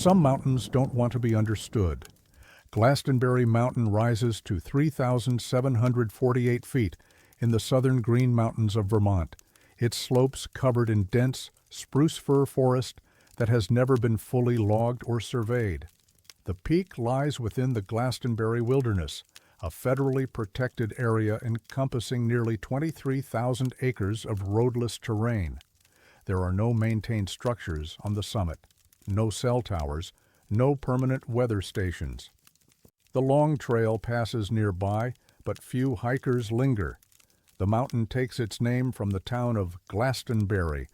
Some mountains don't want to be understood. Glastonbury Mountain rises to 3,748 feet in the southern Green Mountains of Vermont, its slopes covered in dense spruce fir forest that has never been fully logged or surveyed. The peak lies within the Glastonbury Wilderness, a federally protected area encompassing nearly 23,000 acres of roadless terrain. There are no maintained structures on the summit, no cell towers, no permanent weather stations. The Long Trail passes nearby, but few hikers linger. The mountain takes its name from the town of Glastonbury,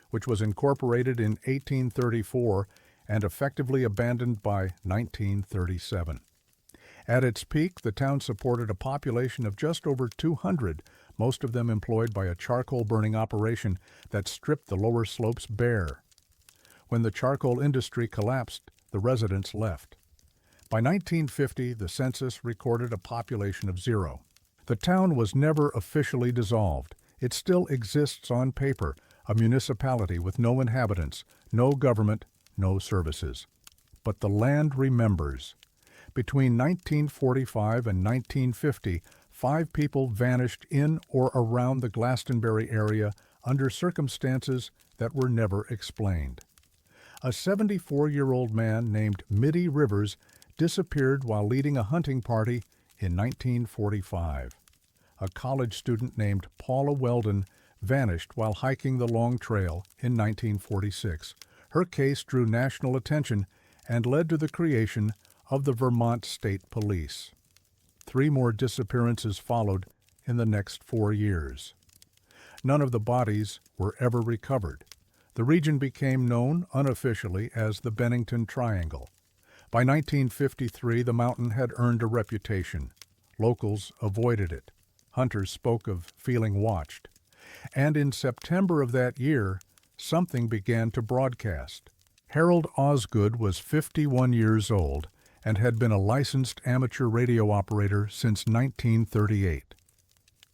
which was incorporated in 1834 and effectively abandoned by 1937. At its peak, the town supported a population of just over 200, most of them employed by a charcoal burning operation that stripped the lower slopes bare. When the charcoal industry collapsed, the residents left. By 1950, the census recorded a population of 0. The town was never officially dissolved. It still exists on paper, a municipality with no inhabitants, no government, no services. But the land remembers. Between 1945 and 1950, 5 people vanished in or around the Glastonbury area under circumstances that were never explained. A 74-year-old man named Mitty Rivers disappeared while leading a hunting party in 1945. A college student named Paula Weldon vanished while hiking the Long Trail in 1946. Her case drew national attention and led to the creation of the Vermont State Police. 3 more disappearances followed in the next 4 years. None of the bodies were ever recovered. The region became known unofficially as the Bennington Triangle. By 1953, the mountain had earned a reputation. Locals avoided it. Hunters spoke of feeling watched. And in September of that year, something began to broadcast. Harold Osgood was 51 years old and had been a licensed amateur radio operator since 1938.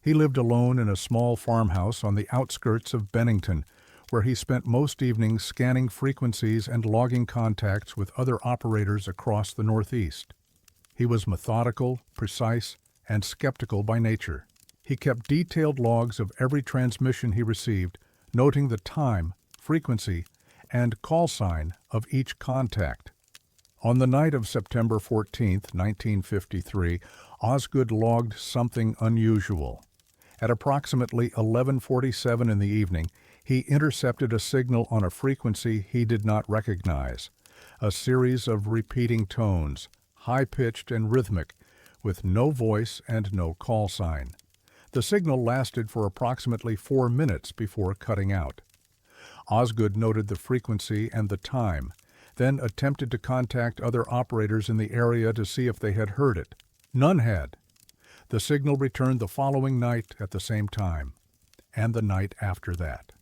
He lived alone in a small farmhouse on the outskirts of Bennington, where he spent most evenings scanning frequencies and logging contacts with other operators across the Northeast. He was methodical, precise, and skeptical by nature. He kept detailed logs of every transmission he received, noting the time, frequency, and call sign of each contact. On the night of September 14, 1953, Osgood logged something unusual. At approximately 11:47 in the evening, he intercepted a signal on a frequency he did not recognize, a series of repeating tones, high-pitched and rhythmic, with no voice and no call sign. The signal lasted for approximately 4 minutes before cutting out. Osgood noted the frequency and the time, then attempted to contact other operators in the area to see if they had heard it. None had. The signal returned the following night at the same time, and the night after that.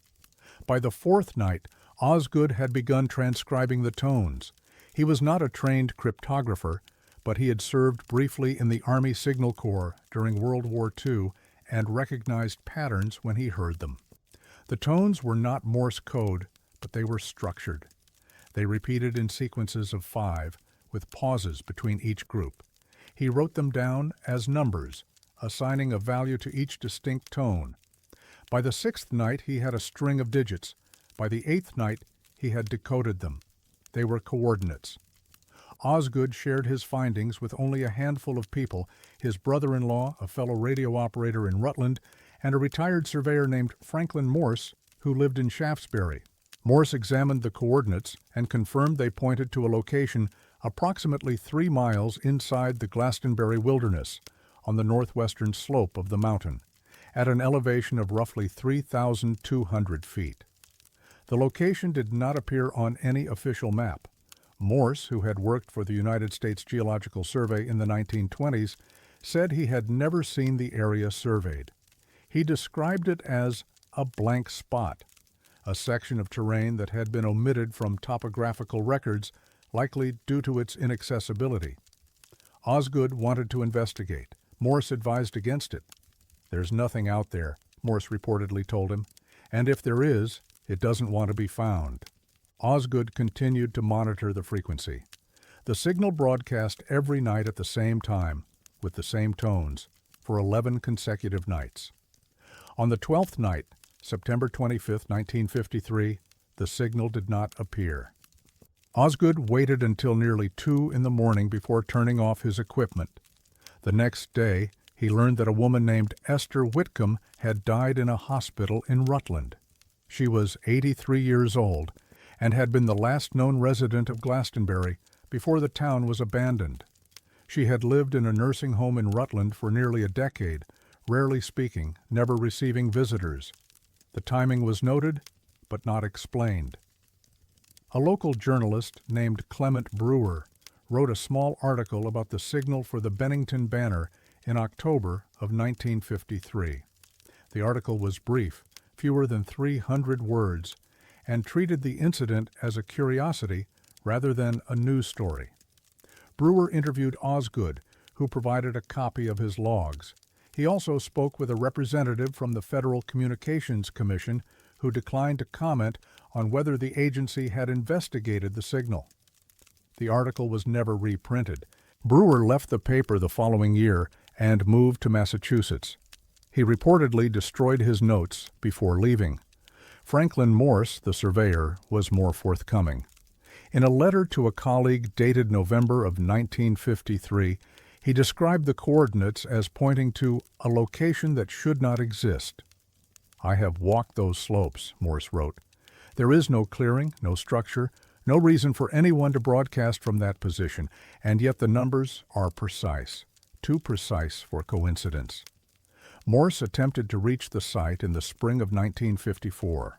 By the 4th night, Osgood had begun transcribing the tones. He was not a trained cryptographer, but he had served briefly in the Army Signal Corps during World War II and recognized patterns when he heard them. The tones were not Morse code, but they were structured. They repeated in sequences of 5, with pauses between each group. He wrote them down as numbers, assigning a value to each distinct tone. By the 6th night, he had a string of digits. By the 8th night, he had decoded them. They were coordinates. Osgood shared his findings with only a handful of people, his brother-in-law, a fellow radio operator in Rutland, and a retired surveyor named Franklin Morse, who lived in Shaftesbury. Morse examined the coordinates and confirmed they pointed to a location approximately 3 miles inside the Glastonbury Wilderness, on the northwestern slope of the mountain, at an elevation of roughly 3,200 feet. The location did not appear on any official map. Morse, who had worked for the United States Geological Survey in the 1920s, said he had never seen the area surveyed. He described it as a blank spot, a section of terrain that had been omitted from topographical records, likely due to its inaccessibility. Osgood wanted to investigate. Morse advised against it. "There's nothing out there," Morse reportedly told him, "and if there is, it doesn't want to be found." Osgood continued to monitor the frequency. The signal broadcast every night at the same time, with the same tones, for 11 consecutive nights. On the 12th night, September 25, 1953, the signal did not appear. Osgood waited until nearly 2 in the morning before turning off his equipment. The next day, he learned that a woman named Esther Whitcomb had died in a hospital in Rutland. She was 83 years old and had been the last known resident of Glastonbury before the town was abandoned. She had lived in a nursing home in Rutland for nearly a decade, rarely speaking, never receiving visitors. The timing was noted, but not explained. A local journalist named Clement Brewer wrote a small article about the signal for the Bennington Banner in October of 1953. The article was brief, fewer than 300 words, and treated the incident as a curiosity rather than a news story. Brewer interviewed Osgood, who provided a copy of his logs. He also spoke with a representative from the Federal Communications Commission, who declined to comment on whether the agency had investigated the signal. The article was never reprinted. Brewer left the paper the following year and moved to Massachusetts. He reportedly destroyed his notes before leaving. Franklin Morse, the surveyor, was more forthcoming. In a letter to a colleague dated November of 1953, he described the coordinates as pointing to a location that should not exist. "I have walked those slopes," Morse wrote. "There is no clearing, no structure, no reason for anyone to broadcast from that position, and yet the numbers are precise, too precise for coincidence." Morse attempted to reach the site in the spring of 1954.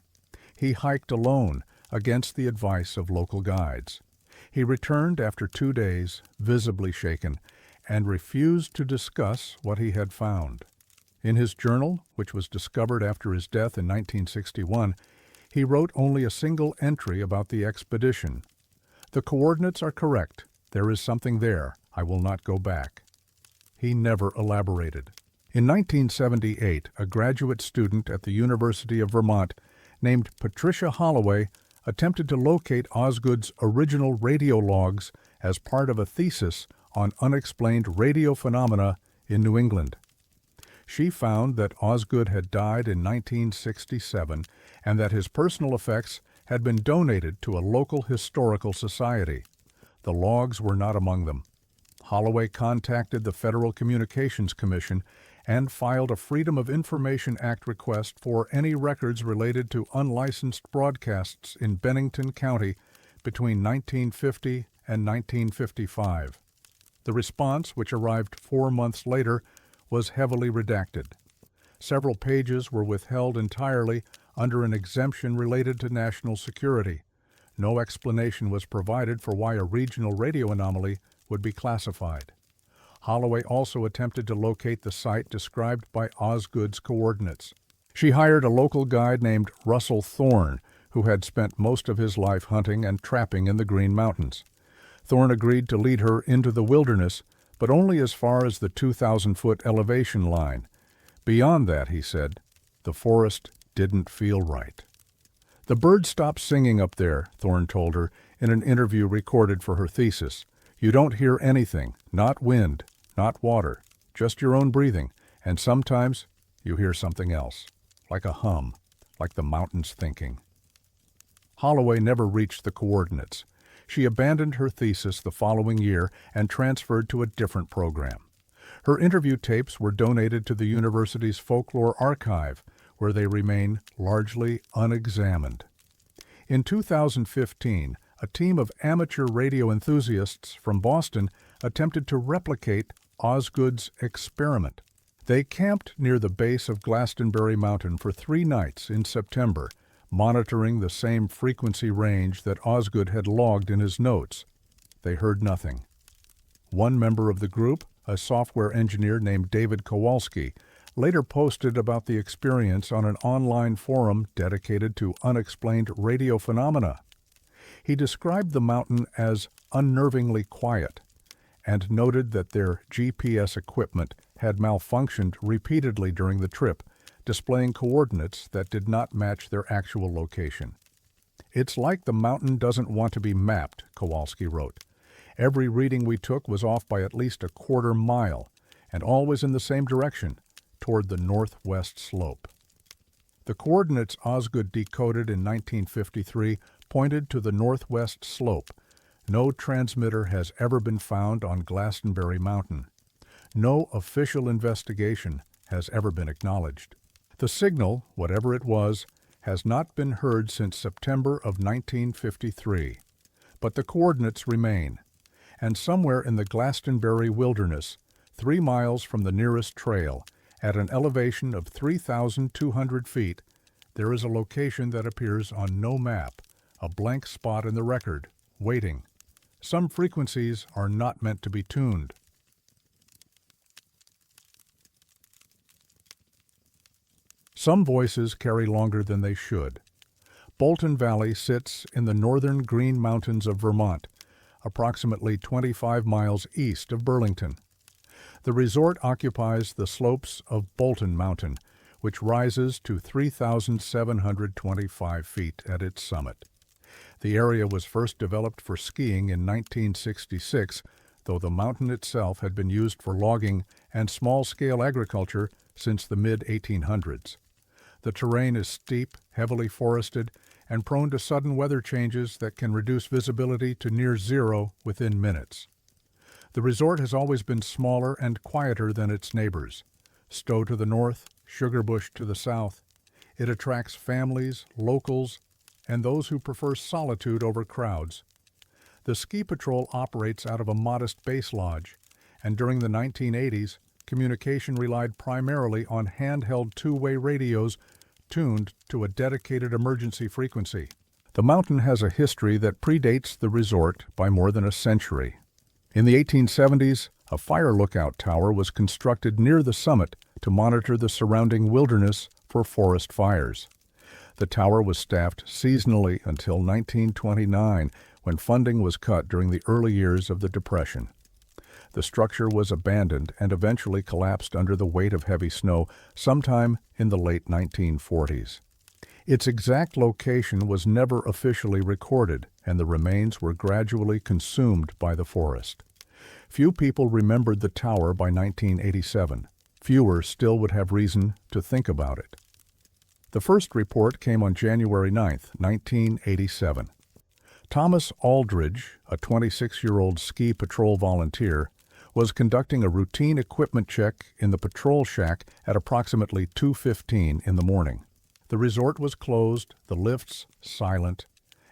He hiked alone, against the advice of local guides. He returned after 2 days, visibly shaken, and refused to discuss what he had found. In his journal, which was discovered after his death in 1961, he wrote only a single entry about the expedition. "The coordinates are correct. There is something there. I will not go back." He never elaborated. In 1978, a graduate student at the University of Vermont named Patricia Holloway attempted to locate Osgood's original radio logs as part of a thesis on unexplained radio phenomena in New England. She found that Osgood had died in 1967 and that his personal effects had been donated to a local historical society. The logs were not among them. Holloway contacted the Federal Communications Commission and filed a Freedom of Information Act request for any records related to unlicensed broadcasts in Bennington County between 1950 and 1955. The response, which arrived 4 months later, was heavily redacted. Several pages were withheld entirely under an exemption related to national security. No explanation was provided for why a regional radio anomaly would be classified. Holloway also attempted to locate the site described by Osgood's coordinates. She hired a local guide named Russell Thorne, who had spent most of his life hunting and trapping in the Green Mountains. Thorne agreed to lead her into the wilderness, but only as far as the 2,000-foot elevation line. Beyond that, he said, the forest didn't feel right. "The birds stopped singing up there," Thorne told her in an interview recorded for her thesis. "You don't hear anything, not wind, not water, just your own breathing, and sometimes you hear something else, like a hum, like the mountains thinking." Holloway never reached the coordinates. She abandoned her thesis the following year and transferred to a different program. Her interview tapes were donated to the university's folklore archive, where they remain largely unexamined. In 2015, a team of amateur radio enthusiasts from Boston attempted to replicate Osgood's experiment. They camped near the base of Glastonbury Mountain for 3 nights in September, monitoring the same frequency range that Osgood had logged in his notes. They heard nothing. One member of the group, a software engineer named David Kowalski, later posted about the experience on an online forum dedicated to unexplained radio phenomena. He described the mountain as unnervingly quiet and noted that their GPS equipment had malfunctioned repeatedly during the trip, displaying coordinates that did not match their actual location. "It's like the mountain doesn't want to be mapped," Kowalski wrote. "Every reading we took was off by at least a quarter mile, and always in the same direction, toward the northwest slope." The coordinates Osgood decoded in 1953 pointed to the northwest slope. No transmitter has ever been found on Glastonbury Mountain. No official investigation has ever been acknowledged. The signal, whatever it was, has not been heard since September of 1953. But the coordinates remain, and somewhere in the Glastonbury wilderness, 3 miles from the nearest trail, at an elevation of 3,200 feet, there is a location that appears on no map, a blank spot in the record, waiting. Some frequencies are not meant to be tuned. Some voices carry longer than they should. Bolton Valley sits in the northern Green Mountains of Vermont, approximately 25 miles east of Burlington. The resort occupies the slopes of Bolton Mountain, which rises to 3,725 feet at its summit. The area was first developed for skiing in 1966, though the mountain itself had been used for logging and small-scale agriculture since the mid-1800s. The terrain is steep, heavily forested, and prone to sudden weather changes that can reduce visibility to near zero within minutes. The resort has always been smaller and quieter than its neighbors. Stowe to the north, Sugarbush to the south. It attracts families, locals, and those who prefer solitude over crowds. The ski patrol operates out of a modest base lodge, and during the 1980s, communication relied primarily on handheld two-way radios tuned to a dedicated emergency frequency. The mountain has a history that predates the resort by more than a century. In the 1870s, a fire lookout tower was constructed near the summit to monitor the surrounding wilderness for forest fires. The tower was staffed seasonally until 1929, when funding was cut during the early years of the Depression. The structure was abandoned and eventually collapsed under the weight of heavy snow sometime in the late 1940s. Its exact location was never officially recorded, and the remains were gradually consumed by the forest. Few people remembered the tower by 1987. Fewer still would have reason to think about it. The first report came on January 9, 1987. Thomas Aldridge, a 26-year-old ski patrol volunteer, was conducting a routine equipment check in the patrol shack at approximately 2:15 in the morning. The resort was closed, the lifts silent,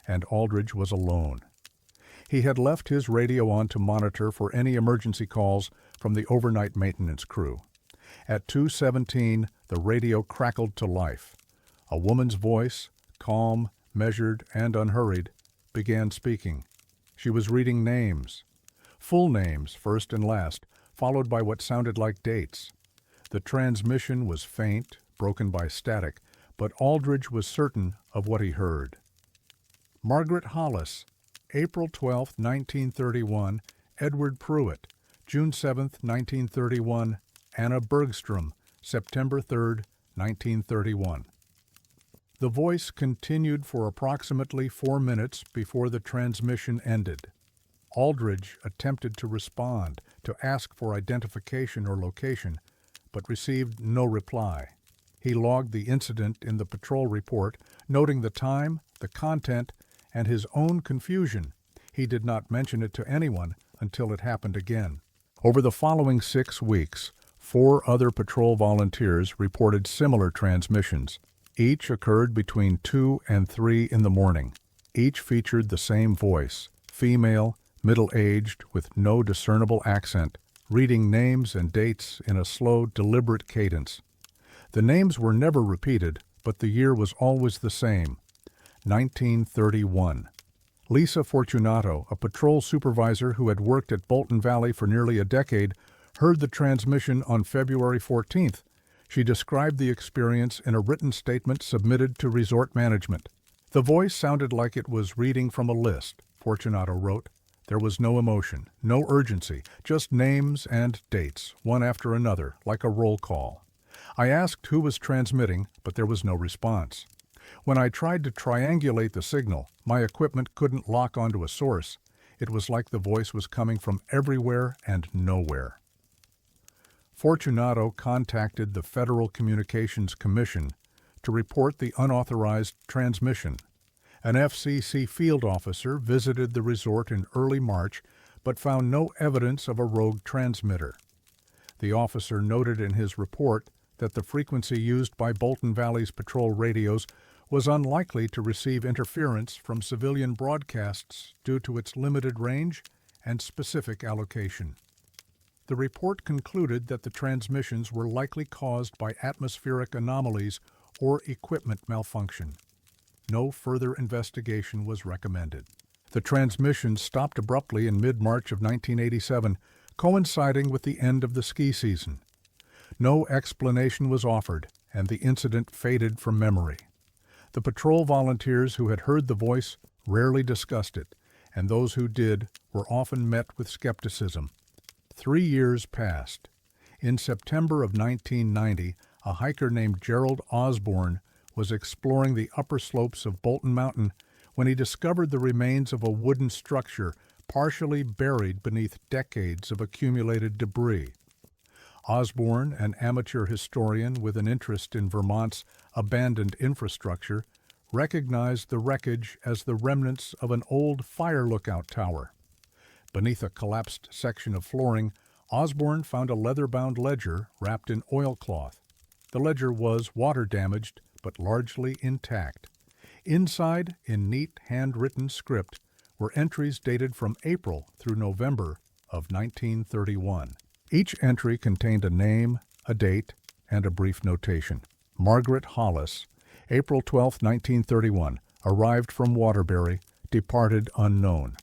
and Aldridge was alone. He had left his radio on to monitor for any emergency calls from the overnight maintenance crew. At 2:17, the radio crackled to life. A woman's voice, calm, measured, and unhurried, began speaking. She was reading names. Full names, first and last, followed by what sounded like dates. The transmission was faint, broken by static, but Aldridge was certain of what he heard. Margaret Hollis, April 12, 1931, Edward Pruitt, June 7, 1931, Anna Bergstrom, September 3, 1931. The voice continued for approximately 4 minutes before the transmission ended. Aldridge attempted to respond, to ask for identification or location, but received no reply. He logged the incident in the patrol report, noting the time, the content, and his own confusion. He did not mention it to anyone until it happened again. Over the following 6 weeks, 4 other patrol volunteers reported similar transmissions. Each occurred between 2 and 3 in the morning. Each featured the same voice, female, middle-aged, with no discernible accent, reading names and dates in a slow, deliberate cadence. The names were never repeated, but the year was always the same, 1931. Lisa Fortunato, a patrol supervisor who had worked at Bolton Valley for nearly a decade, heard the transmission on February 14th. She described the experience in a written statement submitted to resort management. The voice sounded like it was reading from a list, Fortunato wrote. There was no emotion, no urgency, just names and dates, one after another, like a roll call. I asked who was transmitting, but there was no response. When I tried to triangulate the signal, my equipment couldn't lock onto a source. It was like the voice was coming from everywhere and nowhere. Fortunato contacted the Federal Communications Commission to report the unauthorized transmission. An FCC field officer visited the resort in early March but found no evidence of a rogue transmitter. The officer noted in his report that the frequency used by Bolton Valley's patrol radios was unlikely to receive interference from civilian broadcasts due to its limited range and specific allocation. The report concluded that the transmissions were likely caused by atmospheric anomalies or equipment malfunction. No further investigation was recommended. The transmissions stopped abruptly in mid-March of 1987, coinciding with the end of the ski season. No explanation was offered, and the incident faded from memory. The patrol volunteers who had heard the voice rarely discussed it, and those who did were often met with skepticism. 3 years passed. In September of 1990, a hiker named Gerald Osborne was exploring the upper slopes of Bolton Mountain when he discovered the remains of a wooden structure partially buried beneath decades of accumulated debris. Osborne, an amateur historian with an interest in Vermont's abandoned infrastructure, recognized the wreckage as the remnants of an old fire lookout tower. Beneath a collapsed section of flooring, Osborne found a leather-bound ledger wrapped in oilcloth. The ledger was water-damaged, but largely intact. Inside, in neat handwritten script, were entries dated from April through November of 1931. Each entry contained a name, a date, and a brief notation. Margaret Hollis, April 12, 1931, arrived from Waterbury, departed unknown.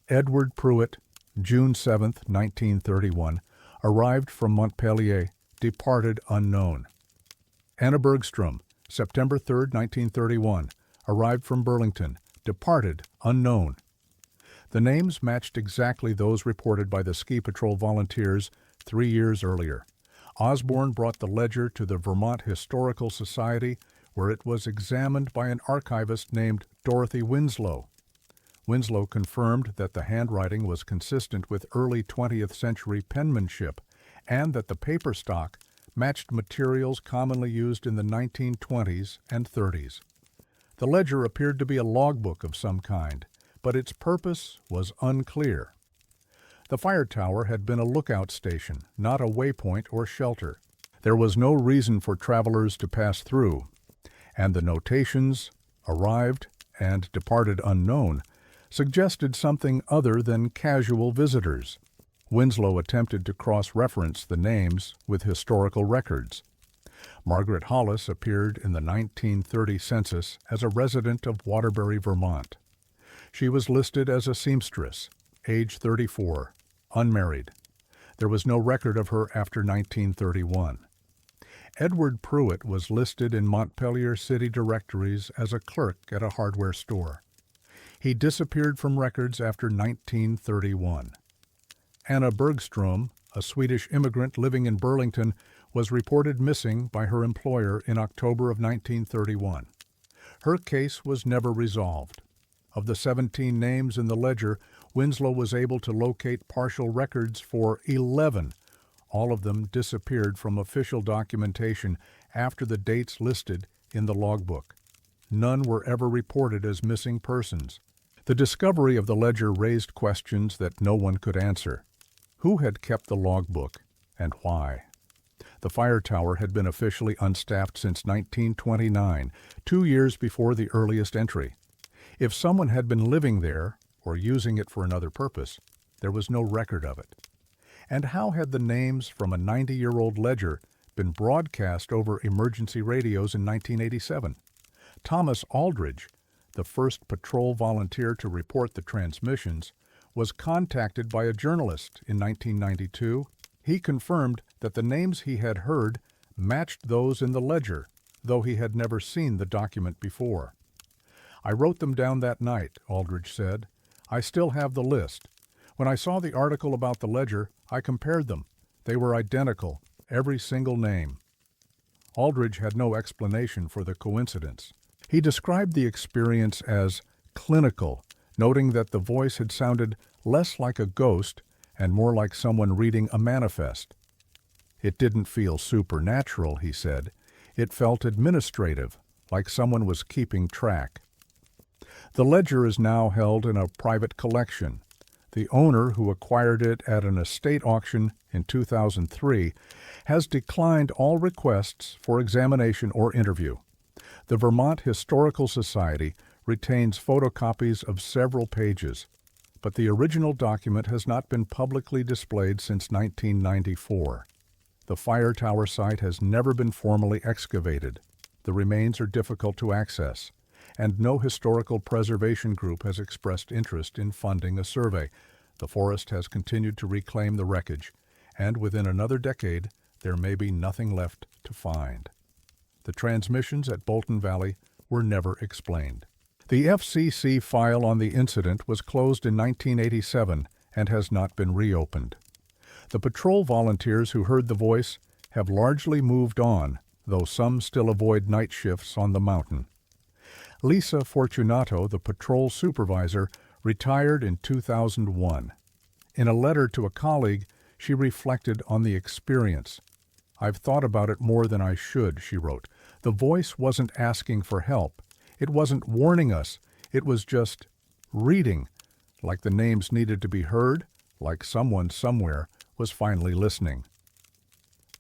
Edward Pruitt, June 7, 1931, arrived from Montpelier, departed unknown. Anna Bergstrom, September 3, 1931, arrived from Burlington, departed unknown. The names matched exactly those reported by the Ski Patrol volunteers 3 years earlier. Osborne brought the ledger to the Vermont Historical Society, where it was examined by an archivist named Dorothy Winslow. Winslow confirmed that the handwriting was consistent with early 20th century penmanship and that the paper stock matched materials commonly used in the 1920s and 30s. The ledger appeared to be a logbook of some kind, but its purpose was unclear. The fire tower had been a lookout station, not a waypoint or shelter. There was no reason for travelers to pass through, and the notations, arrived and departed unknown, suggested something other than casual visitors. Winslow attempted to cross-reference the names with historical records. Margaret Hollis appeared in the 1930 census as a resident of Waterbury, Vermont. She was listed as a seamstress, age 34, unmarried. There was no record of her after 1931. Edward Pruitt was listed in Montpelier city directories as a clerk at a hardware store. He disappeared from records after 1931. Anna Bergstrom, a Swedish immigrant living in Burlington, was reported missing by her employer in October of 1931. Her case was never resolved. Of the 17 names in the ledger, Winslow was able to locate partial records for 11. All of them disappeared from official documentation after the dates listed in the logbook. None were ever reported as missing persons. The discovery of the ledger raised questions that no one could answer. Who had kept the logbook, and why? The fire tower had been officially unstaffed since 1929, 2 years before the earliest entry. If someone had been living there, or using it for another purpose, there was no record of it. And how had the names from a 90-year-old ledger been broadcast over emergency radios in 1987? Thomas Aldridge, the first patrol volunteer to report the transmissions, was contacted by a journalist in 1992. He confirmed that the names he had heard matched those in the ledger, though he had never seen the document before. "I wrote them down that night," Aldridge said. "I still have the list. When I saw the article about the ledger, I compared them. They were identical, every single name." Aldridge had no explanation for the coincidence. He described the experience as clinical, noting that the voice had sounded less like a ghost and more like someone reading a manifest. It didn't feel supernatural, he said. It felt administrative, like someone was keeping track. The ledger is now held in a private collection. The owner, who acquired it at an estate auction in 2003, has declined all requests for examination or interview. The Vermont Historical Society retains photocopies of several pages, but the original document has not been publicly displayed since 1994. The fire tower site has never been formally excavated. The remains are difficult to access, and no historical preservation group has expressed interest in funding a survey. The forest has continued to reclaim the wreckage, and within another decade, there may be nothing left to find. The transmissions at Bolton Valley were never explained. The FCC file on the incident was closed in 1987 and has not been reopened. The patrol volunteers who heard the voice have largely moved on, though some still avoid night shifts on the mountain. Lisa Fortunato, the patrol supervisor, retired in 2001. In a letter to a colleague, she reflected on the experience. "I've thought about it more than I should," she wrote. "The voice wasn't asking for help. It wasn't warning us. It was just reading, like the names needed to be heard, like someone somewhere was finally listening."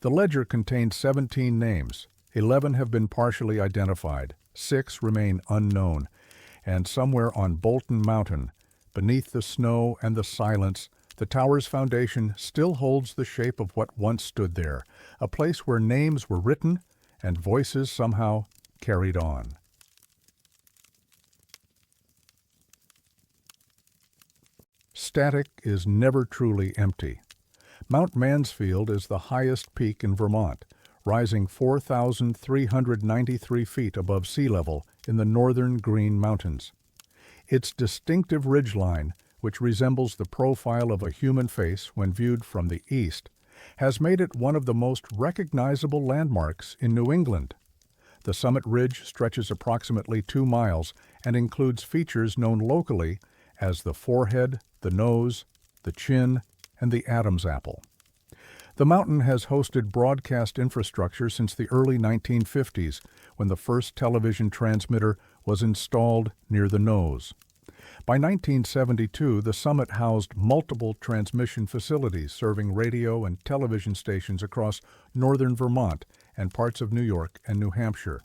The ledger contains 17 names. 11 have been partially identified. 6 remain unknown. And somewhere on Bolton Mountain, beneath the snow and the silence, the tower's foundation still holds the shape of what once stood there, a place where names were written and voices somehow carried on. Static is never truly empty. Mount Mansfield is the highest peak in Vermont, rising 4,393 feet above sea level in the northern Green Mountains. Its distinctive ridgeline, which resembles the profile of a human face when viewed from the east, has made it one of the most recognizable landmarks in New England. The summit ridge stretches approximately 2 miles and includes features known locally as the forehead, the nose, the chin, and the Adam's apple. The mountain has hosted broadcast infrastructure since the early 1950s, when the first television transmitter was installed near the nose. By 1972, the summit housed multiple transmission facilities serving radio and television stations across northern Vermont and parts of New York and New Hampshire.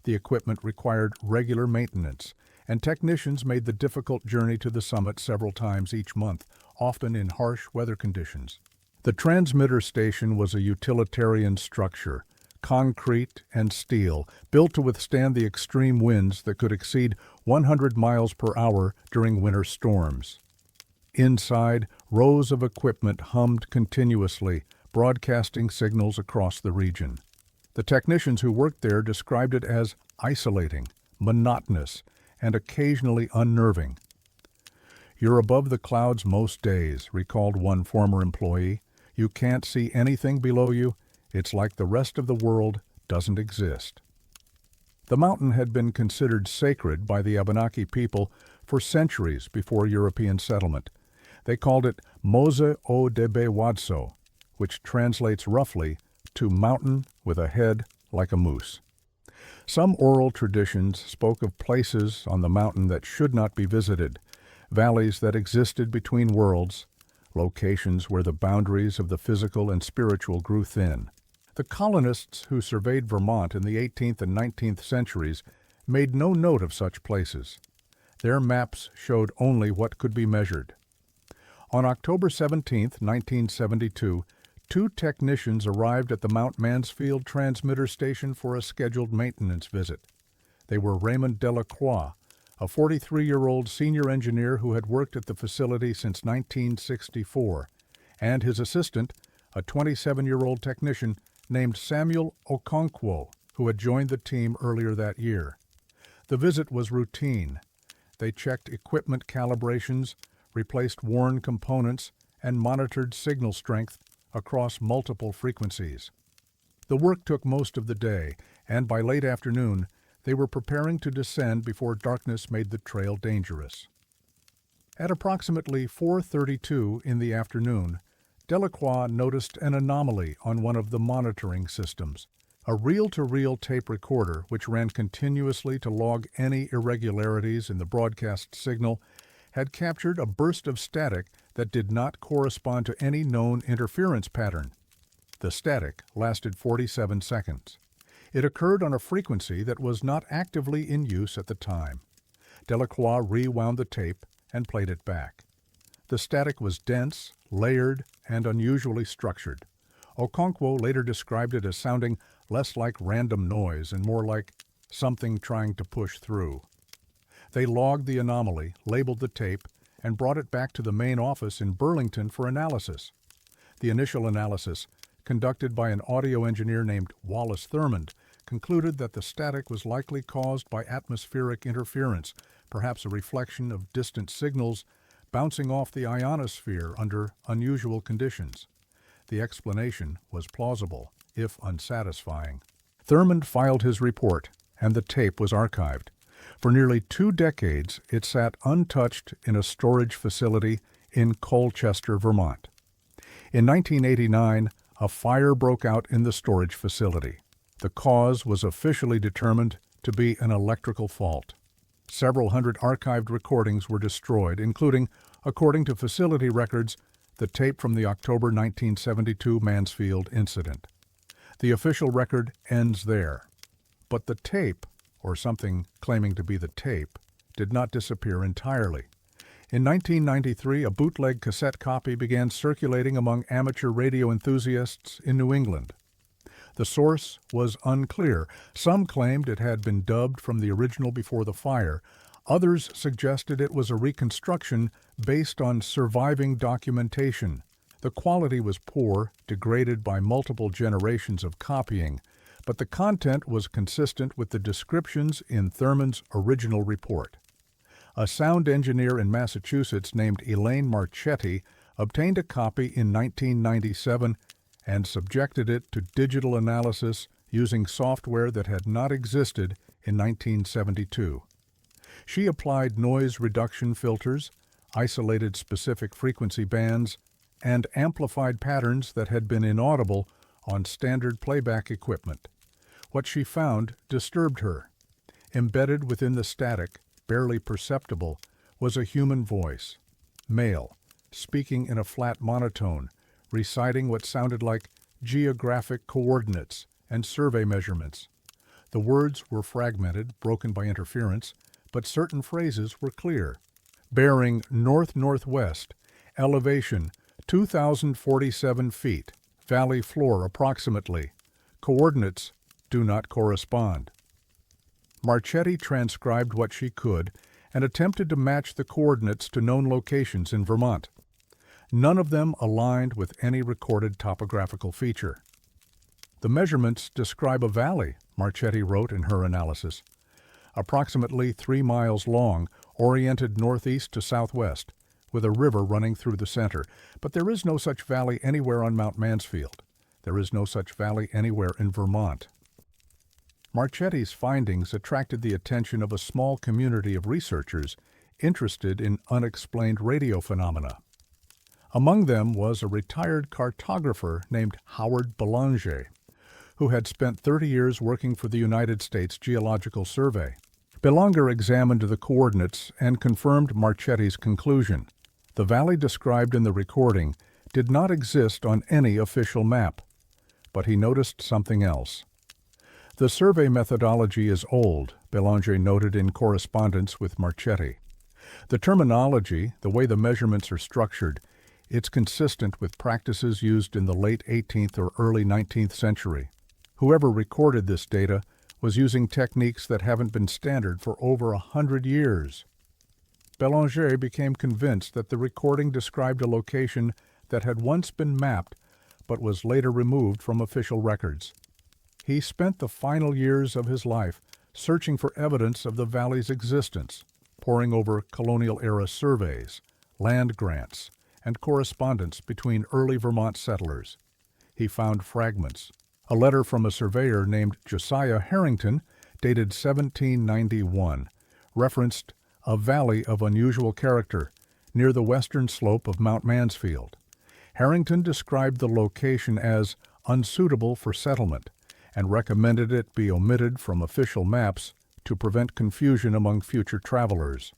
The equipment required regular maintenance, and technicians made the difficult journey to the summit several times each month, often in harsh weather conditions. The transmitter station was a utilitarian structure, concrete and steel, built to withstand the extreme winds that could exceed 100 miles per hour during winter storms. Inside, rows of equipment hummed continuously, broadcasting signals across the region. The technicians who worked there described it as isolating, monotonous, and occasionally unnerving. "You're above the clouds most days," recalled one former employee. "You can't see anything below you. It's like the rest of the world doesn't exist." The mountain had been considered sacred by the Abenaki people for centuries before European settlement. They called it Mose o Debewadso, which translates roughly to mountain with a head like a moose. Some oral traditions spoke of places on the mountain that should not be visited, valleys that existed between worlds, locations where the boundaries of the physical and spiritual grew thin. The colonists who surveyed Vermont in the 18th and 19th centuries made no note of such places. Their maps showed only what could be measured. On October 17, 1972, 2 technicians arrived at the Mount Mansfield transmitter station for a scheduled maintenance visit. They were Raymond Delacroix, a 43-year-old senior engineer who had worked at the facility since 1964, and his assistant, a 27-year-old technician named Samuel Okonkwo, who had joined the team earlier that year. The visit was routine. They checked equipment calibrations, replaced worn components, and monitored signal strength across multiple frequencies. The work took most of the day, and by late afternoon, They were preparing to descend before darkness made the trail dangerous. At approximately 4:32 in the afternoon, Delacroix noticed an anomaly on one of the monitoring systems. A reel-to-reel tape recorder, which ran continuously to log any irregularities in the broadcast signal, had captured a burst of static that did not correspond to any known interference pattern. The static lasted 47 seconds. It occurred on a frequency that was not actively in use at the time. Delacroix rewound the tape and played it back. The static was dense, layered, and unusually structured. Okonkwo later described it as sounding less like random noise and more like something trying to push through. They logged the anomaly, labeled the tape, and brought it back to the main office in Burlington for analysis. The initial analysis, conducted by an audio engineer named Wallace Thurmond, concluded that the static was likely caused by atmospheric interference, perhaps a reflection of distant signals bouncing off the ionosphere under unusual conditions. The explanation was plausible, if unsatisfying. Thurmond filed his report, and the tape was archived. For nearly 2 decades, it sat untouched in a storage facility in Colchester, Vermont. In 1989, a fire broke out in the storage facility. The cause was officially determined to be an electrical fault. Several hundred archived recordings were destroyed, including, according to facility records, the tape from the October 1972 Mansfield incident. The official record ends there. But the tape, or something claiming to be the tape, did not disappear entirely. In 1993, a bootleg cassette copy began circulating among amateur radio enthusiasts in New England. The source was unclear. Some claimed it had been dubbed from the original before the fire. Others suggested it was a reconstruction based on surviving documentation. The quality was poor, degraded by multiple generations of copying, but the content was consistent with the descriptions in Thurmond's original report. A sound engineer in Massachusetts named Elaine Marchetti obtained a copy in 1997 and subjected it to digital analysis using software that had not existed in 1972. She applied noise reduction filters, isolated specific frequency bands, and amplified patterns that had been inaudible on standard playback equipment. What she found disturbed her. Embedded within the static, barely perceptible, was a human voice, male, speaking in a flat monotone, reciting what sounded like geographic coordinates and survey measurements. The words were fragmented, broken by interference, but certain phrases were clear. Bearing north-northwest, elevation 2,047 feet, valley floor approximately. Coordinates do not correspond. Marchetti transcribed what she could and attempted to match the coordinates to known locations in Vermont. None of them aligned with any recorded topographical feature. The measurements describe a valley, Marchetti wrote in her analysis, approximately 3 miles long, oriented northeast to southwest, with a river running through the center. But there is no such valley anywhere on Mount Mansfield. There is no such valley anywhere in Vermont. Marchetti's findings attracted the attention of a small community of researchers interested in unexplained radio phenomena. Among them was a retired cartographer named Howard Belanger, who had spent 30 years working for the United States Geological Survey. Belanger examined the coordinates and confirmed Marchetti's conclusion. The valley described in the recording did not exist on any official map, but he noticed something else. The survey methodology is old, Belanger noted in correspondence with Marchetti. The terminology, the way the measurements are structured, it's consistent with practices used in the late 18th or early 19th century. Whoever recorded this data was using techniques that haven't been standard for over 100 years. Belanger became convinced that the recording described a location that had once been mapped but was later removed from official records. He spent the final years of his life searching for evidence of the valley's existence, poring over colonial-era surveys, land grants, and correspondence between early Vermont settlers. He found fragments. A letter from a surveyor named Josiah Harrington dated 1791, referenced a valley of unusual character near the western slope of Mount Mansfield. Harrington described the location as unsuitable for settlement and recommended it be omitted from official maps to prevent confusion among future travelers.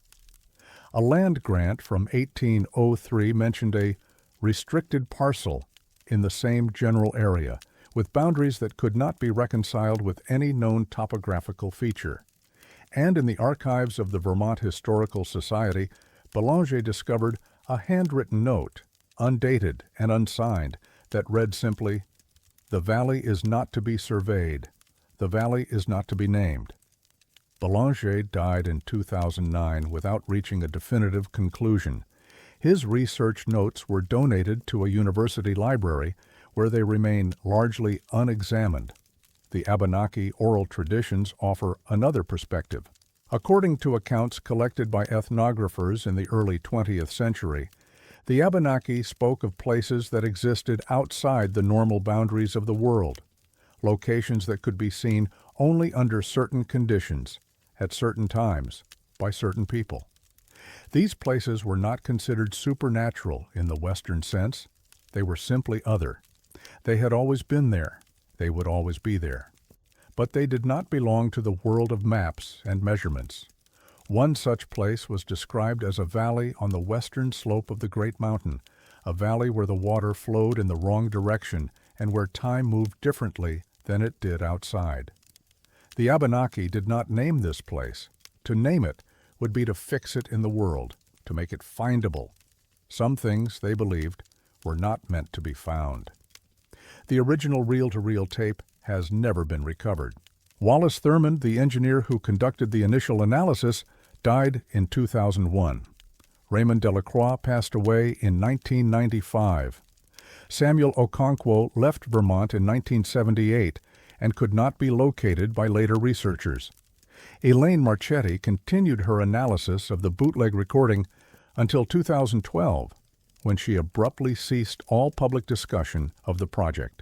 A land grant from 1803 mentioned a restricted parcel in the same general area, with boundaries that could not be reconciled with any known topographical feature. And in the archives of the Vermont Historical Society, Belanger discovered a handwritten note, undated and unsigned, that read simply, "The valley is not to be surveyed. The valley is not to be named." Belanger died in 2009 without reaching a definitive conclusion. His research notes were donated to a university library where they remain largely unexamined. The Abenaki oral traditions offer another perspective. According to accounts collected by ethnographers in the early 20th century, the Abenaki spoke of places that existed outside the normal boundaries of the world, locations that could be seen only under certain conditions, at certain times, by certain people. These places were not considered supernatural in the Western sense. They were simply other. They had always been there. They would always be there. But they did not belong to the world of maps and measurements. One such place was described as a valley on the western slope of the Great Mountain, a valley where the water flowed in the wrong direction and where time moved differently than it did outside. The Abenaki did not name this place. To name it would be to fix it in the world, to make it findable. Some things, they believed, were not meant to be found. The original reel-to-reel tape has never been recovered. Wallace Thurmond, the engineer who conducted the initial analysis, died in 2001. Raymond Delacroix passed away in 1995. Samuel Okonkwo left Vermont in 1978 and could not be located by later researchers. Elaine Marchetti continued her analysis of the bootleg recording until 2012, when she abruptly ceased all public discussion of the project.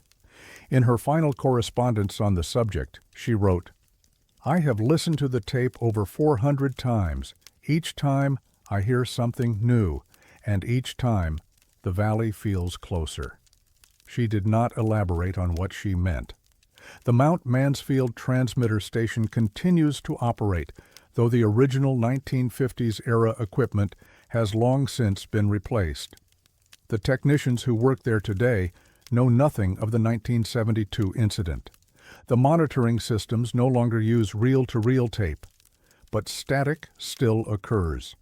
In her final correspondence on the subject, she wrote, "I have listened to the tape over 400 times. Each time I hear something new, and each time the valley feels closer." She did not elaborate on what she meant. The Mount Mansfield transmitter station continues to operate, though the original 1950s-era equipment has long since been replaced. The technicians who work there today know nothing of the 1972 incident. The monitoring systems no longer use reel-to-reel tape, but static still occurs.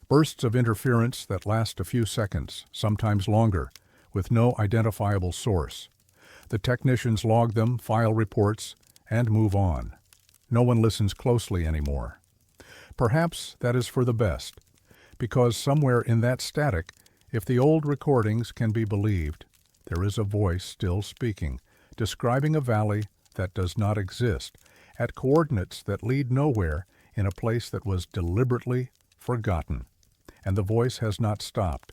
Bursts of interference that last a few seconds, sometimes longer, with no identifiable source. The technicians log them, file reports, and move on. No one listens closely anymore. Perhaps that is for the best, because somewhere in that static, if the old recordings can be believed, there is a voice still speaking, describing a valley that does not exist, at coordinates that lead nowhere, in a place that was deliberately forgotten. And the voice has not stopped.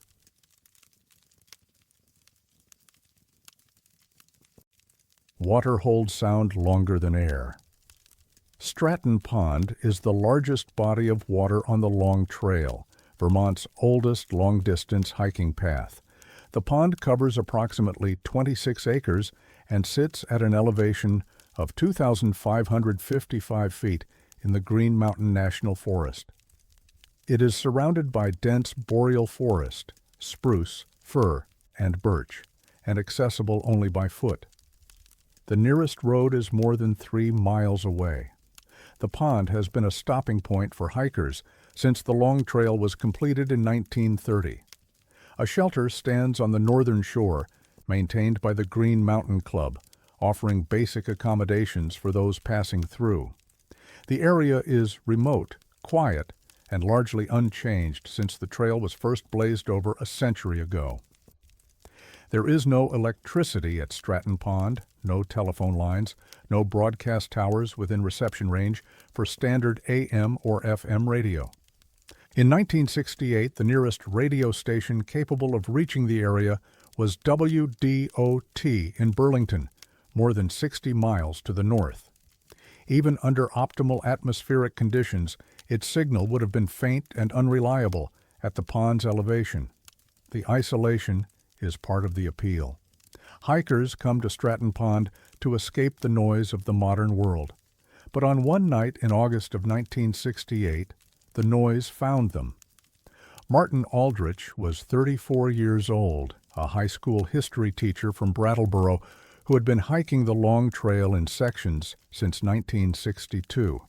Water holds sound longer than air. Stratton Pond is the largest body of water on the Long Trail, Vermont's oldest long-distance hiking path. The pond covers approximately 26 acres and sits at an elevation of 2,555 feet in the Green Mountain National Forest. It is surrounded by dense boreal forest, spruce, fir, and birch, and accessible only by foot. The nearest road is more than 3 miles away. The pond has been a stopping point for hikers since the Long Trail was completed in 1930. A shelter stands on the northern shore, maintained by the Green Mountain Club, offering basic accommodations for those passing through. The area is remote, quiet, and largely unchanged since the trail was first blazed over a century ago. There is no electricity at Stratton Pond, no telephone lines, no broadcast towers within reception range for standard AM or FM radio. In 1968, the nearest radio station capable of reaching the area was WDOT in Burlington, more than 60 miles to the north. Even under optimal atmospheric conditions, its signal would have been faint and unreliable at the pond's elevation. The isolation is part of the appeal. Hikers come to Stratton Pond to escape the noise of the modern world. But on one night in August of 1968, the noise found them. Martin Aldrich was 34 years old, a high school history teacher from Brattleboro who had been hiking the Long Trail in sections since 1962.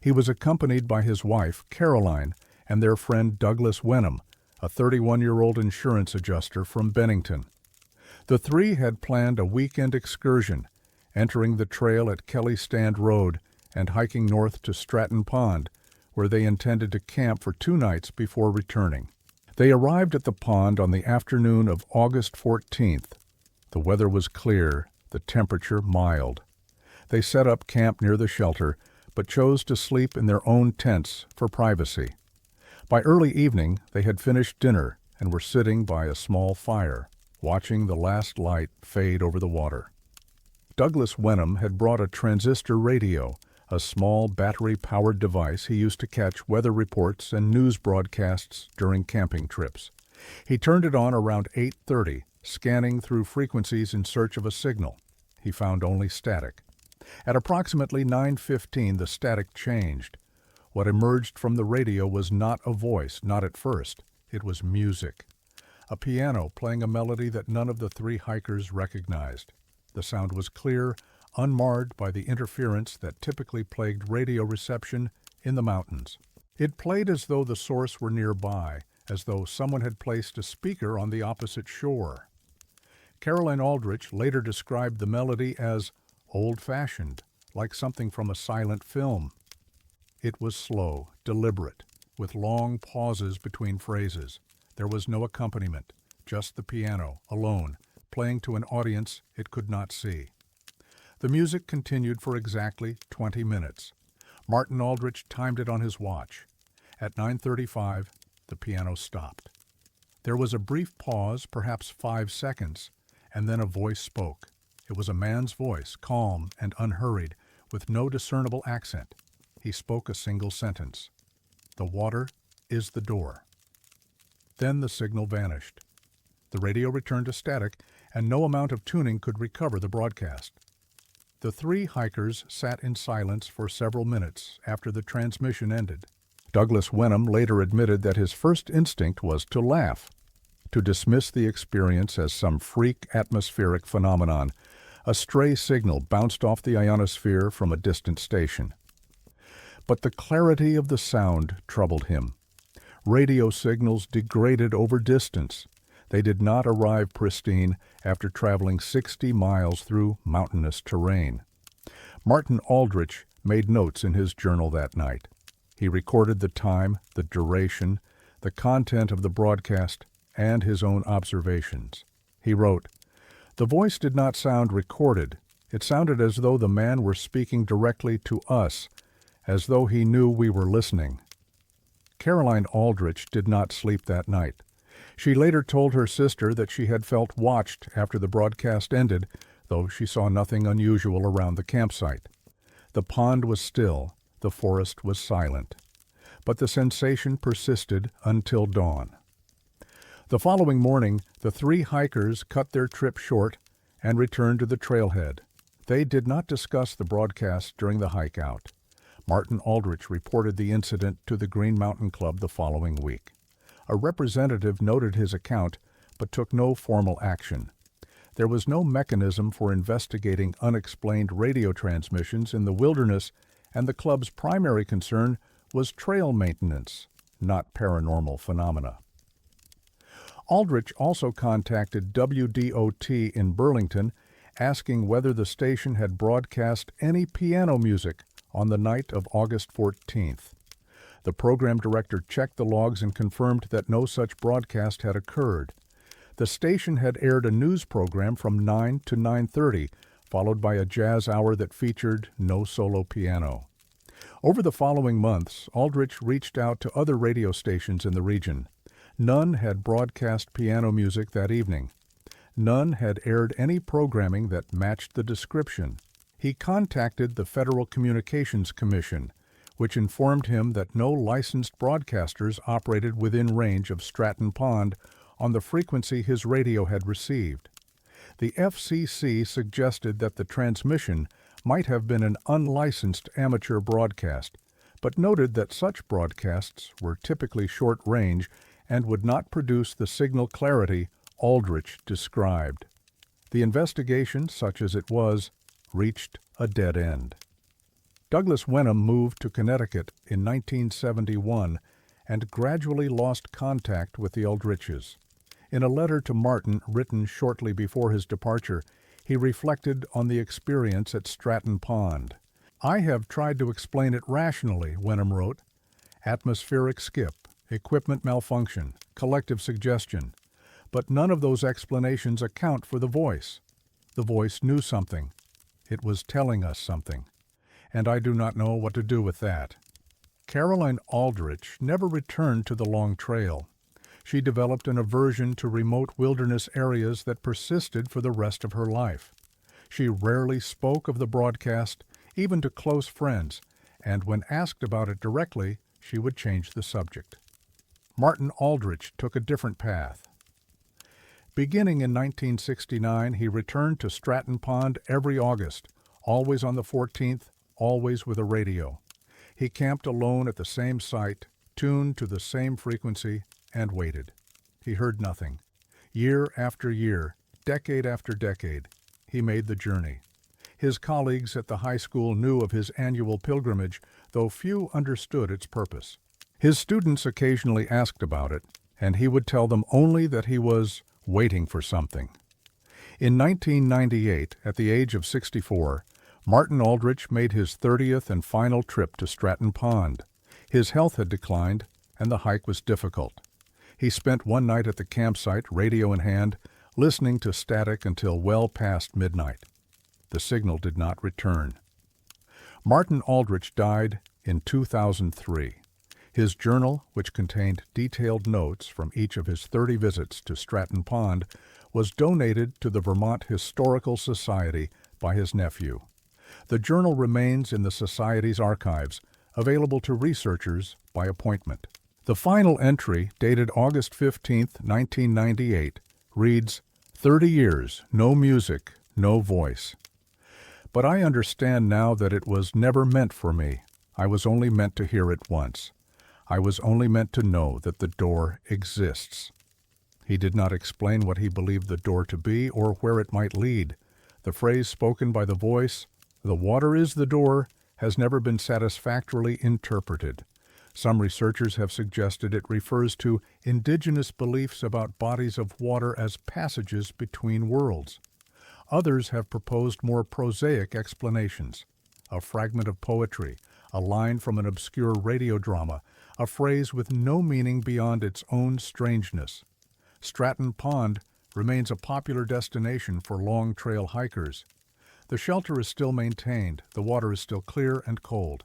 He was accompanied by his wife, Caroline, and their friend Douglas Wenham, a 31-year-old insurance adjuster from Bennington. The three had planned a weekend excursion, entering the trail at Kelly Stand Road and hiking north to Stratton Pond, where they intended to camp for 2 nights before returning. They arrived at the pond on the afternoon of August 14th. The weather was clear, the temperature mild. They set up camp near the shelter, but chose to sleep in their own tents for privacy. By early evening, they had finished dinner and were sitting by a small fire, watching the last light fade over the water. Douglas Wenham had brought a transistor radio, a small battery-powered device he used to catch weather reports and news broadcasts during camping trips. He turned it on around 8:30, scanning through frequencies in search of a signal. He found only static. At approximately 9:15, the static changed. What emerged from the radio was not a voice, not at first. It was music. A piano playing a melody that none of the three hikers recognized. The sound was clear, unmarred by the interference that typically plagued radio reception in the mountains. It played as though the source were nearby, as though someone had placed a speaker on the opposite shore. Caroline Aldrich later described the melody as old-fashioned, like something from a silent film. It was slow, deliberate, with long pauses between phrases. There was no accompaniment, just the piano, alone, playing to an audience it could not see. The music continued for exactly 20 minutes. Martin Aldrich timed it on his watch. At 9:35, the piano stopped. There was a brief pause, perhaps 5 seconds, and then a voice spoke. It was a man's voice, calm and unhurried, with no discernible accent. He spoke a single sentence. "The water is the door." Then the signal vanished. The radio returned to static, and no amount of tuning could recover the broadcast. The three hikers sat in silence for several minutes after the transmission ended. Douglas Wenham later admitted that his first instinct was to laugh, to dismiss the experience as some freak atmospheric phenomenon, a stray signal bounced off the ionosphere from a distant station. But the clarity of the sound troubled him. Radio signals degraded over distance. They did not arrive pristine after traveling 60 miles through mountainous terrain. Martin Aldrich made notes in his journal that night. He recorded the time, the duration, the content of the broadcast, and his own observations. He wrote, "The voice did not sound recorded. It sounded as though the man were speaking directly to us, as though he knew we were listening." Caroline Aldrich did not sleep that night. She later told her sister that she had felt watched after the broadcast ended, though she saw nothing unusual around the campsite. The pond was still, the forest was silent, but the sensation persisted until dawn. The following morning, the three hikers cut their trip short and returned to the trailhead. They did not discuss the broadcast during the hike out. Martin Aldrich reported the incident to the Green Mountain Club the following week. A representative noted his account, but took no formal action. There was no mechanism for investigating unexplained radio transmissions in the wilderness, and the club's primary concern was trail maintenance, not paranormal phenomena. Aldrich also contacted WDOT in Burlington, asking whether the station had broadcast any piano music on the night of August 14th. The program director checked the logs and confirmed that no such broadcast had occurred. The station had aired a news program from 9 to 9:30, followed by a jazz hour that featured no solo piano. Over the following months, Aldrich reached out to other radio stations in the region. None had broadcast piano music that evening. None had aired any programming that matched the description. He contacted the Federal Communications Commission, which informed him that no licensed broadcasters operated within range of Stratton Pond on the frequency his radio had received. The FCC suggested that the transmission might have been an unlicensed amateur broadcast, but noted that such broadcasts were typically short-range and would not produce the signal clarity Aldrich described. The investigation, such as it was, reached a dead end. Douglas Wenham moved to Connecticut in 1971 and gradually lost contact with the Aldriches. In a letter to Martin written shortly before his departure, he reflected on the experience at Stratton Pond. "I have tried to explain it rationally," Wenham wrote. "Atmospheric skip, equipment malfunction, collective suggestion. But none of those explanations account for the voice. The voice knew something. It was telling us something. And I do not know what to do with that." Caroline Aldrich never returned to the Long Trail. She developed an aversion to remote wilderness areas that persisted for the rest of her life. She rarely spoke of the broadcast, even to close friends, and when asked about it directly, she would change the subject. Martin Aldrich took a different path. Beginning in 1969, he returned to Stratton Pond every August, always on the 14th, always with a radio. He camped alone at the same site, tuned to the same frequency, and waited. He heard nothing. Year after year, decade after decade, he made the journey. His colleagues at the high school knew of his annual pilgrimage, though few understood its purpose. His students occasionally asked about it, and he would tell them only that he was waiting for something. In 1998, at the age of 64, Martin Aldrich made his 30th and final trip to Stratton Pond. His health had declined, and the hike was difficult. He spent one night at the campsite, radio in hand, listening to static until well past midnight. The signal did not return. Martin Aldrich died in 2003. His journal, which contained detailed notes from each of his 30 visits to Stratton Pond, was donated to the Vermont Historical Society by his nephew. The journal remains in the Society's archives, available to researchers by appointment. The final entry, dated August 15, 1998, reads, "30 years, no music, no voice. But I understand now that it was never meant for me. I was only meant to hear it once. I was only meant to know that the door exists." He did not explain what he believed the door to be or where it might lead. The phrase spoken by the voice, "The water is the door," has never been satisfactorily interpreted. Some researchers have suggested it refers to indigenous beliefs about bodies of water as passages between worlds. Others have proposed more prosaic explanations. A fragment of poetry, a line from an obscure radio drama, a phrase with no meaning beyond its own strangeness. Stratton Pond remains a popular destination for long trail hikers. The shelter is still maintained, the water is still clear and cold.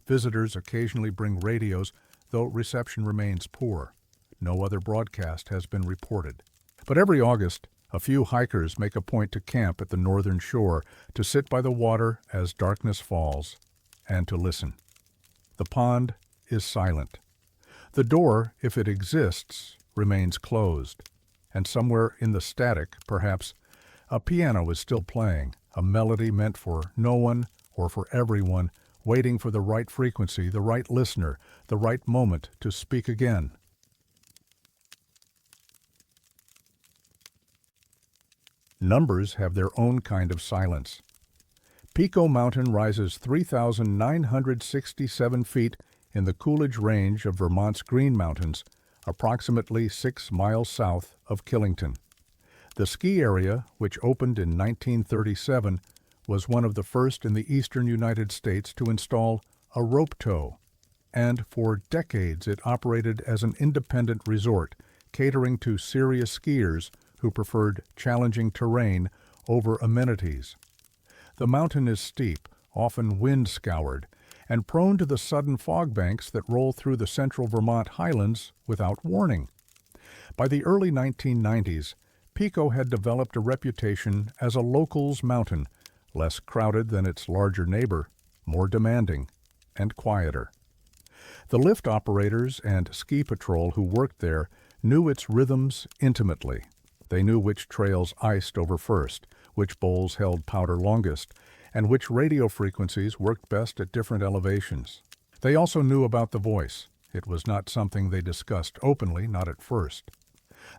Visitors occasionally bring radios, though reception remains poor. No other broadcast has been reported. But every August, a few hikers make a point to camp at the northern shore, to sit by the water as darkness falls, and to listen. The pond is silent. The door, if it exists, remains closed, and somewhere in the static, perhaps, a piano is still playing, a melody meant for no one or for everyone, waiting for the right frequency, the right listener, the right moment to speak again. Numbers have their own kind of silence. Pico Mountain rises 3,967 feet in the Coolidge Range of Vermont's Green Mountains, approximately 6 miles south of Killington. The ski area, which opened in 1937, was one of the first in the eastern United States to install a rope tow, and for decades it operated as an independent resort, catering to serious skiers who preferred challenging terrain over amenities. The mountain is steep, often wind-scoured, and prone to the sudden fog banks that roll through the central Vermont highlands without warning. By the early 1990s, Pico had developed a reputation as a locals' mountain, less crowded than its larger neighbor, more demanding, and quieter. The lift operators and ski patrol who worked there knew its rhythms intimately. They knew which trails iced over first, which bowls held powder longest, and which radio frequencies worked best at different elevations. They also knew about the voice. It was not something they discussed openly, not at first.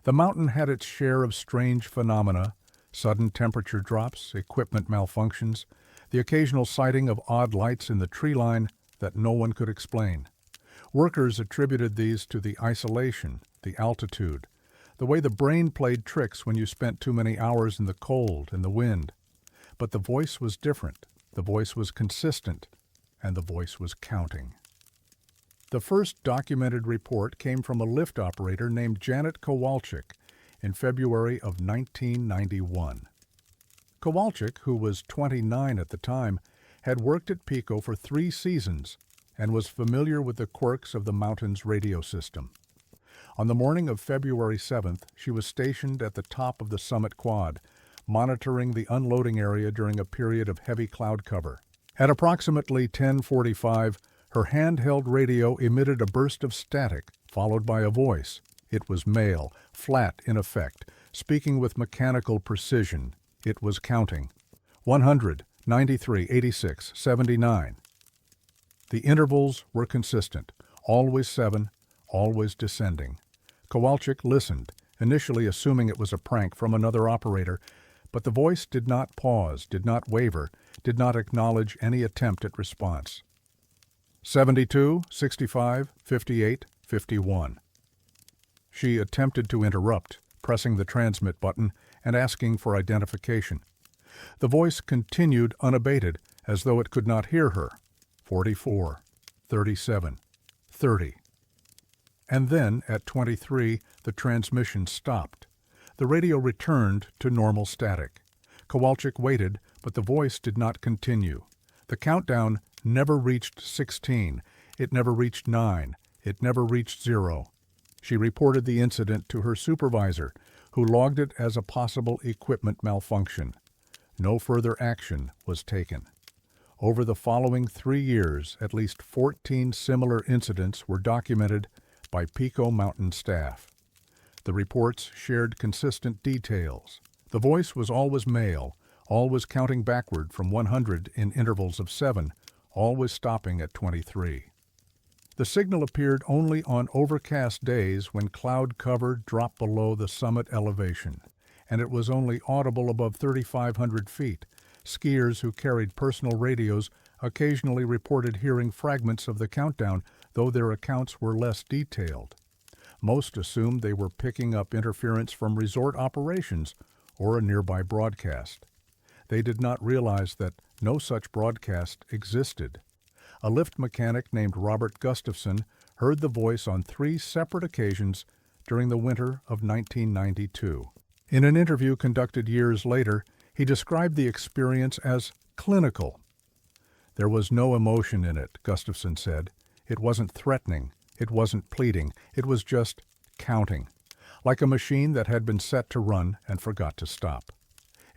The mountain had its share of strange phenomena, sudden temperature drops, equipment malfunctions, the occasional sighting of odd lights in the tree line that no one could explain. Workers attributed these to the isolation, the altitude, the way the brain played tricks when you spent too many hours in the cold and the wind. But the voice was different. The voice was consistent, and the voice was counting. The first documented report came from a lift operator named Janet Kowalczyk in February of 1991. Kowalczyk, who was 29 at the time, had worked at Pico for 3 seasons and was familiar with the quirks of the mountain's radio system. On the morning of February 7th, she was stationed at the top of the summit quad, monitoring the unloading area during a period of heavy cloud cover. At approximately 10:45, her handheld radio emitted a burst of static, followed by a voice. It was male, flat in effect, speaking with mechanical precision. It was counting. 100, 93, 86, 79. The intervals were consistent, always 7, always descending. Kowalczyk listened, initially assuming it was a prank from another operator, but the voice did not pause, did not waver, did not acknowledge any attempt at response. 72, 65, 58, 51. She attempted to interrupt, pressing the transmit button and asking for identification. The voice continued unabated, as though it could not hear her. 44, 37, 30. And then, at 23, the transmission stopped. The radio returned to normal static. Kowalczyk waited, but the voice did not continue. The countdown never reached 16. It never reached 9. It never reached 0. She reported the incident to her supervisor, who logged it as a possible equipment malfunction. No further action was taken. Over the following 3 years, at least 14 similar incidents were documented by Pico Mountain staff. The reports shared consistent details. The voice was always male, always counting backward from 100 in intervals of 7, always stopping at 23. The signal appeared only on overcast days when cloud cover dropped below the summit elevation, and it was only audible above 3,500 feet. Skiers who carried personal radios occasionally reported hearing fragments of the countdown, though their accounts were less detailed. Most assumed they were picking up interference from resort operations or a nearby broadcast. They did not realize that no such broadcast existed. A lift mechanic named Robert Gustafson heard the voice on 3 separate occasions during the winter of 1992. In an interview conducted years later, he described the experience as clinical. There was no emotion in it, Gustafson said. It wasn't threatening. It wasn't pleading. It was just counting, like a machine that had been set to run and forgot to stop.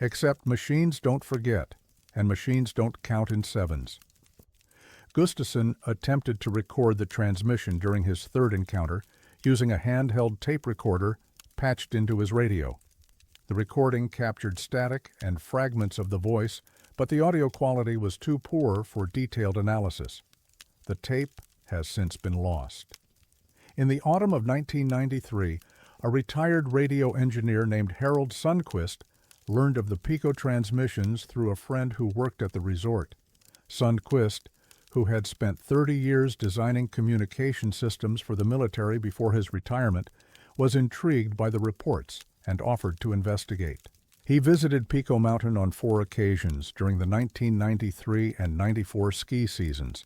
Except machines don't forget, and machines don't count in sevens. Gustafson attempted to record the transmission during his 3rd encounter using a handheld tape recorder patched into his radio. The recording captured static and fragments of the voice, but the audio quality was too poor for detailed analysis. The tape has since been lost. In the autumn of 1993, a retired radio engineer named Harold Sundquist learned of the Pico transmissions through a friend who worked at the resort. Sundquist, who had spent 30 years designing communication systems for the military before his retirement, was intrigued by the reports and offered to investigate. He visited Pico Mountain on 4 occasions during the 1993 and 94 ski seasons,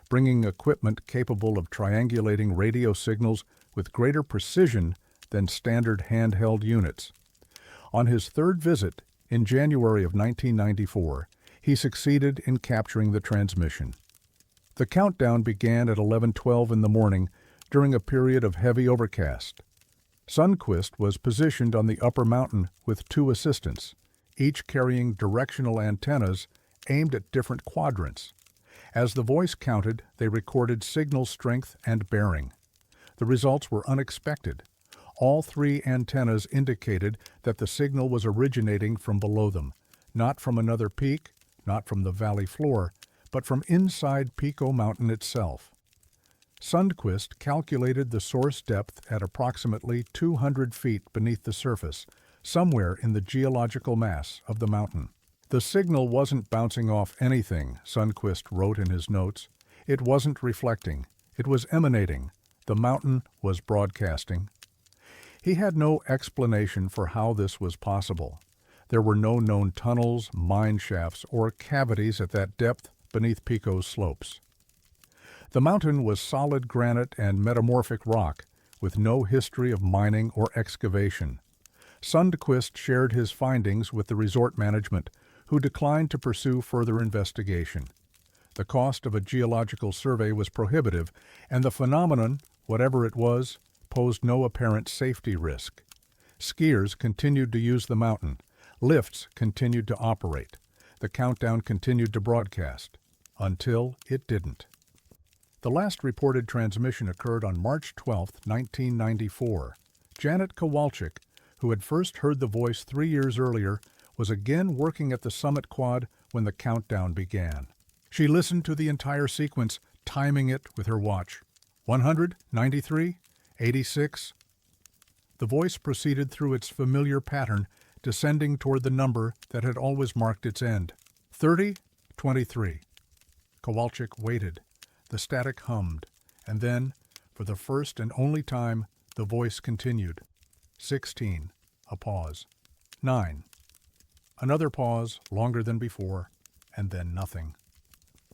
bringing equipment capable of triangulating radio signals with greater precision than standard handheld units. On his 3rd visit, in January of 1994, he succeeded in capturing the transmission. The countdown began at 11:12 in the morning during a period of heavy overcast. Sundquist was positioned on the upper mountain with 2 assistants, each carrying directional antennas aimed at different quadrants. As the voice counted, they recorded signal strength and bearing. The results were unexpected. All three antennas indicated that the signal was originating from below them, not from another peak, not from the valley floor, but from inside Pico Mountain itself. Sundquist calculated the source depth at approximately 200 feet beneath the surface, somewhere in the geological mass of the mountain. The signal wasn't bouncing off anything, Sundquist wrote in his notes. It wasn't reflecting. It was emanating. The mountain was broadcasting. He had no explanation for how this was possible. There were no known tunnels, mine shafts, or cavities at that depth beneath Pico's slopes. The mountain was solid granite and metamorphic rock, with no history of mining or excavation. Sundquist shared his findings with the resort management, who declined to pursue further investigation. The cost of a geological survey was prohibitive, and the phenomenon, whatever it was, posed no apparent safety risk. Skiers continued to use the mountain. Lifts continued to operate. The countdown continued to broadcast, until it didn't. The last reported transmission occurred on March 12, 1994. Janet Kowalczyk, who had first heard the voice 3 years earlier, was again working at the summit quad when the countdown began. She listened to the entire sequence, timing it with her watch. 100, 93, 86. The voice proceeded through its familiar pattern, descending toward the number that had always marked its end. 30, 23. Kowalczyk waited. The static hummed, and then, for the first and only time, the voice continued. 16. A pause. 9. Another pause, longer than before, and then nothing.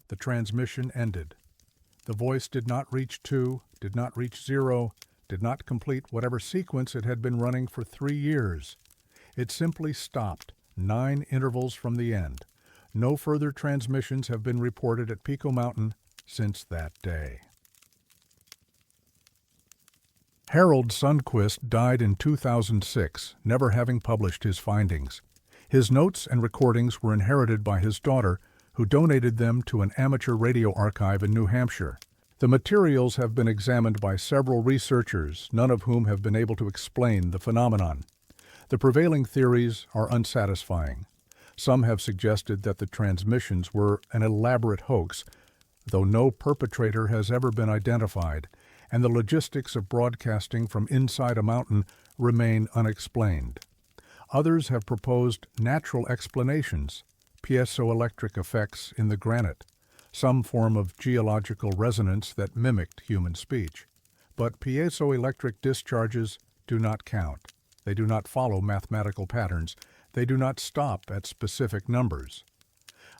The transmission ended. The voice did not reach 2, did not reach 0, did not complete whatever sequence it had been running for 3 years. It simply stopped, 9 intervals from the end. No further transmissions have been reported at Pico Mountain since that day. Harold Sundquist died in 2006, never having published his findings. His notes and recordings were inherited by his daughter, who donated them to an amateur radio archive in New Hampshire. The materials have been examined by several researchers, none of whom have been able to explain the phenomenon. The prevailing theories are unsatisfying. Some have suggested that the transmissions were an elaborate hoax, though no perpetrator has ever been identified, and the logistics of broadcasting from inside a mountain remain unexplained. Others have proposed natural explanations, piezoelectric effects in the granite, some form of geological resonance that mimicked human speech. But piezoelectric discharges do not count. They do not follow mathematical patterns. They do not stop at specific numbers.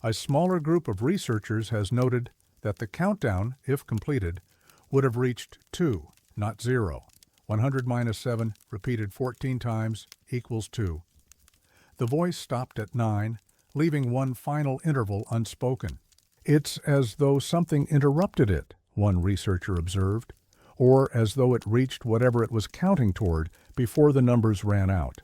A smaller group of researchers has noted that the countdown, if completed, would have reached 2, not 0. 100 minus 7, repeated 14 times, equals 2. The voice stopped at 9, leaving one final interval unspoken. It's as though something interrupted it, one researcher observed, or as though it reached whatever it was counting toward before the numbers ran out.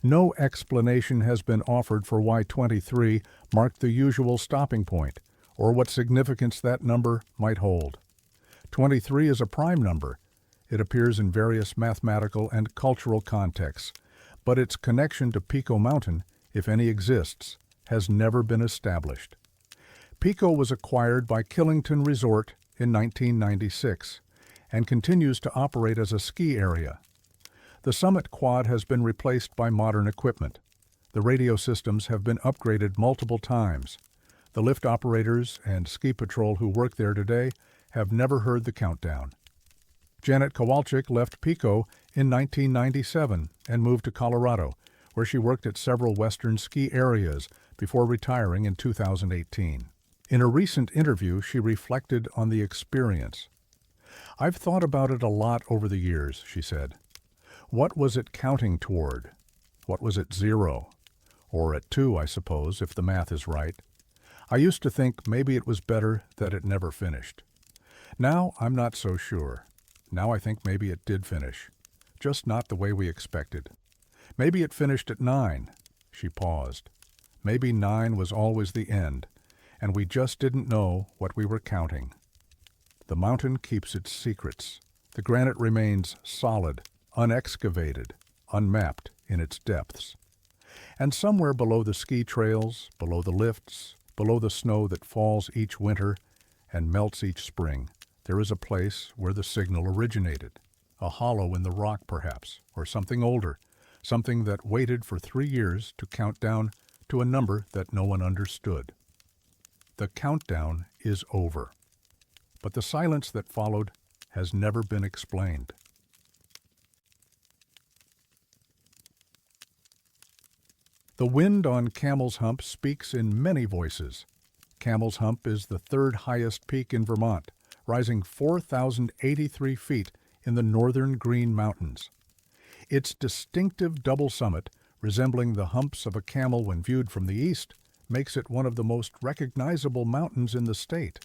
No explanation has been offered for why 23 marked the usual stopping point, or what significance that number might hold. 23 is a prime number. It appears in various mathematical and cultural contexts, but its connection to Pico Mountain, if any exists, has never been established. Pico was acquired by Killington Resort in 1996 and continues to operate as a ski area. The summit quad has been replaced by modern equipment. The radio systems have been upgraded multiple times. The lift operators and ski patrol who work there today have never heard the countdown. Janet Kowalczyk left Pico in 1997 and moved to Colorado, where she worked at several western ski areas before retiring in 2018. In a recent interview, she reflected on the experience. "I've thought about it a lot over the years," she said. What was it counting toward? What was at 0? Or at 2, I suppose, if the math is right. I used to think maybe it was better that it never finished. Now I'm not so sure. Now I think maybe it did finish, just not the way we expected. Maybe it finished at 9. She paused. Maybe 9 was always the end, and we just didn't know what we were counting. The mountain keeps its secrets. The granite remains solid, unexcavated, unmapped in its depths. And somewhere below the ski trails, below the lifts, below the snow that falls each winter and melts each spring, there is a place where the signal originated. A hollow in the rock, perhaps, or something older, something that waited for 3 years to count down to a number that no one understood. The countdown is over, but the silence that followed has never been explained. The wind on Camel's Hump speaks in many voices. Camel's Hump is the third highest peak in Vermont, rising 4,083 feet in the northern Green Mountains. Its distinctive double summit, resembling the humps of a camel when viewed from the east, makes it one of the most recognizable mountains in the state.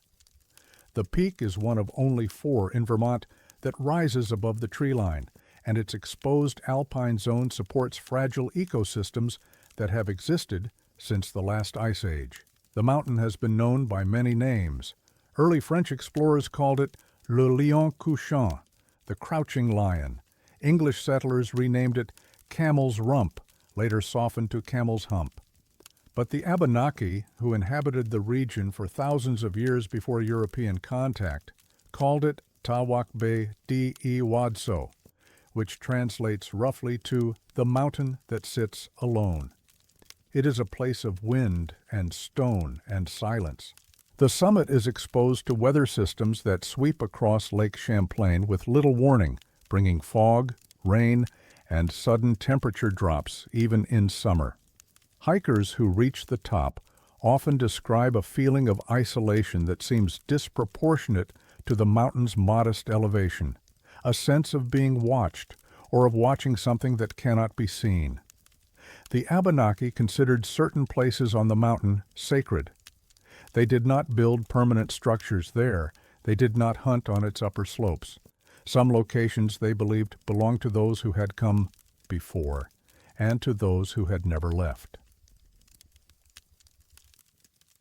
The peak is one of only 4 in Vermont that rises above the tree line, and its exposed alpine zone supports fragile ecosystems that have existed since the last ice age. The mountain has been known by many names. Early French explorers called it Le Lion Couchant, the crouching lion. English settlers renamed it Camel's Rump, later softened to Camel's Hump. But the Abenaki, who inhabited the region for thousands of years before European contact, called it Tawakbe di Iwadso, which translates roughly to the mountain that sits alone. It is a place of wind and stone and silence. The summit is exposed to weather systems that sweep across Lake Champlain with little warning, bringing fog, rain, and sudden temperature drops even in summer. Hikers who reach the top often describe a feeling of isolation that seems disproportionate to the mountain's modest elevation, a sense of being watched or of watching something that cannot be seen. The Abenaki considered certain places on the mountain sacred. They did not build permanent structures there. They did not hunt on its upper slopes. Some locations they believed belonged to those who had come before, and to those who had never left.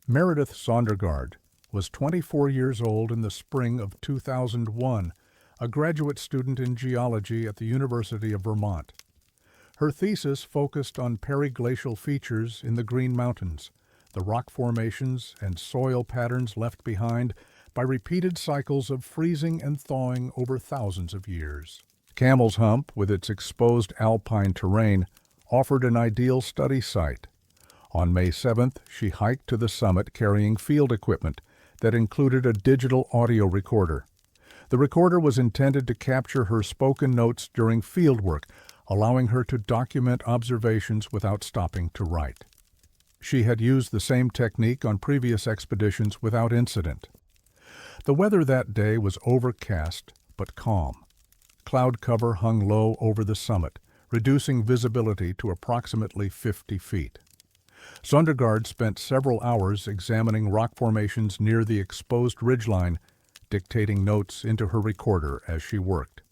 Meredith Sondergaard was 24 years old in the spring of 2001, a graduate student in geology at the University of Vermont. Her thesis focused on periglacial features in the Green Mountains, the rock formations and soil patterns left behind by repeated cycles of freezing and thawing over thousands of years. Camel's Hump, with its exposed alpine terrain, offered an ideal study site. On May 7th, she hiked to the summit carrying field equipment that included a digital audio recorder. The recorder was intended to capture her spoken notes during fieldwork, allowing her to document observations without stopping to write. She had used the same technique on previous expeditions without incident. The weather that day was overcast but calm. Cloud cover hung low over the summit, reducing visibility to approximately 50 feet. Sondergaard spent several hours examining rock formations near the exposed ridgeline, dictating notes into her recorder as she worked.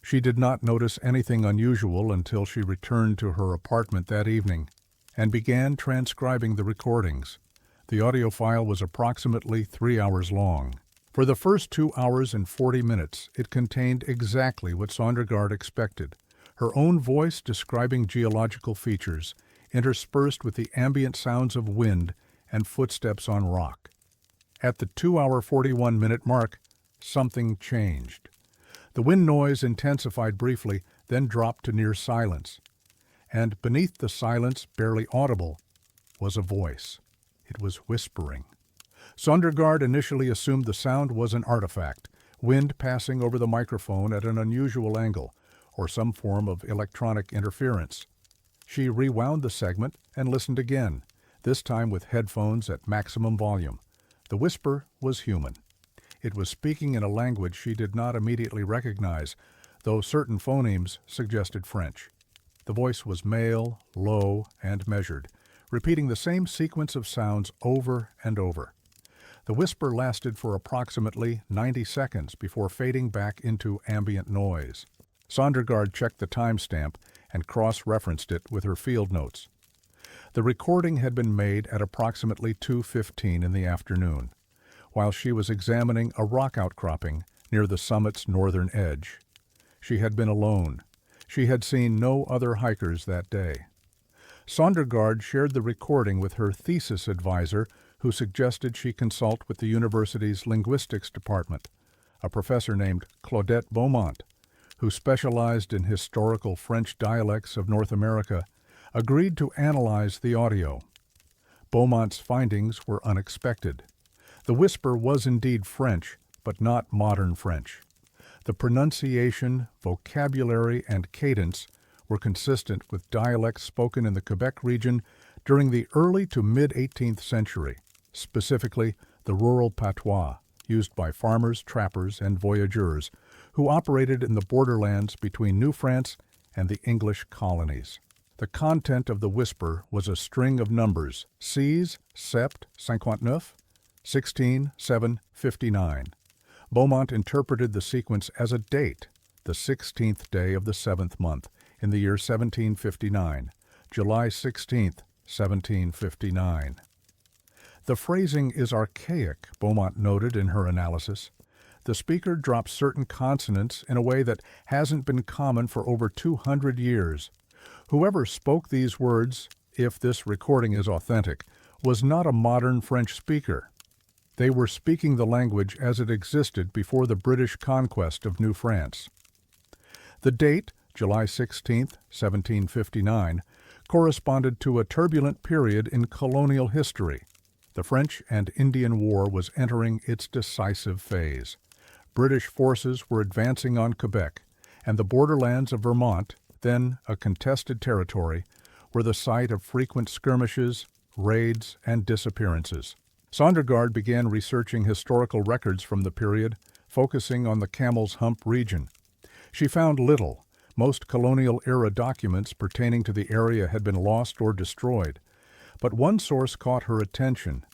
She did not notice anything unusual until she returned to her apartment that evening and began transcribing the recordings. The audio file was approximately 3 hours long. For the first 2 hours and 40 minutes, it contained exactly what Sondergaard expected, her own voice describing geological features, interspersed with the ambient sounds of wind and footsteps on rock. At the 2-hour 41-minute mark, something changed. The wind noise intensified briefly, then dropped to near silence. And beneath the silence, barely audible, was a voice. It was whispering. Sondergaard initially assumed the sound was an artifact, wind passing over the microphone at an unusual angle, or some form of electronic interference. She rewound the segment and listened again, this time with headphones at maximum volume. The whisper was human. It was speaking in a language she did not immediately recognize, though certain phonemes suggested French. The voice was male, low, and measured, repeating the same sequence of sounds over and over. The whisper lasted for approximately 90 seconds before fading back into ambient noise. Sondergaard checked the timestamp and cross-referenced it with her field notes. The recording had been made at approximately 2:15 in the afternoon, while she was examining a rock outcropping near the summit's northern edge. She had been alone. She had seen no other hikers that day. Sondergaard shared the recording with her thesis advisor, who suggested she consult with the university's linguistics department, a professor named Claudette Beaumont, who specialized in historical French dialects of North America, agreed to analyze the audio. Beaumont's findings were unexpected. The whisper was indeed French, but not modern French. The pronunciation, vocabulary, and cadence were consistent with dialects spoken in the Quebec region during the early to mid-18th century, specifically the rural patois, used by farmers, trappers, and voyageurs who operated in the borderlands between New France and the English colonies. The content of the whisper was a string of numbers: 6, 7, 59, 16, 7, 59. Beaumont interpreted the sequence as a date, the 16th day of the 7th month, in the year 1759, July 16th, 1759. The phrasing is archaic, Beaumont noted in her analysis. The speaker drops certain consonants in a way that hasn't been common for over 200 years. Whoever spoke these words, if this recording is authentic, was not a modern French speaker. They were speaking the language as it existed before the British conquest of New France. The date, July 16, 1759, corresponded to a turbulent period in colonial history. The French and Indian War was entering its decisive phase. British forces were advancing on Quebec, and the borderlands of Vermont, then a contested territory, were the site of frequent skirmishes, raids, and disappearances. Sondergaard began researching historical records from the period, focusing on the Camel's Hump region. She found little. Most colonial-era documents pertaining to the area had been lost or destroyed. But one source caught her attention.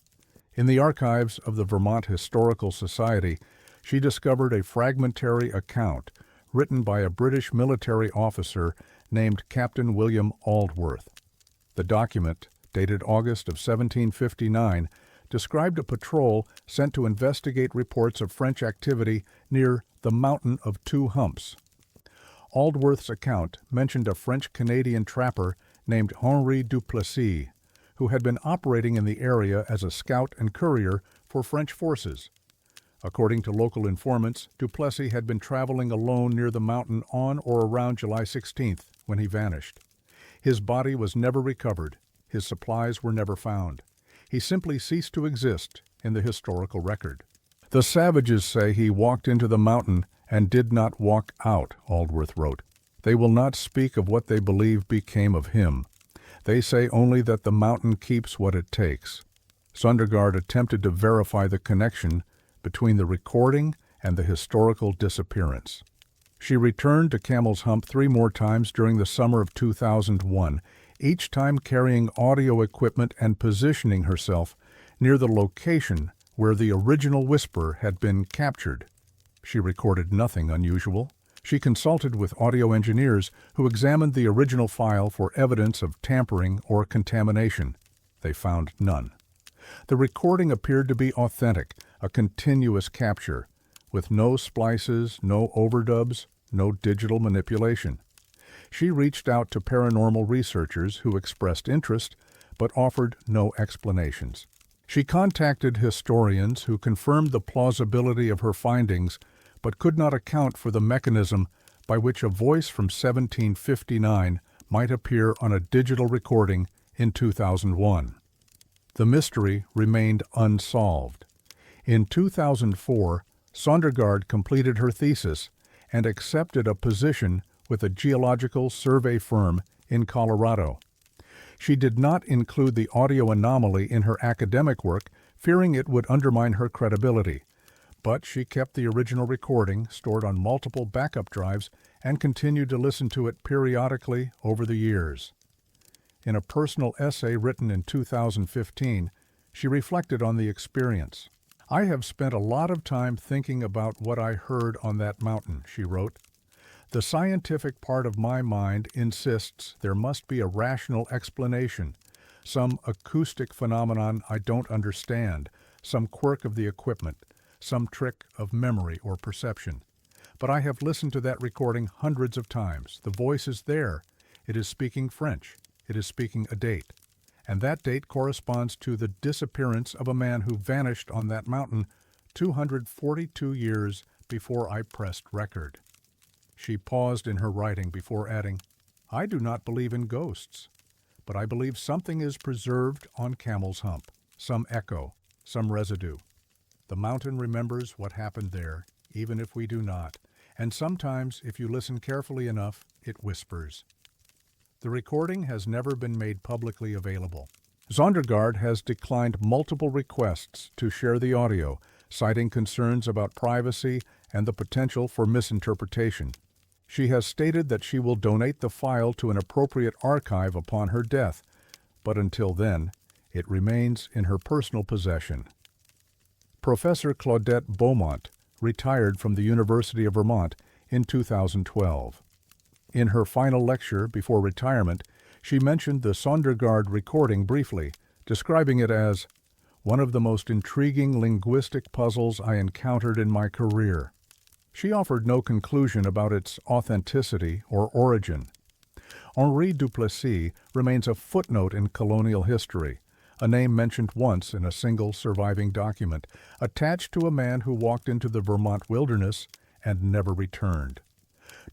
In the archives of the Vermont Historical Society, she discovered a fragmentary account written by a British military officer named Captain William Aldworth. The document, dated August of 1759, described a patrol sent to investigate reports of French activity near the Mountain of Two Humps. Aldworth's account mentioned a French-Canadian trapper named Henri Duplessis, who had been operating in the area as a scout and courier for French forces. According to local informants, Duplessis had been traveling alone near the mountain on or around July 16th when he vanished. His body was never recovered. His supplies were never found. He simply ceased to exist in the historical record. The savages say he walked into the mountain and did not walk out, Aldworth wrote. They will not speak of what they believe became of him. They say only that the mountain keeps what it takes. Sondergaard attempted to verify the connection between the recording and the historical disappearance. She returned to Camel's Hump 3 more times during the summer of 2001, each time carrying audio equipment and positioning herself near the location where the original whisper had been captured. She recorded nothing unusual. She consulted with audio engineers who examined the original file for evidence of tampering or contamination. They found none. The recording appeared to be authentic, a continuous capture, with no splices, no overdubs, no digital manipulation. She reached out to paranormal researchers who expressed interest but offered no explanations. She contacted historians who confirmed the plausibility of her findings but could not account for the mechanism by which a voice from 1759 might appear on a digital recording in 2001. The mystery remained unsolved. In 2004, Sondergaard completed her thesis and accepted a position with a geological survey firm in Colorado. She did not include the audio anomaly in her academic work, fearing it would undermine her credibility. But she kept the original recording stored on multiple backup drives and continued to listen to it periodically over the years. In a personal essay written in 2015, she reflected on the experience. "I have spent a lot of time thinking about what I heard on that mountain," she wrote. "The scientific part of my mind insists there must be a rational explanation, some acoustic phenomenon I don't understand, some quirk of the equipment, some trick of memory or perception. But I have listened to that recording hundreds of times. The voice is there. It is speaking French. It is speaking a date. And that date corresponds to the disappearance of a man who vanished on that mountain 242 years before I pressed record." She paused in her writing before adding, "I do not believe in ghosts, but I believe something is preserved on Camel's Hump, some echo, some residue. The mountain remembers what happened there, even if we do not, and sometimes, if you listen carefully enough, it whispers." The recording has never been made publicly available. Zondergaard has declined multiple requests to share the audio, citing concerns about privacy and the potential for misinterpretation. She has stated that she will donate the file to an appropriate archive upon her death, but until then, it remains in her personal possession. Professor Claudette Beaumont retired from the University of Vermont in 2012. In her final lecture before retirement, she mentioned the Zondergaard recording briefly, describing it as one of the most intriguing linguistic puzzles I encountered in my career. She offered no conclusion about its authenticity or origin. Henri Duplessis remains a footnote in colonial history, a name mentioned once in a single surviving document, attached to a man who walked into the Vermont wilderness and never returned.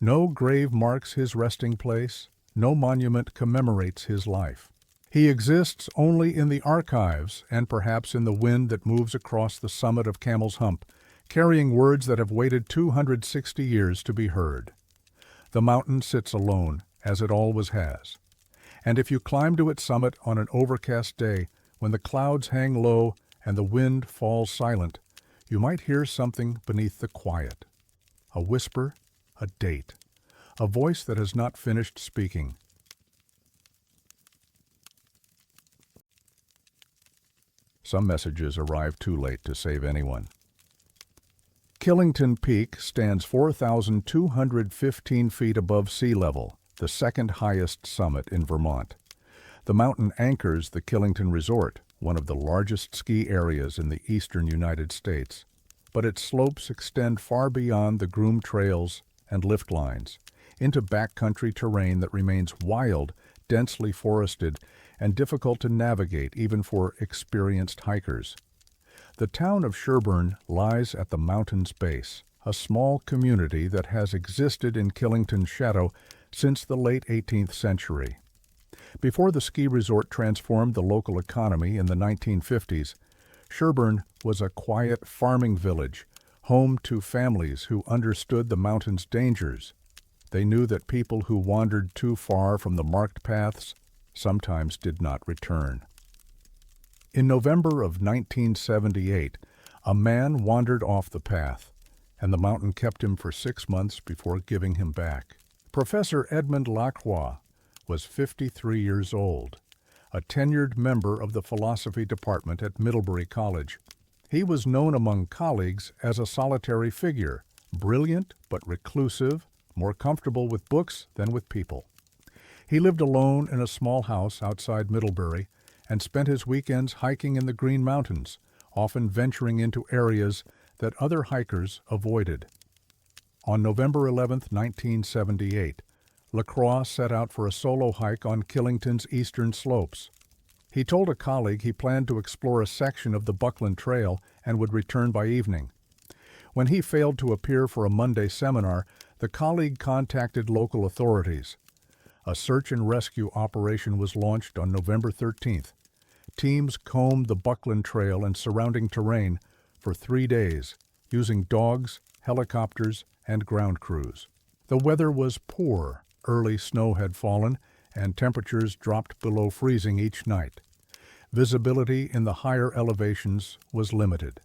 No grave marks his resting place, no monument commemorates his life. He exists only in the archives and perhaps in the wind that moves across the summit of Camel's Hump, carrying words that have waited 260 years to be heard. The mountain sits alone, as it always has. And if you climb to its summit on an overcast day, when the clouds hang low and the wind falls silent, you might hear something beneath the quiet. A whisper, a date, a voice that has not finished speaking. Some messages arrive too late to save anyone. Killington Peak stands 4,215 feet above sea level, the second highest summit in Vermont. The mountain anchors the Killington Resort, one of the largest ski areas in the eastern United States, but its slopes extend far beyond the groomed trails and lift lines, into backcountry terrain that remains wild, densely forested, and difficult to navigate even for experienced hikers. The town of Sherburne lies at the mountain's base, a small community that has existed in Killington's shadow since the late 18th century. Before the ski resort transformed the local economy in the 1950s, Sherburne was a quiet farming village, home to families who understood the mountain's dangers. They knew that people who wandered too far from the marked paths sometimes did not return. In November of 1978, a man wandered off the path, and the mountain kept him for 6 months before giving him back. Professor Edmond Lacroix was 53 years old, a tenured member of the philosophy department at Middlebury College. He was known among colleagues as a solitary figure, brilliant but reclusive, more comfortable with books than with people. He lived alone in a small house outside Middlebury and spent his weekends hiking in the Green Mountains, often venturing into areas that other hikers avoided. On November 11, 1978, Lacroix set out for a solo hike on Killington's eastern slopes. He told a colleague he planned to explore a section of the Buckland Trail and would return by evening. When he failed to appear for a Monday seminar, the colleague contacted local authorities. A search and rescue operation was launched on November 13th. Teams combed the Buckland Trail and surrounding terrain for 3 days, using dogs, helicopters, and ground crews. The weather was poor. Early snow had fallen, and temperatures dropped below freezing each night. Visibility in the higher elevations was limited.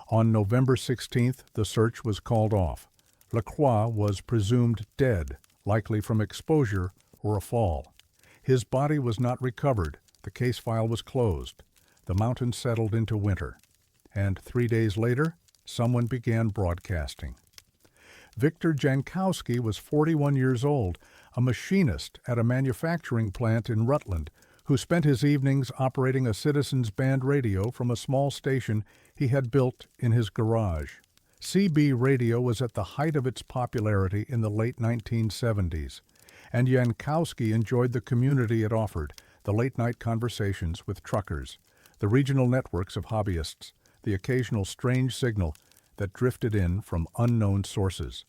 On November 16th, the search was called off. Lacroix was presumed dead, likely from exposure or a fall. His body was not recovered. The case file was closed. The mountain settled into winter. And 3 days later, someone began broadcasting. Victor Jankowski was 41 years old, a machinist at a manufacturing plant in Rutland, who spent his evenings operating a citizens band radio from a small station he had built in his garage. CB radio was at the height of its popularity in the late 1970s, and Jankowski enjoyed the community it offered, the late-night conversations with truckers, the regional networks of hobbyists, the occasional strange signal that drifted in from unknown sources.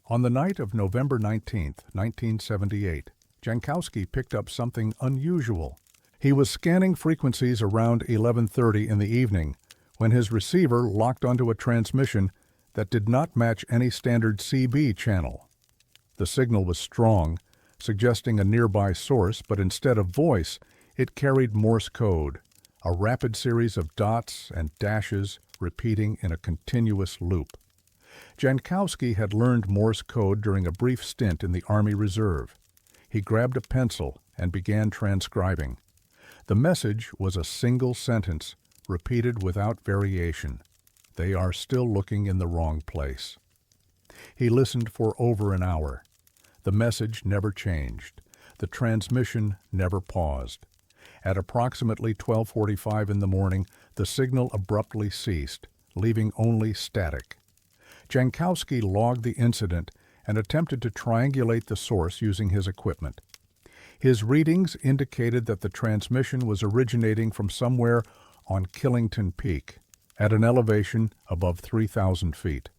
On the night of November 19, 1978, Jankowski picked up something unusual. He was scanning frequencies around 11:30 in the evening when his receiver locked onto a transmission that did not match any standard CB channel. The signal was strong, suggesting a nearby source, but instead of voice, it carried Morse code, a rapid series of dots and dashes repeating in a continuous loop. Jankowski had learned Morse code during a brief stint in the Army Reserve. He grabbed a pencil and began transcribing. The message was a single sentence, repeated without variation. They are still looking in the wrong place. He listened for over an hour. The message never changed. The transmission never paused. At approximately 12:45 in the morning, the signal abruptly ceased, leaving only static. Jankowski logged the incident and attempted to triangulate the source using his equipment. His readings indicated that the transmission was originating from somewhere on Killington Peak, at an elevation above 3,000 feet.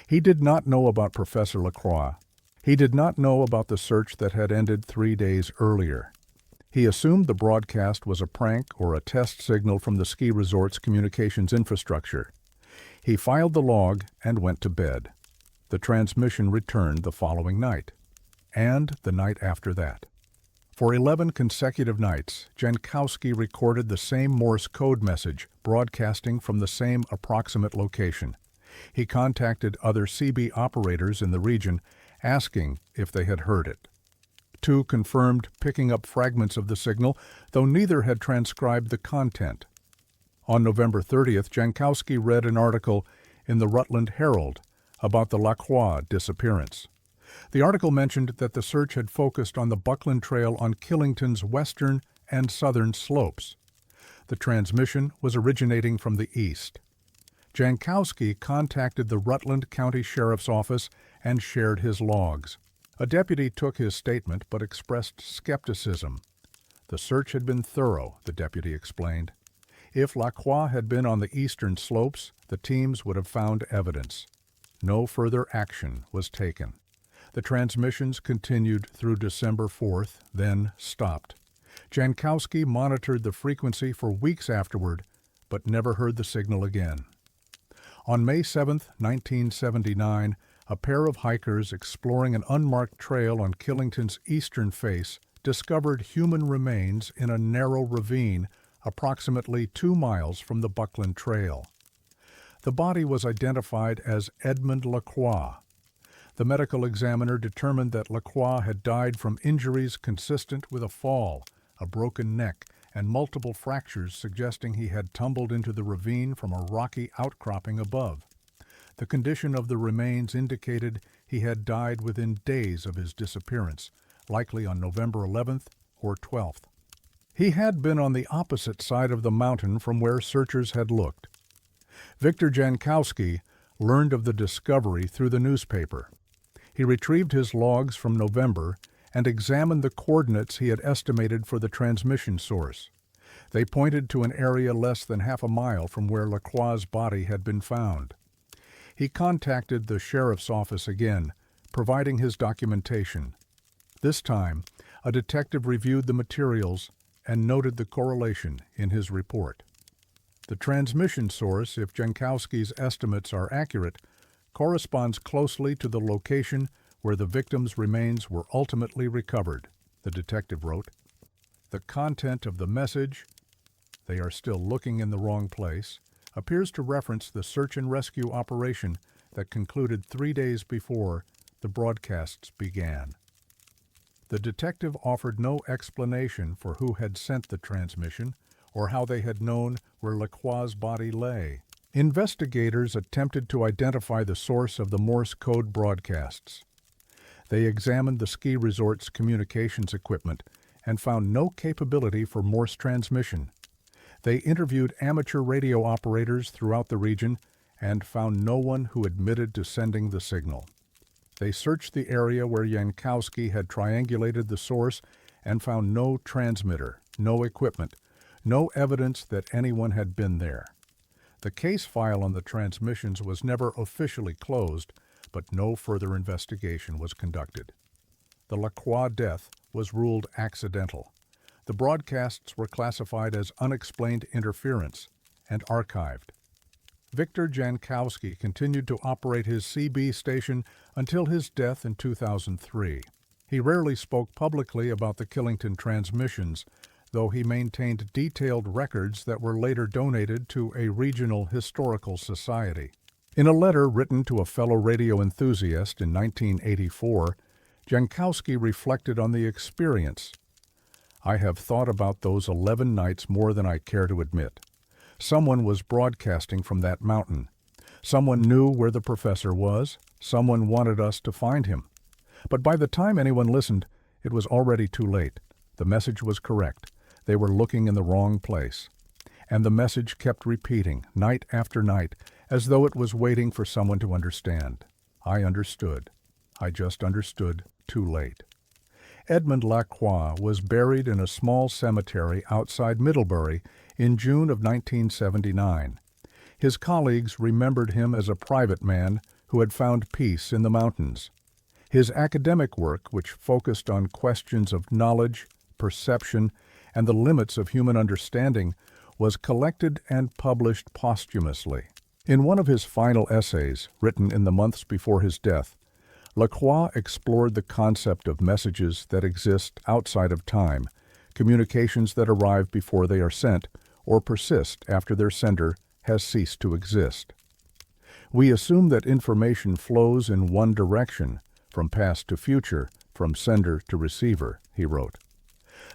He did not know about Professor Lacroix. He did not know about the search that had ended 3 days earlier. He assumed the broadcast was a prank or a test signal from the ski resort's communications infrastructure. He filed the log and went to bed. The transmission returned the following night, and the night after that. For 11 consecutive nights, Jankowski recorded the same Morse code message, broadcasting from the same approximate location. He contacted other CB operators in the region, asking if they had heard it. 2 confirmed picking up fragments of the signal, though neither had transcribed the content. On November 30th, Jankowski read an article in the Rutland Herald about the Lacroix disappearance. The article mentioned that the search had focused on the Buckland Trail on Killington's western and southern slopes. The transmission was originating from the east. Jankowski contacted the Rutland County Sheriff's Office and shared his logs. A deputy took his statement but expressed skepticism. The search had been thorough, the deputy explained. If Lacroix had been on the eastern slopes, the teams would have found evidence. No further action was taken. The transmissions continued through December 4th, then stopped. Jankowski monitored the frequency for weeks afterward, but never heard the signal again. On May 7, 1979, a pair of hikers exploring an unmarked trail on Killington's eastern face discovered human remains in a narrow ravine approximately 2 miles from the Buckland Trail. The body was identified as Edmund Lacroix. The medical examiner determined that Lacroix had died from injuries consistent with a fall, a broken neck, and multiple fractures suggesting he had tumbled into the ravine from a rocky outcropping above. The condition of the remains indicated he had died within days of his disappearance, likely on November 11th or 12th. He had been on the opposite side of the mountain from where searchers had looked. Victor Jankowski learned of the discovery through the newspaper. He retrieved his logs from November and examined the coordinates he had estimated for the transmission source. They pointed to an area less than half a mile from where Lacroix's body had been found. He contacted the sheriff's office again, providing his documentation. This time, a detective reviewed the materials and noted the correlation in his report. The transmission source, if Jankowski's estimates are accurate, corresponds closely to the location where the victim's remains were ultimately recovered, the detective wrote. The content of the message, "They are still looking in the wrong place," appears to reference the search and rescue operation that concluded 3 days before the broadcasts began. The detective offered no explanation for who had sent the transmission or how they had known where Lacroix's body lay. Investigators attempted to identify the source of the Morse code broadcasts. They examined the ski resort's communications equipment and found no capability for Morse transmission. They interviewed amateur radio operators throughout the region and found no one who admitted to sending the signal. They searched the area where Jankowski had triangulated the source and found no transmitter, no equipment, no evidence that anyone had been there. The case file on the transmissions was never officially closed, but no further investigation was conducted. The Lacroix death was ruled accidental. The broadcasts were classified as unexplained interference and archived. Victor Jankowski continued to operate his CB station until his death in 2003. He rarely spoke publicly about the Killington transmissions, though he maintained detailed records that were later donated to a regional historical society. In a letter written to a fellow radio enthusiast in 1984, Jankowski reflected on the experience. "I have thought about those 11 nights more than I care to admit. Someone was broadcasting from that mountain. Someone knew where the professor was. Someone wanted us to find him. But by the time anyone listened, it was already too late. The message was correct. They were looking in the wrong place. And the message kept repeating, night after night, as though it was waiting for someone to understand. I understood. I just understood too late." Edmund Lacroix was buried in a small cemetery outside Middlebury in June of 1979. His colleagues remembered him as a private man who had found peace in the mountains. His academic work, which focused on questions of knowledge, perception, and the limits of human understanding, was collected and published posthumously. In one of his final essays, written in the months before his death, Lacroix explored the concept of messages that exist outside of time, communications that arrive before they are sent, or persist after their sender has ceased to exist. "We assume that information flows in one direction, from past to future, from sender to receiver," he wrote.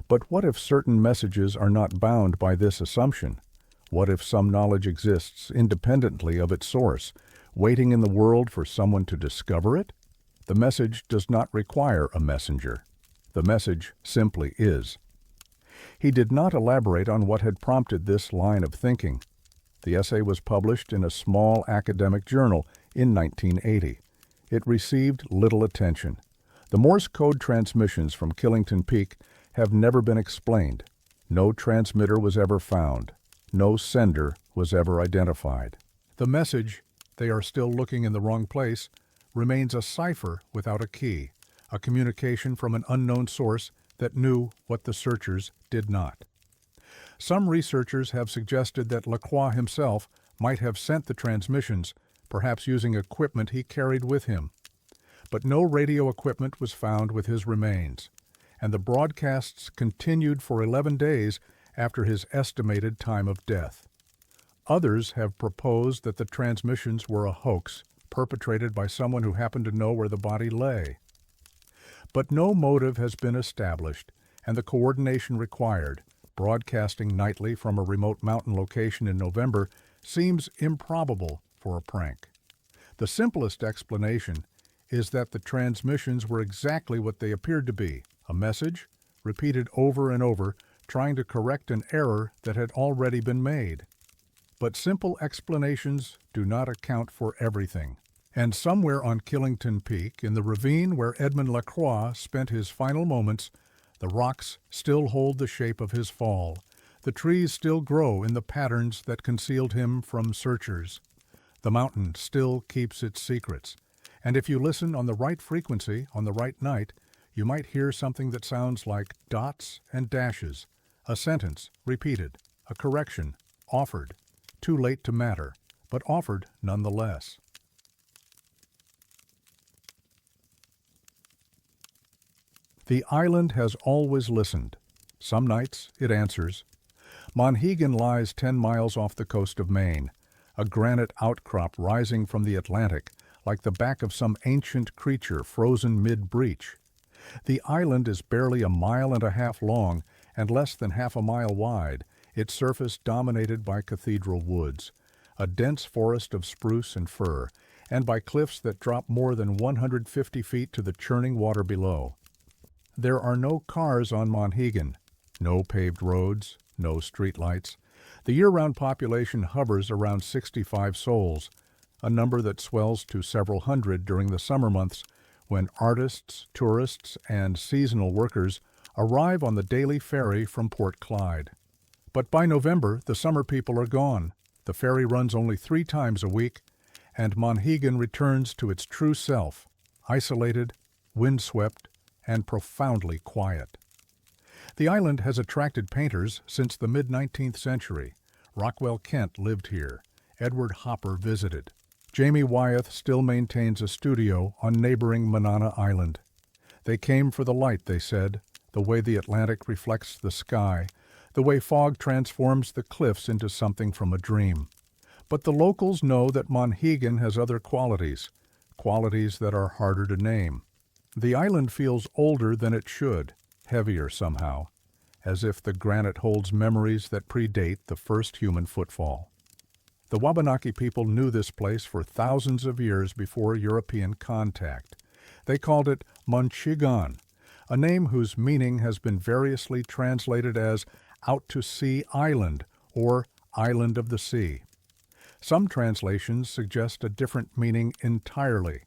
But what if certain messages are not bound by this assumption? What if some knowledge exists independently of its source, waiting in the world for someone to discover it? The message does not require a messenger. The message simply is. He did not elaborate on what had prompted this line of thinking. The essay was published in a small academic journal in 1980. It received little attention. The Morse code transmissions from Killington Peak have never been explained. No transmitter was ever found. No sender was ever identified. The message, "They are still looking in the wrong place," remains a cipher without a key, a communication from an unknown source that knew what the searchers did not. Some researchers have suggested that Lacroix himself might have sent the transmissions, perhaps using equipment he carried with him. But no radio equipment was found with his remains, and the broadcasts continued for 11 days after his estimated time of death. Others have proposed that the transmissions were a hoax, perpetrated by someone who happened to know where the body lay. But no motive has been established, and the coordination required, broadcasting nightly from a remote mountain location in November, seems improbable for a prank. The simplest explanation is that the transmissions were exactly what they appeared to be, a message, repeated over and over, trying to correct an error that had already been made. But simple explanations do not account for everything. And somewhere on Killington Peak, in the ravine where Edmund Lacroix spent his final moments, the rocks still hold the shape of his fall. The trees still grow in the patterns that concealed him from searchers. The mountain still keeps its secrets. And if you listen on the right frequency on the right night, you might hear something that sounds like dots and dashes, a sentence repeated, a correction offered, too late to matter, but offered nonetheless. The island has always listened. Some nights it answers. Monhegan lies 10 miles off the coast of Maine, a granite outcrop rising from the Atlantic, like the back of some ancient creature frozen mid-breach. The island is barely 1.5 miles long and less than half a mile wide, its surface dominated by cathedral woods, a dense forest of spruce and fir, and by cliffs that drop more than 150 feet to the churning water below. There are no cars on Monhegan, no paved roads, no streetlights. The year-round population hovers around 65 souls, a number that swells to several hundred during the summer months when artists, tourists, and seasonal workers arrive on the daily ferry from Port Clyde. But by November, the summer people are gone. The ferry runs only 3 times a week, and Monhegan returns to its true self, isolated, windswept, and profoundly quiet. The island has attracted painters since the mid-19th century. Rockwell Kent lived here. Edward Hopper visited. Jamie Wyeth still maintains a studio on neighboring Manana Island. They came for the light, they said, the way the Atlantic reflects the sky, the way fog transforms the cliffs into something from a dream. But the locals know that Monhegan has other qualities, qualities that are harder to name. The island feels older than it should, heavier somehow, as if the granite holds memories that predate the first human footfall. The Wabanaki people knew this place for thousands of years before European contact. They called it Monchigan, a name whose meaning has been variously translated as Out to Sea Island or Island of the Sea. Some translations suggest a different meaning entirely,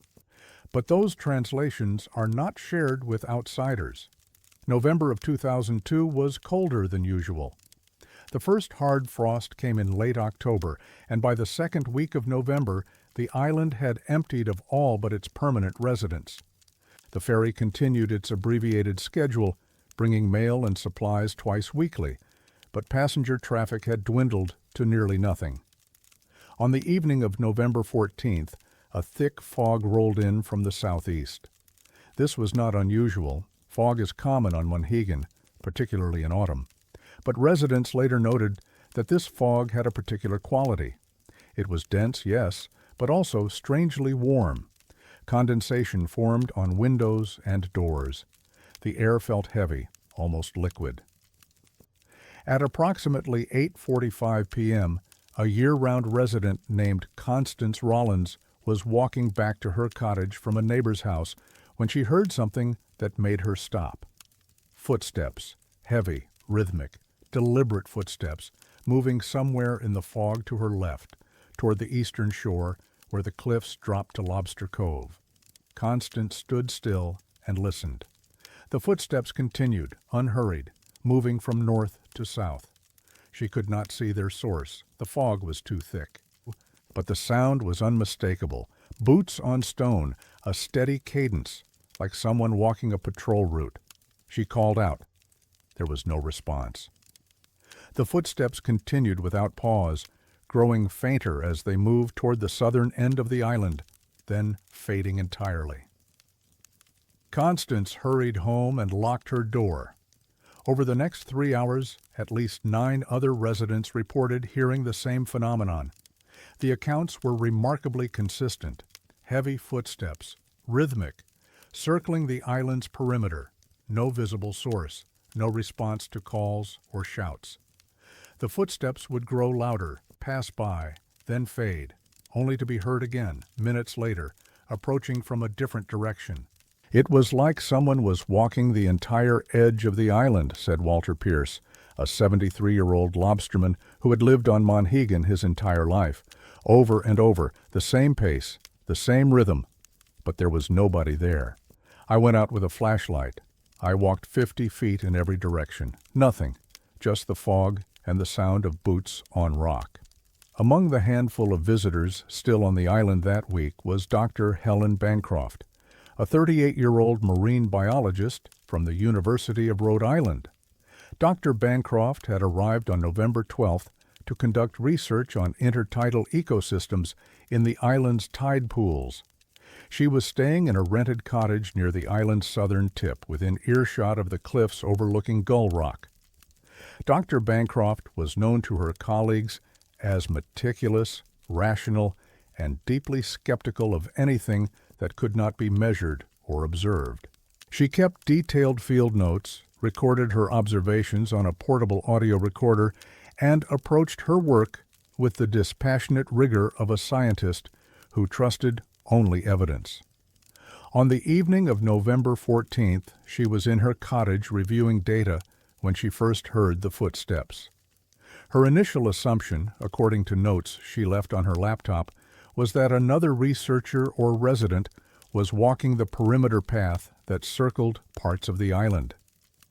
but those translations are not shared with outsiders. November of 2002 was colder than usual. The first hard frost came in late October, and by the second week of November, the island had emptied of all but its permanent residents. The ferry continued its abbreviated schedule, bringing mail and supplies twice weekly, but passenger traffic had dwindled to nearly nothing. On the evening of November 14th, a thick fog rolled in from the southeast. This was not unusual. Fog is common on Monhegan, particularly in autumn. But residents later noted that this fog had a particular quality. It was dense, yes, but also strangely warm. Condensation formed on windows and doors. The air felt heavy, almost liquid. At approximately 8:45 p.m., a year-round resident named Constance Rollins was walking back to her cottage from a neighbor's house when she heard something that made her stop. Footsteps, heavy, rhythmic, deliberate footsteps, moving somewhere in the fog to her left, toward the eastern shore where the cliffs dropped to Lobster Cove. Constance stood still and listened. The footsteps continued, unhurried, moving from north to south. She could not see their source. The fog was too thick. But the sound was unmistakable. Boots on stone, a steady cadence, like someone walking a patrol route. She called out. There was no response. The footsteps continued without pause, growing fainter as they moved toward the southern end of the island, then fading entirely. Constance hurried home and locked her door. Over the next 3 hours, at least 9 other residents reported hearing the same phenomenon. The accounts were remarkably consistent. Heavy footsteps, rhythmic, circling the island's perimeter. No visible source, no response to calls or shouts. The footsteps would grow louder, pass by, then fade, only to be heard again, minutes later, approaching from a different direction. It was like someone was walking the entire edge of the island, said Walter Pierce, a 73-year-old lobsterman who had lived on Monhegan his entire life. Over and over, the same pace, the same rhythm, but there was nobody there. I went out with a flashlight. I walked 50 feet in every direction. Nothing, just the fog and the sound of boots on rock. Among the handful of visitors still on the island that week was Dr. Helen Bancroft, a 38-year-old marine biologist from the University of Rhode Island. Dr. Bancroft had arrived on November 12th to conduct research on intertidal ecosystems in the island's tide pools. She was staying in a rented cottage near the island's southern tip, within earshot of the cliffs overlooking Gull Rock. Dr. Bancroft was known to her colleagues as meticulous, rational, and deeply skeptical of anything that could not be measured or observed. She kept detailed field notes, recorded her observations on a portable audio recorder, and approached her work with the dispassionate rigor of a scientist who trusted only evidence. On the evening of November 14th, she was in her cottage reviewing data when she first heard the footsteps. Her initial assumption, according to notes she left on her laptop, was that another researcher or resident was walking the perimeter path that circled parts of the island.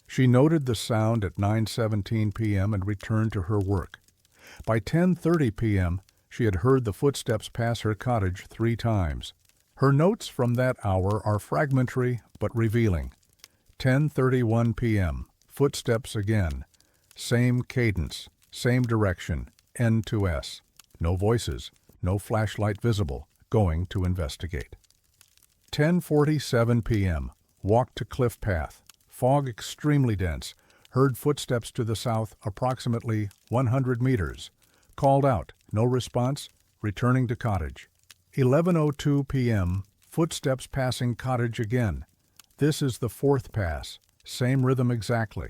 She noted the sound at 9:17 p.m. and returned to her work. By 10:30 p.m., she had heard the footsteps pass her cottage 3 times. Her notes from that hour are fragmentary but revealing. 10:31 p.m., footsteps again. Same cadence, same direction, N to S. No voices, no flashlight visible, going to investigate. 10:47 p.m., walk to cliff path. Fog extremely dense. Heard footsteps to the south approximately 100 meters. Called out, no response, returning to cottage. 11:02 p.m., footsteps passing cottage again. This is the 4th pass, same rhythm exactly.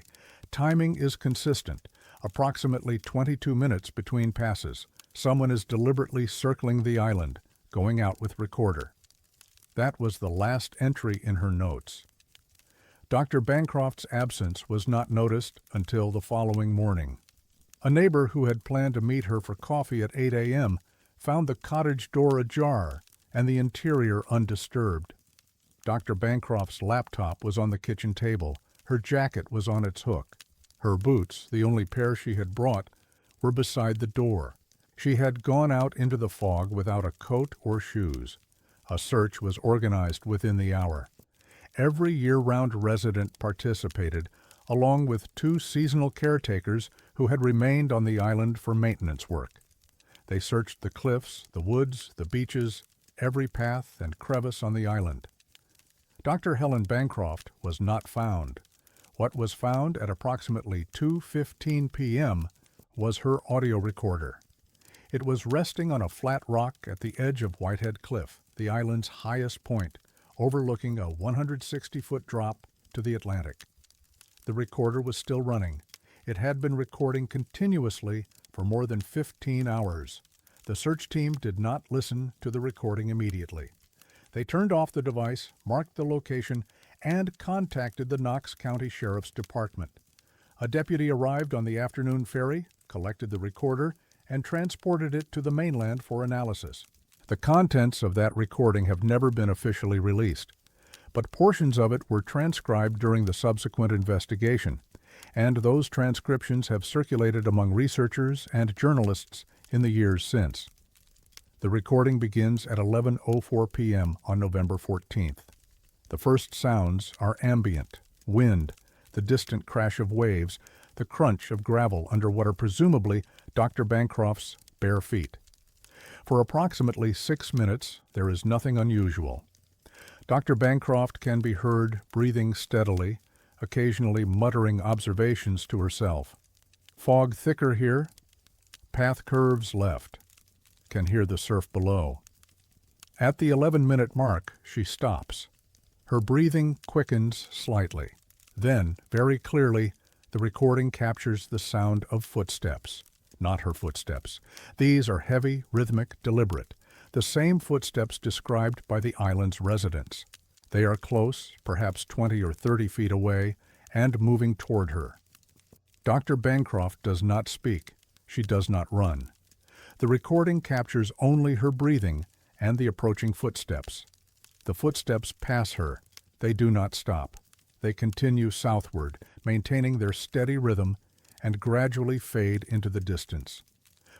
Timing is consistent, approximately 22 minutes between passes. Someone is deliberately circling the island, going out with recorder. That was the last entry in her notes. Dr. Bancroft's absence was not noticed until the following morning. A neighbor who had planned to meet her for coffee at 8 a.m. found the cottage door ajar and the interior undisturbed. Dr. Bancroft's laptop was on the kitchen table. Her jacket was on its hook. Her boots, the only pair she had brought, were beside the door. She had gone out into the fog without a coat or shoes. A search was organized within the hour. Every year-round resident participated, along with 2 seasonal caretakers who had remained on the island for maintenance work. They searched the cliffs, the woods, the beaches, every path and crevice on the island. Dr. Helen Bancroft was not found. What was found at approximately 2:15 p.m. was her audio recorder. It was resting on a flat rock at the edge of Whitehead Cliff, the island's highest point, overlooking a 160-foot drop to the Atlantic. The recorder was still running. It had been recording continuously for more than 15 hours. The search team did not listen to the recording immediately. They turned off the device, marked the location, and contacted the Knox County Sheriff's Department. A deputy arrived on the afternoon ferry, collected the recorder, and transported it to the mainland for analysis. The contents of that recording have never been officially released, but portions of it were transcribed during the subsequent investigation, and those transcriptions have circulated among researchers and journalists in the years since. The recording begins at 11:04 p.m. on November 14th. The first sounds are ambient, wind, the distant crash of waves, the crunch of gravel under what are presumably Dr. Bancroft's bare feet. For approximately 6 minutes, there is nothing unusual. Dr. Bancroft can be heard breathing steadily, occasionally muttering observations to herself. Fog thicker here, path curves left. Can hear the surf below. At the 11-minute mark, she stops. Her breathing quickens slightly. Then, very clearly, the recording captures the sound of footsteps. Not her footsteps. These are heavy, rhythmic, deliberate, the same footsteps described by the island's residents. They are close, perhaps 20 or 30 feet away, and moving toward her. Dr. Bancroft does not speak. She does not run. The recording captures only her breathing and the approaching footsteps. The footsteps pass her. They do not stop. They continue southward, maintaining their steady rhythm, and gradually fade into the distance.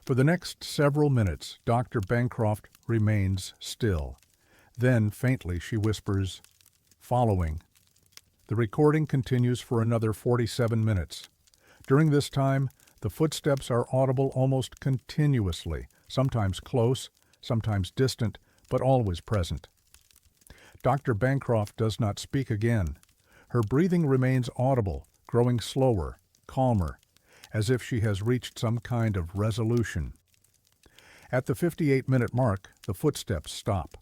For the next several minutes, Dr. Bancroft remains still. Then, faintly, she whispers, "Following." The recording continues for another 47 minutes. During this time, the footsteps are audible almost continuously, sometimes close, sometimes distant, but always present. Dr. Bancroft does not speak again. Her breathing remains audible, growing slower, calmer, as if she has reached some kind of resolution. At the 58-minute mark, the footsteps stop.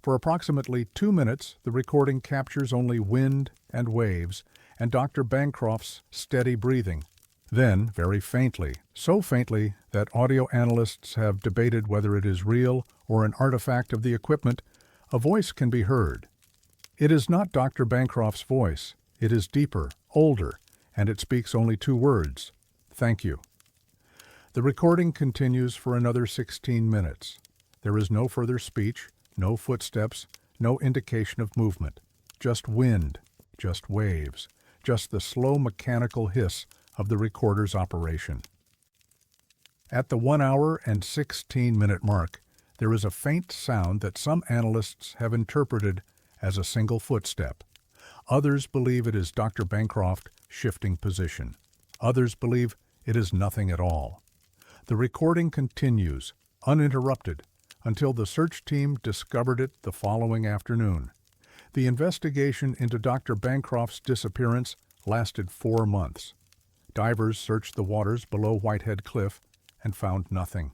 For approximately 2 minutes, the recording captures only wind and waves, and Dr. Bancroft's steady breathing. Then, very faintly, so faintly that audio analysts have debated whether it is real or an artifact of the equipment, a voice can be heard. It is not Dr. Bancroft's voice. It is deeper, older, and it speaks only two words: thank you. The recording continues for another 16 minutes. There is no further speech, no footsteps, no indication of movement. Just wind, just waves, just the slow mechanical hiss of the recorder's operation. At the 1 hour and 16-minute mark, there is a faint sound that some analysts have interpreted as a single footstep. Others believe it is Dr. Bancroft shifting position. Others believe it is nothing at all. The recording continues, uninterrupted, until the search team discovered it the following afternoon. The investigation into Dr. Bancroft's disappearance lasted 4 months. Divers searched the waters below Whitehead Cliff and found nothing.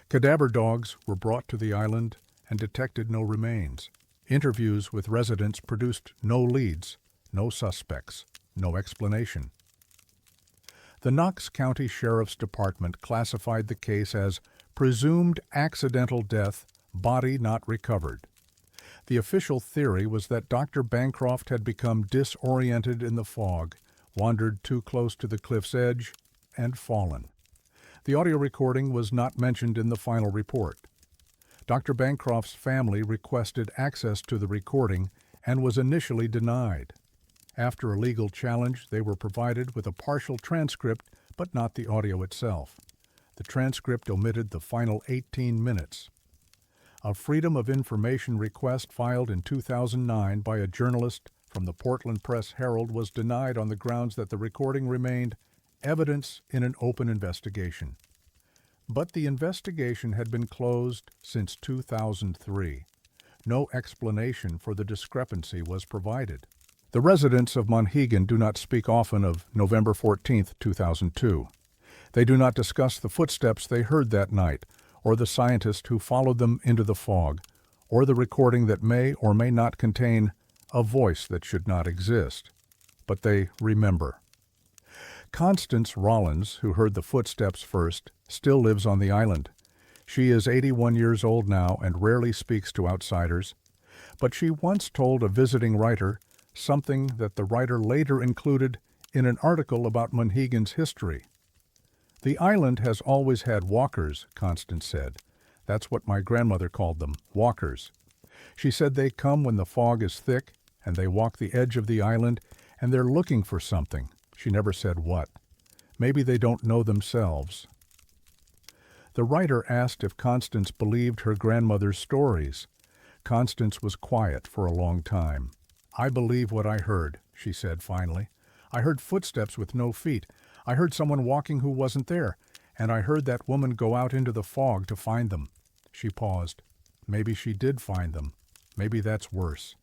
Cadaver dogs were brought to the island and detected no remains. Interviews with residents produced no leads, no suspects, no explanation. The Knox County Sheriff's Department classified the case as presumed accidental death, body not recovered. The official theory was that Dr. Bancroft had become disoriented in the fog, wandered too close to the cliff's edge, and fallen. The audio recording was not mentioned in the final report. Dr. Bancroft's family requested access to the recording and was initially denied. After a legal challenge, they were provided with a partial transcript, but not the audio itself. The transcript omitted the final 18 minutes. A Freedom of Information request filed in 2009 by a journalist from the Portland Press-Herald was denied on the grounds that the recording remained evidence in an open investigation. But the investigation had been closed since 2003. No explanation for the discrepancy was provided. The residents of Monhegan do not speak often of November 14, 2002. They do not discuss the footsteps they heard that night, or the scientist who followed them into the fog, or the recording that may or may not contain a voice that should not exist. But they remember. Constance Rollins, who heard the footsteps first, still lives on the island. She is 81 years old now and rarely speaks to outsiders. But she once told a visiting writer something that the writer later included in an article about Monhegan's history. "The island has always had walkers," Constance said. "That's what my grandmother called them, walkers." She said they come when the fog is thick, and they walk the edge of the island, and they're looking for something. She never said what. Maybe they don't know themselves. The writer asked if Constance believed her grandmother's stories. Constance was quiet for a long time. "I believe what I heard," she said finally. "I heard footsteps with no feet. I heard someone walking who wasn't there, and I heard that woman go out into the fog to find them." She paused. Maybe she did find them. Maybe that's worse.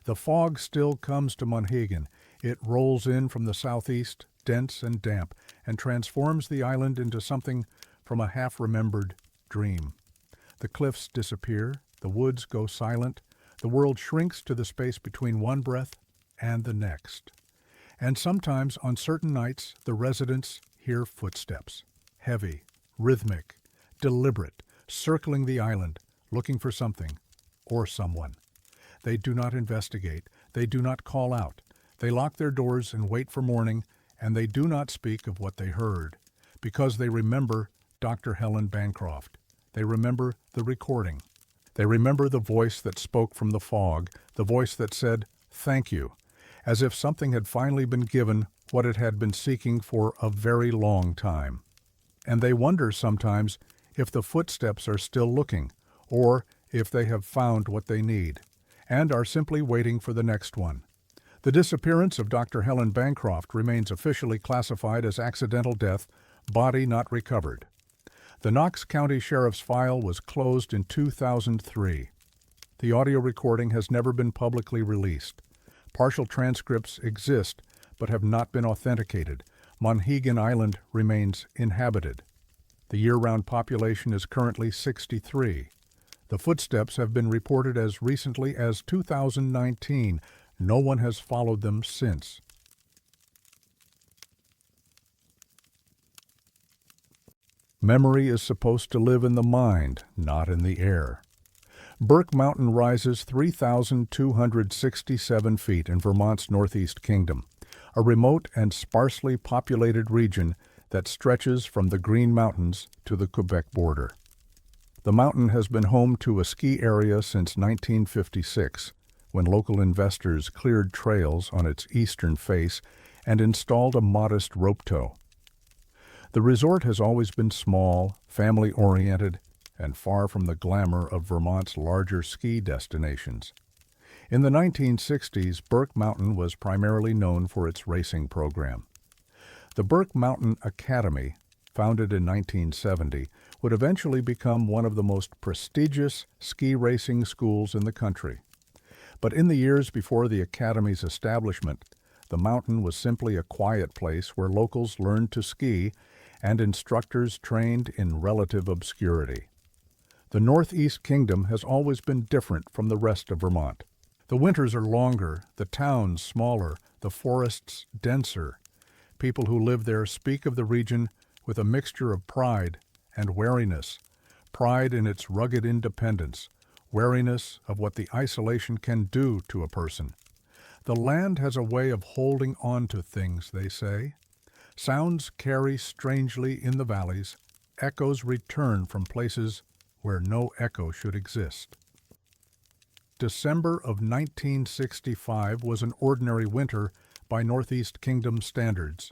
The fog still comes to Monhegan. It rolls in from the southeast, dense and damp, and transforms the island into something from a half-remembered dream. The cliffs disappear, the woods go silent, the world shrinks to the space between one breath and the next. And sometimes, on certain nights, the residents hear footsteps, heavy, rhythmic, deliberate, circling the island, looking for something or someone. They do not investigate. They do not call out. They lock their doors and wait for morning, and they do not speak of what they heard, because they remember Dr. Helen Bancroft. They remember the recording. They remember the voice that spoke from the fog, the voice that said, "Thank you," as if something had finally been given what it had been seeking for a very long time. And they wonder sometimes if the footsteps are still looking, or if they have found what they need, and are simply waiting for the next one. The disappearance of Dr. Helen Bancroft remains officially classified as accidental death, body not recovered. The Knox County Sheriff's file was closed in 2003. The audio recording has never been publicly released. Partial transcripts exist, but have not been authenticated. Monhegan Island remains inhabited. The year-round population is currently 63. The footsteps have been reported as recently as 2019. No one has followed them since. Memory is supposed to live in the mind, not in the air. Burke Mountain rises 3,267 feet in Vermont's Northeast Kingdom, a remote and sparsely populated region that stretches from the Green Mountains to the Quebec border. The mountain has been home to a ski area since 1956, when local investors cleared trails on its eastern face and installed a modest rope tow. The resort has always been small, family-oriented, and far from the glamour of Vermont's larger ski destinations. In the 1960s, Burke Mountain was primarily known for its racing program. The Burke Mountain Academy, founded in 1970, would eventually become one of the most prestigious ski racing schools in the country. But in the years before the Academy's establishment, the mountain was simply a quiet place where locals learned to ski and instructors trained in relative obscurity. The Northeast Kingdom has always been different from the rest of Vermont. The winters are longer, the towns smaller, the forests denser. People who live there speak of the region with a mixture of pride and wariness, pride in its rugged independence, wariness of what the isolation can do to a person. The land has a way of holding on to things, they say. Sounds carry strangely in the valleys, echoes return from places where no echo should exist. December of 1965 was an ordinary winter by Northeast Kingdom standards.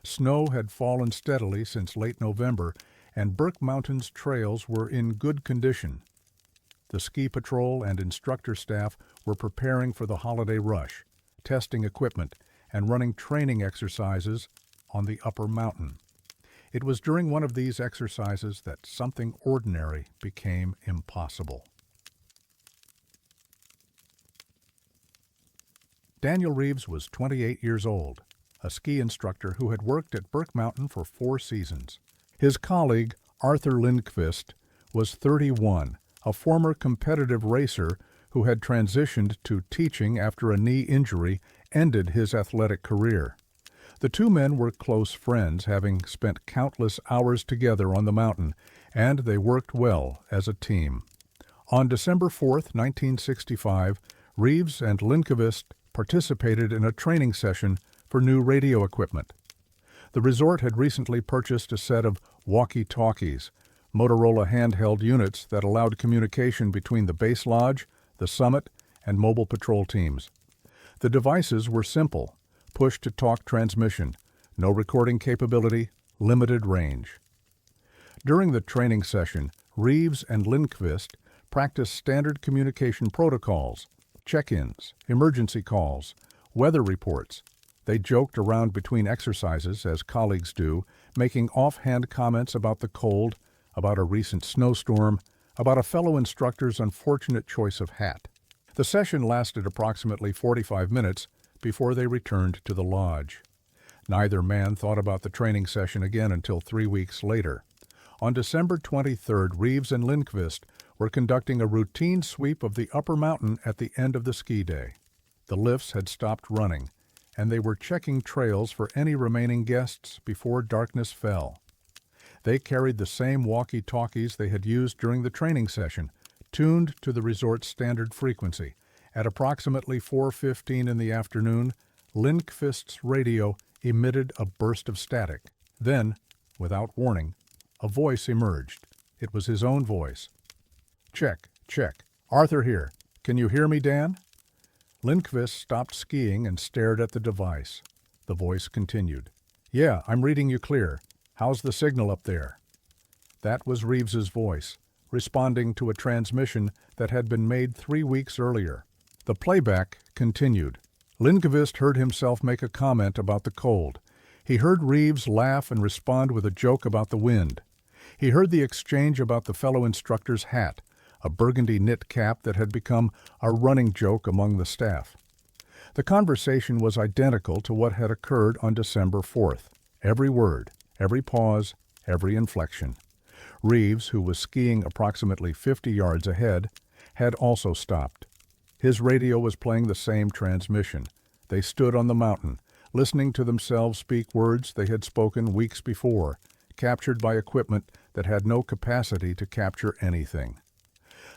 Snow had fallen steadily since late November, and Burke Mountain's trails were in good condition. The ski patrol and instructor staff were preparing for the holiday rush, testing equipment, and running training exercises on the upper mountain. It was during one of these exercises that something ordinary became impossible. Daniel Reeves was 28 years old, a ski instructor who had worked at Burke Mountain for 4 seasons. His colleague, Arthur Lindqvist, was 31, a former competitive racer who had transitioned to teaching after a knee injury ended his athletic career. The two men were close friends, having spent countless hours together on the mountain, and they worked well as a team. On December 4, 1965, Reeves and Lindqvist participated in a training session for new radio equipment. The resort had recently purchased a set of walkie-talkies, Motorola handheld units that allowed communication between the base lodge, the summit, and mobile patrol teams. The devices were simple: push-to-talk transmission, no recording capability, limited range. During the training session, Reeves and Lindqvist practiced standard communication protocols, check-ins, emergency calls, weather reports. They joked around between exercises, as colleagues do, making offhand comments about the cold, about a recent snowstorm, about a fellow instructor's unfortunate choice of hat. The session lasted approximately 45 minutes before they returned to the lodge. Neither man thought about the training session again until 3 weeks later. On December 23rd, Reeves and Lindqvist were conducting a routine sweep of the upper mountain at the end of the ski day. The lifts had stopped running, and they were checking trails for any remaining guests before darkness fell. They carried the same walkie-talkies they had used during the training session, tuned to the resort's standard frequency. At approximately 4:15 in the afternoon, Lindqvist's radio emitted a burst of static. Then, without warning, a voice emerged. It was his own voice. "Check, check. Arthur here. Can you hear me, Dan?" Lindqvist stopped skiing and stared at the device. The voice continued. "Yeah, I'm reading you clear. How's the signal up there?" That was Reeves's voice, responding to a transmission that had been made 3 weeks earlier. The playback continued. Lindqvist heard himself make a comment about the cold. He heard Reeves laugh and respond with a joke about the wind. He heard the exchange about the fellow instructor's hat, a burgundy knit cap that had become a running joke among the staff. The conversation was identical to what had occurred on December 4th. Every word, every pause, every inflection. Reeves, who was skiing approximately 50 yards ahead, had also stopped. His radio was playing the same transmission. They stood on the mountain, listening to themselves speak words they had spoken weeks before, captured by equipment that had no capacity to capture anything.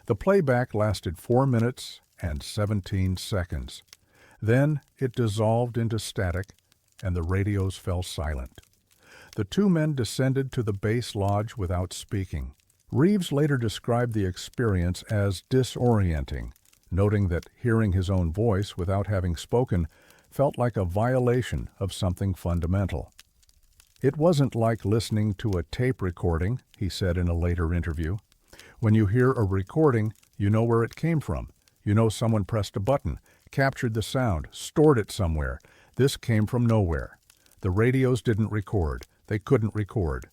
The playback lasted 4 minutes and 17 seconds. Then it dissolved into static, and the radios fell silent. The two men descended to the base lodge without speaking. Reeves later described the experience as disorienting, noting that hearing his own voice without having spoken felt like a violation of something fundamental. "It wasn't like listening to a tape recording," he said in a later interview. "When you hear a recording, you know where it came from. You know someone pressed a button, captured the sound, stored it somewhere. This came from nowhere. The radios didn't record. They couldn't record.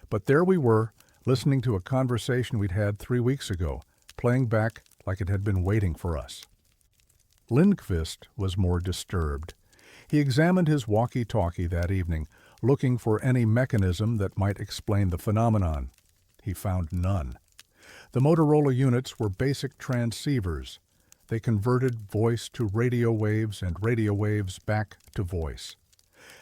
But there we were, listening to a conversation we'd had 3 weeks ago, playing back like it had been waiting for us." Lindqvist was more disturbed. He examined his walkie-talkie that evening, looking for any mechanism that might explain the phenomenon. He found none. The Motorola units were basic transceivers. They converted voice to radio waves and radio waves back to voice.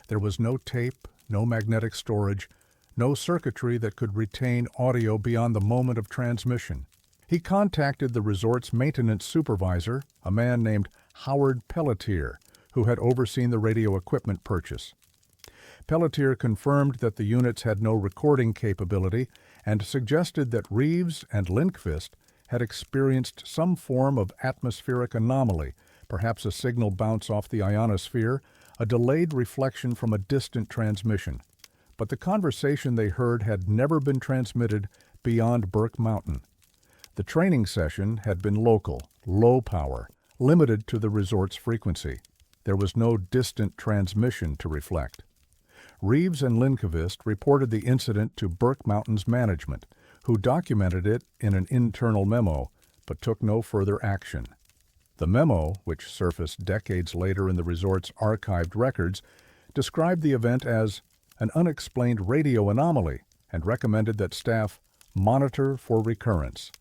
There was no tape, no magnetic storage, no circuitry that could retain audio beyond the moment of transmission. He contacted the resort's maintenance supervisor, a man named Howard Pelletier, who had overseen the radio equipment purchase. Pelletier confirmed that the units had no recording capability and suggested that Reeves and Lindqvist had experienced some form of atmospheric anomaly, perhaps a signal bounce off the ionosphere, a delayed reflection from a distant transmission. But the conversation they heard had never been transmitted beyond Burke Mountain. The training session had been local, low power, limited to the resort's frequency. There was no distant transmission to reflect. Reeves and Lindqvist reported the incident to Burke Mountain's management, who documented it in an internal memo, but took no further action. The memo, which surfaced decades later in the resort's archived records, described the event as an unexplained radio anomaly and recommended that staff monitor for recurrence.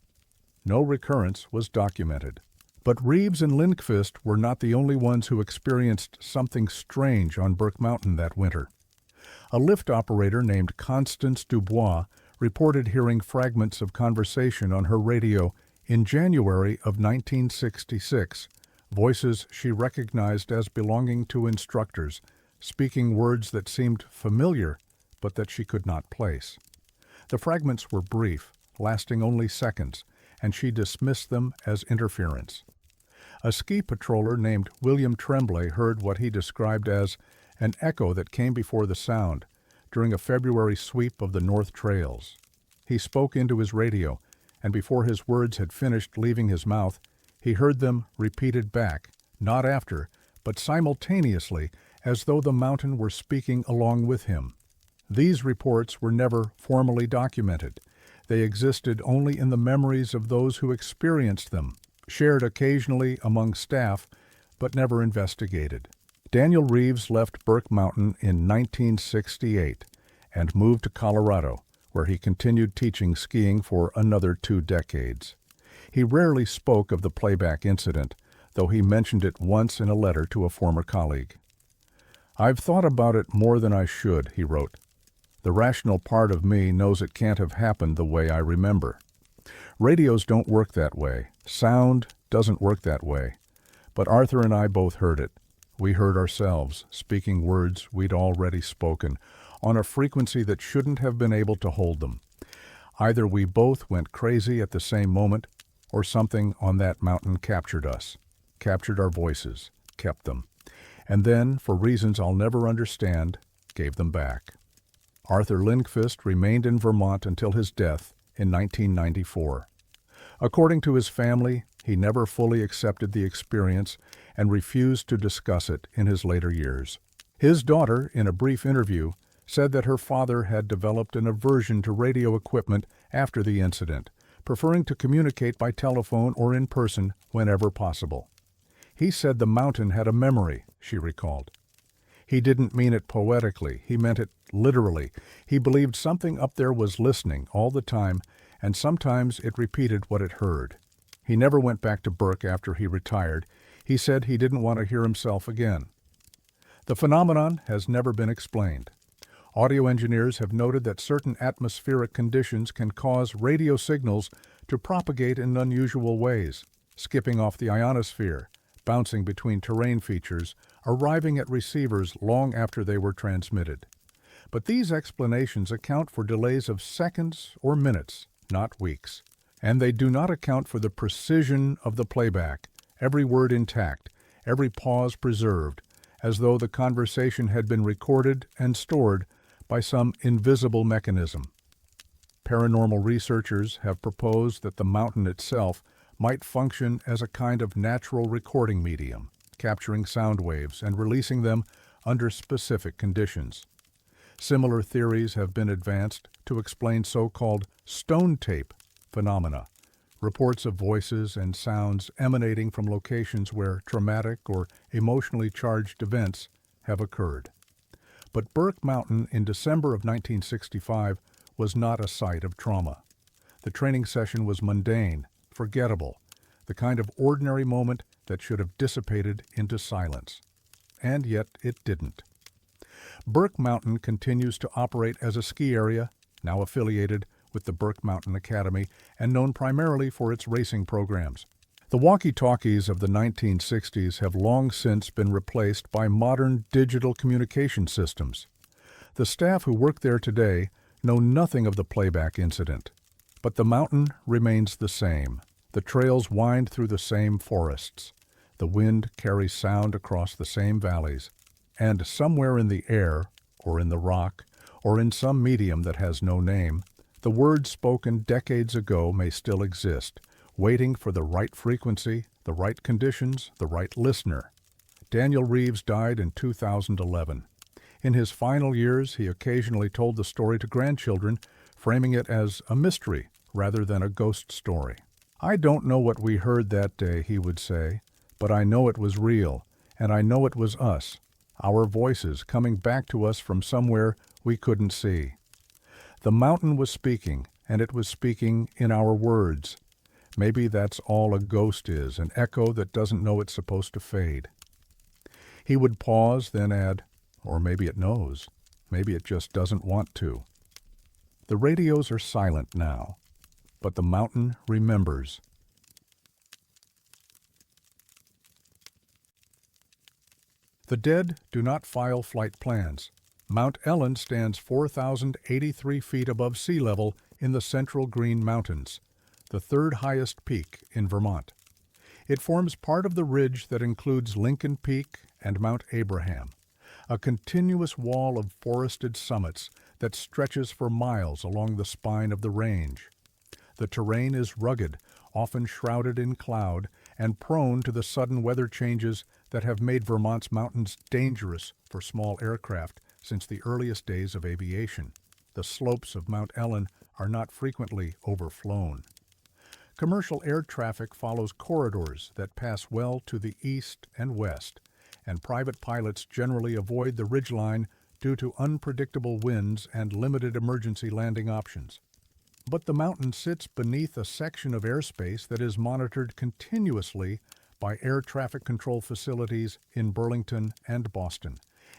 No recurrence was documented. But Reeves and Lindqvist were not the only ones who experienced something strange on Burke Mountain that winter. A lift operator named Constance Dubois reported hearing fragments of conversation on her radio in January of 1966, voices she recognized as belonging to instructors, speaking words that seemed familiar but that she could not place. The fragments were brief, lasting only seconds, and she dismissed them as interference. A ski patroller named William Tremblay heard what he described as an echo that came before the sound during a February sweep of the North Trails. He spoke into his radio, and before his words had finished leaving his mouth, he heard them repeated back, not after, but simultaneously, as though the mountain were speaking along with him. These reports were never formally documented. They existed only in the memories of those who experienced them, shared occasionally among staff, but never investigated. Daniel Reeves left Burke Mountain in 1968 and moved to Colorado, where he continued teaching skiing for another 2 decades. He rarely spoke of the playback incident, though he mentioned it once in a letter to a former colleague. "I've thought about it more than I should," he wrote. "The rational part of me knows it can't have happened the way I remember. Radios don't work that way. Sound doesn't work that way. But Arthur and I both heard it. We heard ourselves, speaking words we'd already spoken, on a frequency that shouldn't have been able to hold them. Either we both went crazy at the same moment, or something on that mountain captured us, captured our voices, kept them, and then, for reasons I'll never understand, gave them back." Arthur Lindqvist remained in Vermont until his death in 1994. According to his family, he never fully accepted the experience and refused to discuss it in his later years. His daughter, in a brief interview, said that her father had developed an aversion to radio equipment after the incident, preferring to communicate by telephone or in person whenever possible. "He said the mountain had a memory," she recalled. "He didn't mean it poetically, he meant it literally. He believed something up there was listening all the time, and sometimes it repeated what it heard. He never went back to Burke after he retired. He said he didn't want to hear himself again." The phenomenon has never been explained. Audio engineers have noted that certain atmospheric conditions can cause radio signals to propagate in unusual ways, skipping off the ionosphere, bouncing between terrain features, arriving at receivers long after they were transmitted. But these explanations account for delays of seconds or minutes, not weeks. And they do not account for the precision of the playback, every word intact, every pause preserved, as though the conversation had been recorded and stored by some invisible mechanism. Paranormal researchers have proposed that the mountain itself might function as a kind of natural recording medium, capturing sound waves and releasing them under specific conditions. Similar theories have been advanced to explain so-called stone tape phenomena, reports of voices and sounds emanating from locations where traumatic or emotionally charged events have occurred. But Burke Mountain in December of 1965 was not a site of trauma. The training session was mundane, forgettable, the kind of ordinary moment that should have dissipated into silence. And yet it didn't. Burke Mountain continues to operate as a ski area, now affiliated with the Burke Mountain Academy and known primarily for its racing programs. The walkie-talkies of the 1960s have long since been replaced by modern digital communication systems. The staff who work there today know nothing of the playback incident, but the mountain remains the same. The trails wind through the same forests. The wind carries sound across the same valleys. And somewhere in the air, or in the rock, or in some medium that has no name, the words spoken decades ago may still exist, waiting for the right frequency, the right conditions, the right listener. Daniel Reeves died in 2011. In his final years, he occasionally told the story to grandchildren, framing it as a mystery rather than a ghost story. "I don't know what we heard that day," he would say, "but I know it was real, and I know it was us, our voices coming back to us from somewhere we couldn't see. The mountain was speaking, and it was speaking in our words. Maybe that's all a ghost is, an echo that doesn't know it's supposed to fade." He would pause, then add, "Or maybe it knows. Maybe it just doesn't want to." The radios are silent now, but the mountain remembers. The dead do not file flight plans. Mount Ellen stands 4,083 feet above sea level in the central Green Mountains, the third highest peak in Vermont. It forms part of the ridge that includes Lincoln Peak and Mount Abraham, a continuous wall of forested summits that stretches for miles along the spine of the range. The terrain is rugged, often shrouded in cloud, and prone to the sudden weather changes that have made Vermont's mountains dangerous for small aircraft since the earliest days of aviation. The slopes of Mount Ellen are not frequently overflown. Commercial air traffic follows corridors that pass well to the east and west, and private pilots generally avoid the ridgeline due to unpredictable winds and limited emergency landing options. But the mountain sits beneath a section of airspace that is monitored continuously by air traffic control facilities in Burlington and Boston,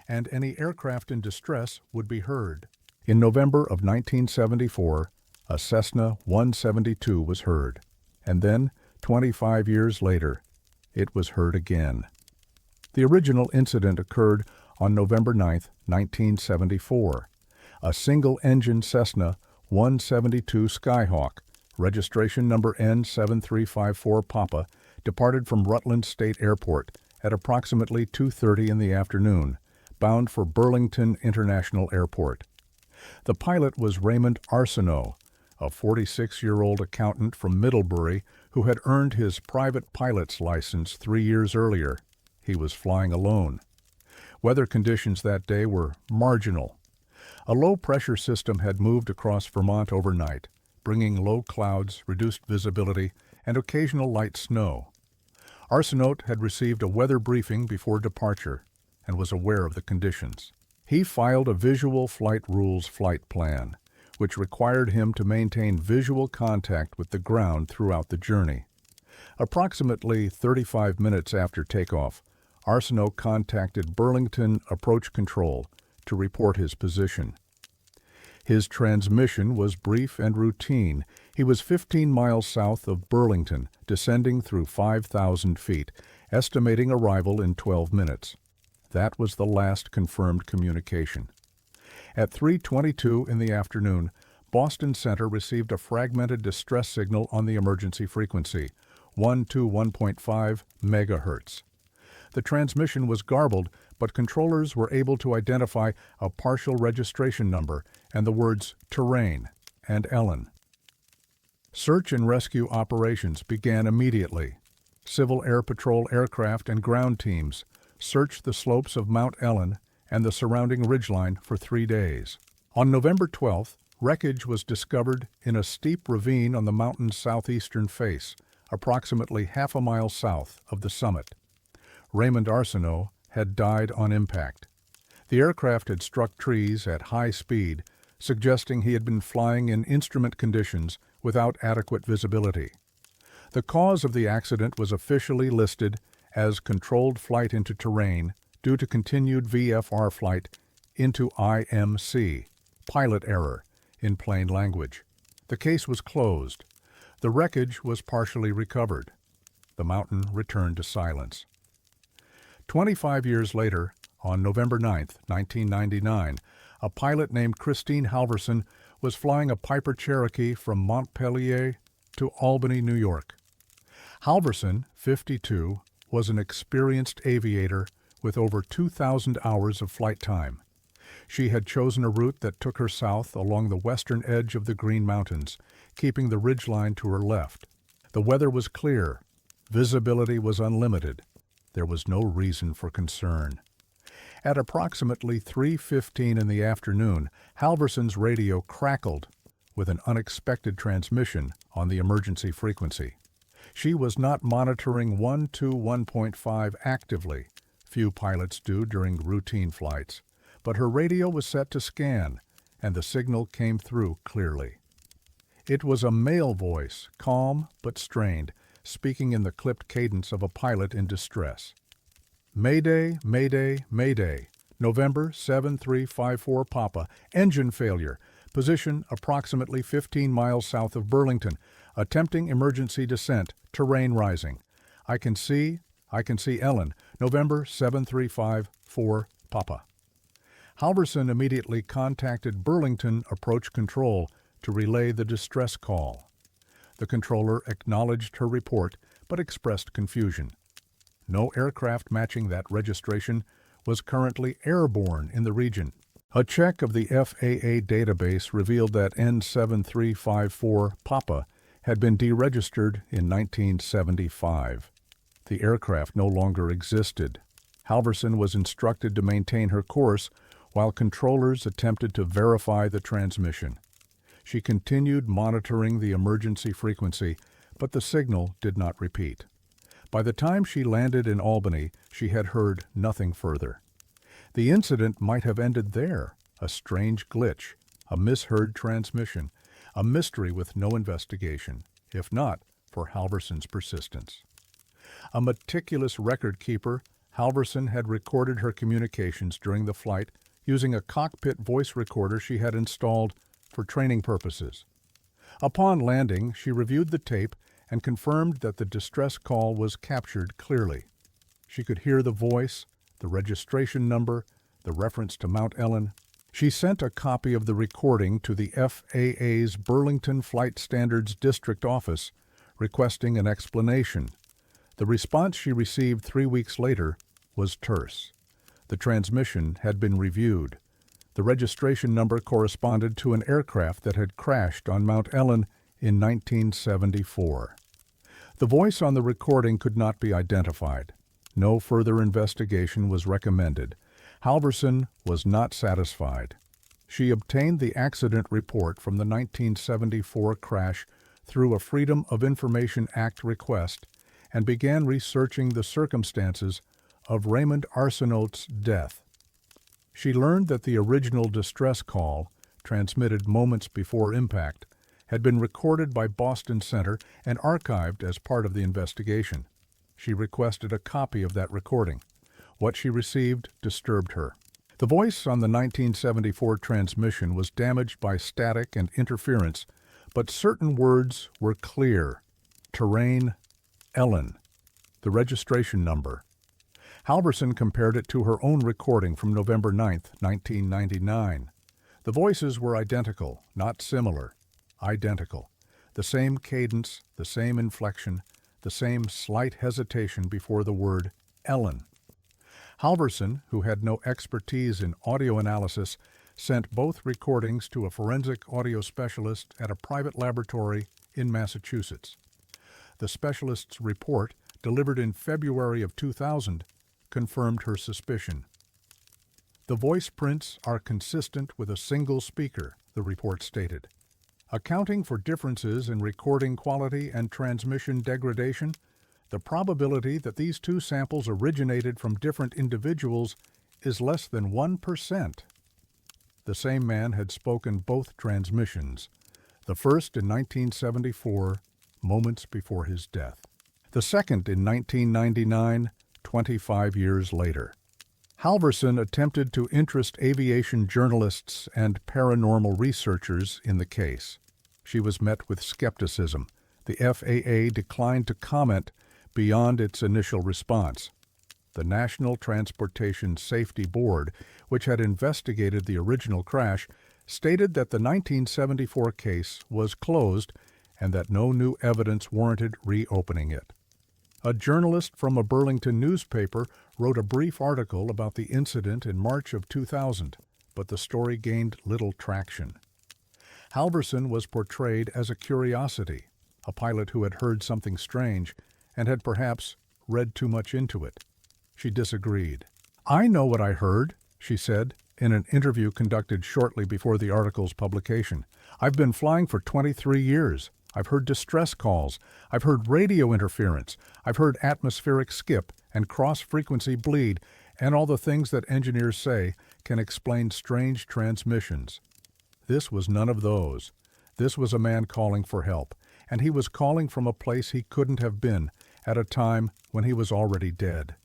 and any aircraft in distress would be heard. In November of 1974, a Cessna 172 was heard, and then, 25 years later, it was heard again. The original incident occurred on November 9, 1974. A single-engine Cessna 172 Skyhawk, registration number N7354 Papa, departed from Rutland State Airport at approximately 2:30 in the afternoon, bound for Burlington International Airport. The pilot was Raymond Arsenault, a 46-year-old accountant from Middlebury who had earned his private pilot's license 3 years earlier. He was flying alone. Weather conditions that day were marginal. A low-pressure system had moved across Vermont overnight, bringing low clouds, reduced visibility, and occasional light snow. Arsenault had received a weather briefing before departure and was aware of the conditions. He filed a visual flight rules flight plan, which required him to maintain visual contact with the ground throughout the journey. Approximately 35 minutes after takeoff, Arsenault contacted Burlington Approach Control to report his position. His transmission was brief and routine. He was 15 miles south of Burlington, descending through 5,000 feet, estimating arrival in 12 minutes. That was the last confirmed communication. At 3:22 in the afternoon, Boston Center received a fragmented distress signal on the emergency frequency, 121.5 megahertz. The transmission was garbled, but controllers were able to identify a partial registration number and the words terrain and Ellen. Search and rescue operations began immediately. Civil Air Patrol aircraft and ground teams searched the slopes of Mount Ellen and the surrounding ridgeline for 3 days. On November 12th, wreckage was discovered in a steep ravine on the mountain's southeastern face, approximately half a mile south of the summit. Raymond Arsenault had died on impact. The aircraft had struck trees at high speed, suggesting he had been flying in instrument conditions without adequate visibility. The cause of the accident was officially listed as controlled flight into terrain due to continued VFR flight into IMC, pilot error, in plain language. The case was closed. The wreckage was partially recovered. The mountain returned to silence. 25 years later, on November 9, 1999, a pilot named Christine Halverson was flying a Piper Cherokee from Montpelier to Albany, New York. Halverson, 52, was an experienced aviator with over 2,000 hours of flight time. She had chosen a route that took her south along the western edge of the Green Mountains, keeping the ridgeline to her left. The weather was clear. Visibility was unlimited. There was no reason for concern. At approximately 3:15 in the afternoon, Halverson's radio crackled with an unexpected transmission on the emergency frequency. She was not monitoring 121.5 actively. Few pilots do during routine flights. But her radio was set to scan, and the signal came through clearly. It was a male voice, calm but strained, speaking in the clipped cadence of a pilot in distress. Mayday, Mayday, Mayday. November 7354 Papa. Engine failure. Position approximately 15 miles south of Burlington. Attempting emergency descent. Terrain rising. I can see Ellen. November 7354 Papa. Halverson immediately contacted Burlington Approach Control to relay the distress call. The controller acknowledged her report but expressed confusion. No aircraft matching that registration was currently airborne in the region. A check of the FAA database revealed that N7354 Papa had been deregistered in 1975. The aircraft no longer existed. Halverson was instructed to maintain her course while controllers attempted to verify the transmission. She continued monitoring the emergency frequency, but the signal did not repeat. By the time she landed in Albany, she had heard nothing further. The incident might have ended there, a strange glitch, a misheard transmission, a mystery with no investigation, if not for Halverson's persistence. A meticulous record keeper, Halverson had recorded her communications during the flight using a cockpit voice recorder she had installed for training purposes. Upon landing, she reviewed the tape and confirmed that the distress call was captured clearly. She could hear the voice, the registration number, the reference to Mount Ellen. She sent a copy of the recording to the FAA's Burlington Flight Standards District Office, requesting an explanation. The response she received 3 weeks later was terse. The transmission had been reviewed. The registration number corresponded to an aircraft that had crashed on Mount Ellen in 1974. The voice on the recording could not be identified. No further investigation was recommended. Halverson was not satisfied. She obtained the accident report from the 1974 crash through a Freedom of Information Act request and began researching the circumstances of Raymond Arsenault's death. She learned that the original distress call, transmitted moments before impact, had been recorded by Boston Center and archived as part of the investigation. She requested a copy of that recording. What she received disturbed her. The voice on the 1974 transmission was damaged by static and interference, but certain words were clear. Terrain, Ellen. The registration number. Halverson compared it to her own recording from November 9, 1999. The voices were identical, not similar. Identical. The same cadence, the same inflection, the same slight hesitation before the word Ellen. Halverson, who had no expertise in audio analysis, sent both recordings to a forensic audio specialist at a private laboratory in Massachusetts. The specialist's report, delivered in February of 2000, confirmed her suspicion. The voice prints are consistent with a single speaker, the report stated. Accounting for differences in recording quality and transmission degradation, the probability that these two samples originated from different individuals is less than 1%. The same man had spoken both transmissions, the first in 1974, moments before his death. The second in 1999, 25 years later. Halverson attempted to interest aviation journalists and paranormal researchers in the case. She was met with skepticism. The FAA declined to comment beyond its initial response. The National Transportation Safety Board, which had investigated the original crash, stated that the 1974 case was closed and that no new evidence warranted reopening it. A journalist from a Burlington newspaper wrote a brief article about the incident in March of 2000, but the story gained little traction. Halverson was portrayed as a curiosity, a pilot who had heard something strange and had perhaps read too much into it. She disagreed. "I know what I heard," she said in an interview conducted shortly before the article's publication. "I've been flying for 23 years. I've heard distress calls. I've heard radio interference. I've heard atmospheric skip and cross-frequency bleed, and all the things that engineers say can explain strange transmissions. This was none of those. This was a man calling for help, and he was calling from a place he couldn't have been at a time when he was already dead."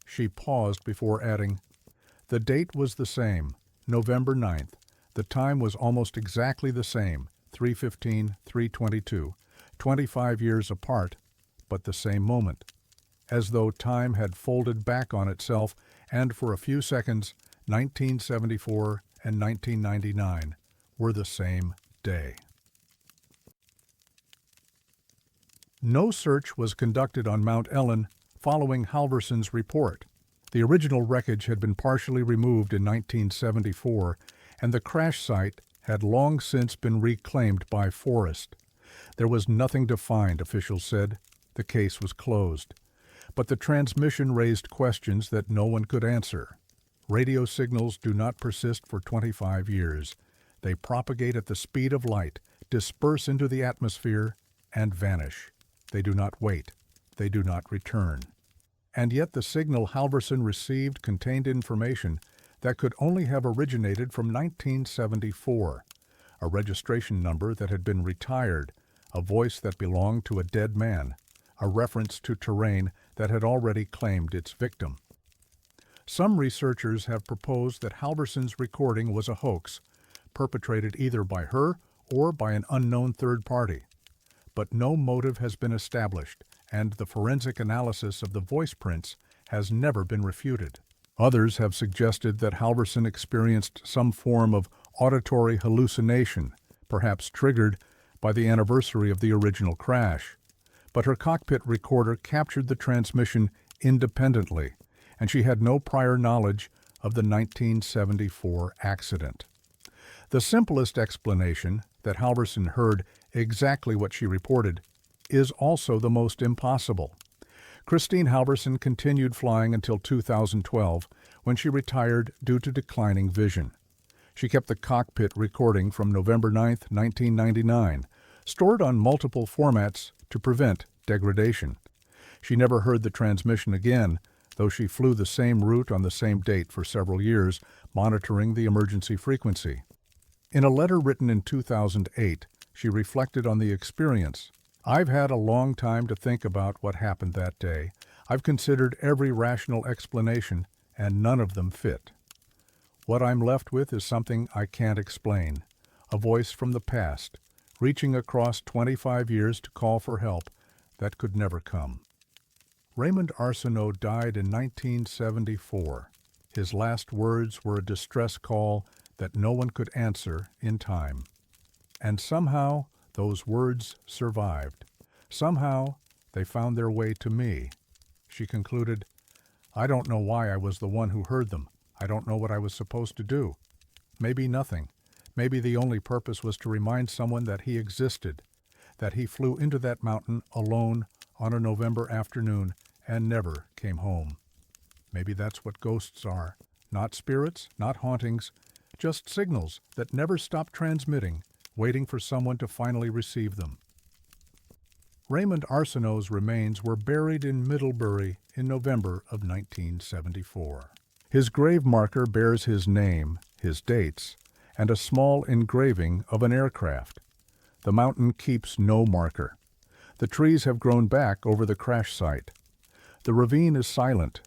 She paused before adding, "The date was the same, November 9th. The time was almost exactly the same, 3:15, 3:22, 25 years apart, but the same moment. As though time had folded back on itself, and for a few seconds, 1974 and 1999 were the same day." No search was conducted on Mount Ellen following Halverson's report. The original wreckage had been partially removed in 1974, and the crash site had long since been reclaimed by forest. There was nothing to find, officials said. The case was closed. But the transmission raised questions that no one could answer. Radio signals do not persist for 25 years. They propagate at the speed of light, disperse into the atmosphere, and vanish. They do not wait. They do not return. And yet the signal Halverson received contained information that could only have originated from 1974, a registration number that had been retired, a voice that belonged to a dead man, a reference to terrain that had already claimed its victim. Some researchers have proposed that Halverson's recording was a hoax, perpetrated either by her or by an unknown third party. But no motive has been established, and the forensic analysis of the voice prints has never been refuted. Others have suggested that Halverson experienced some form of auditory hallucination, perhaps triggered by the anniversary of the original crash. But her cockpit recorder captured the transmission independently, and she had no prior knowledge of the 1974 accident. The simplest explanation, that Halverson heard exactly what she reported, is also the most impossible. Christine Halverson continued flying until 2012, when she retired due to declining vision. She kept the cockpit recording from November 9, 1999, stored on multiple formats to prevent degradation. She never heard the transmission again, though she flew the same route on the same date for several years, monitoring the emergency frequency. In a letter written in 2008, she reflected on the experience. "I've had a long time to think about what happened that day. I've considered every rational explanation, and none of them fit. What I'm left with is something I can't explain, a voice from the past, reaching across 25 years to call for help that could never come. Raymond Arsenault died in 1974. His last words were a distress call that no one could answer in time. And somehow those words survived. Somehow they found their way to me. She concluded, "I don't know why I was the one who heard them. I don't know what I was supposed to do. Maybe nothing. Maybe the only purpose was to remind someone that he existed, that he flew into that mountain alone on a November afternoon and never came home. Maybe that's what ghosts are. Not spirits, not hauntings, just signals that never stop transmitting, waiting for someone to finally receive them." Raymond Arsenault's remains were buried in Middlebury in November of 1974. His grave marker bears his name, his dates, and a small engraving of an aircraft. The mountain keeps no marker. The trees have grown back over the crash site. The ravine is silent,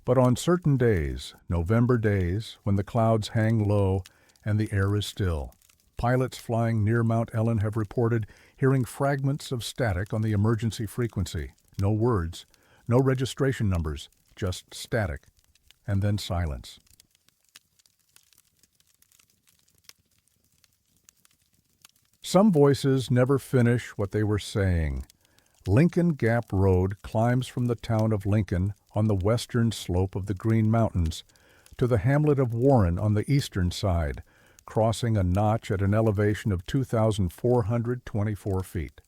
but on certain days, November days, when the clouds hang low and the air is still, pilots flying near Mount Ellen have reported hearing fragments of static on the emergency frequency. No words, no registration numbers, just static, and then silence. Some voices never finish what they were saying. Lincoln Gap Road climbs from the town of Lincoln on the western slope of the Green Mountains to the hamlet of Warren on the eastern side, crossing a notch at an elevation of 2,424 feet.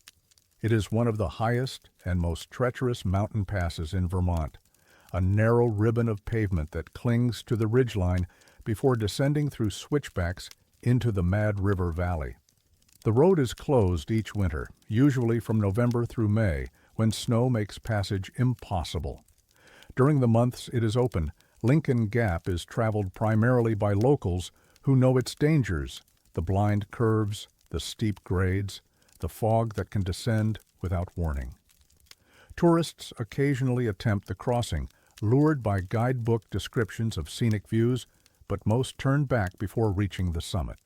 It is one of the highest and most treacherous mountain passes in Vermont, a narrow ribbon of pavement that clings to the ridgeline before descending through switchbacks into the Mad River Valley. The road is closed each winter, usually from November through May, when snow makes passage impossible. During the months it is open, Lincoln Gap is traveled primarily by locals who know its dangers, the blind curves, the steep grades, the fog that can descend without warning. Tourists occasionally attempt the crossing, lured by guidebook descriptions of scenic views, but most turn back before reaching the summit.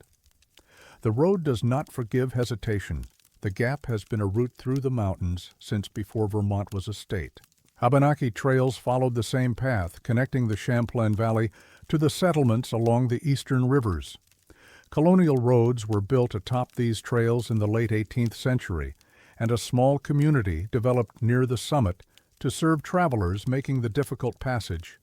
The road does not forgive hesitation. The gap has been a route through the mountains since before Vermont was a state. Abenaki trails followed the same path, connecting the Champlain Valley to the settlements along the eastern rivers. Colonial roads were built atop these trails in the late 18th century, and a small community developed near the summit to serve travelers making the difficult passage.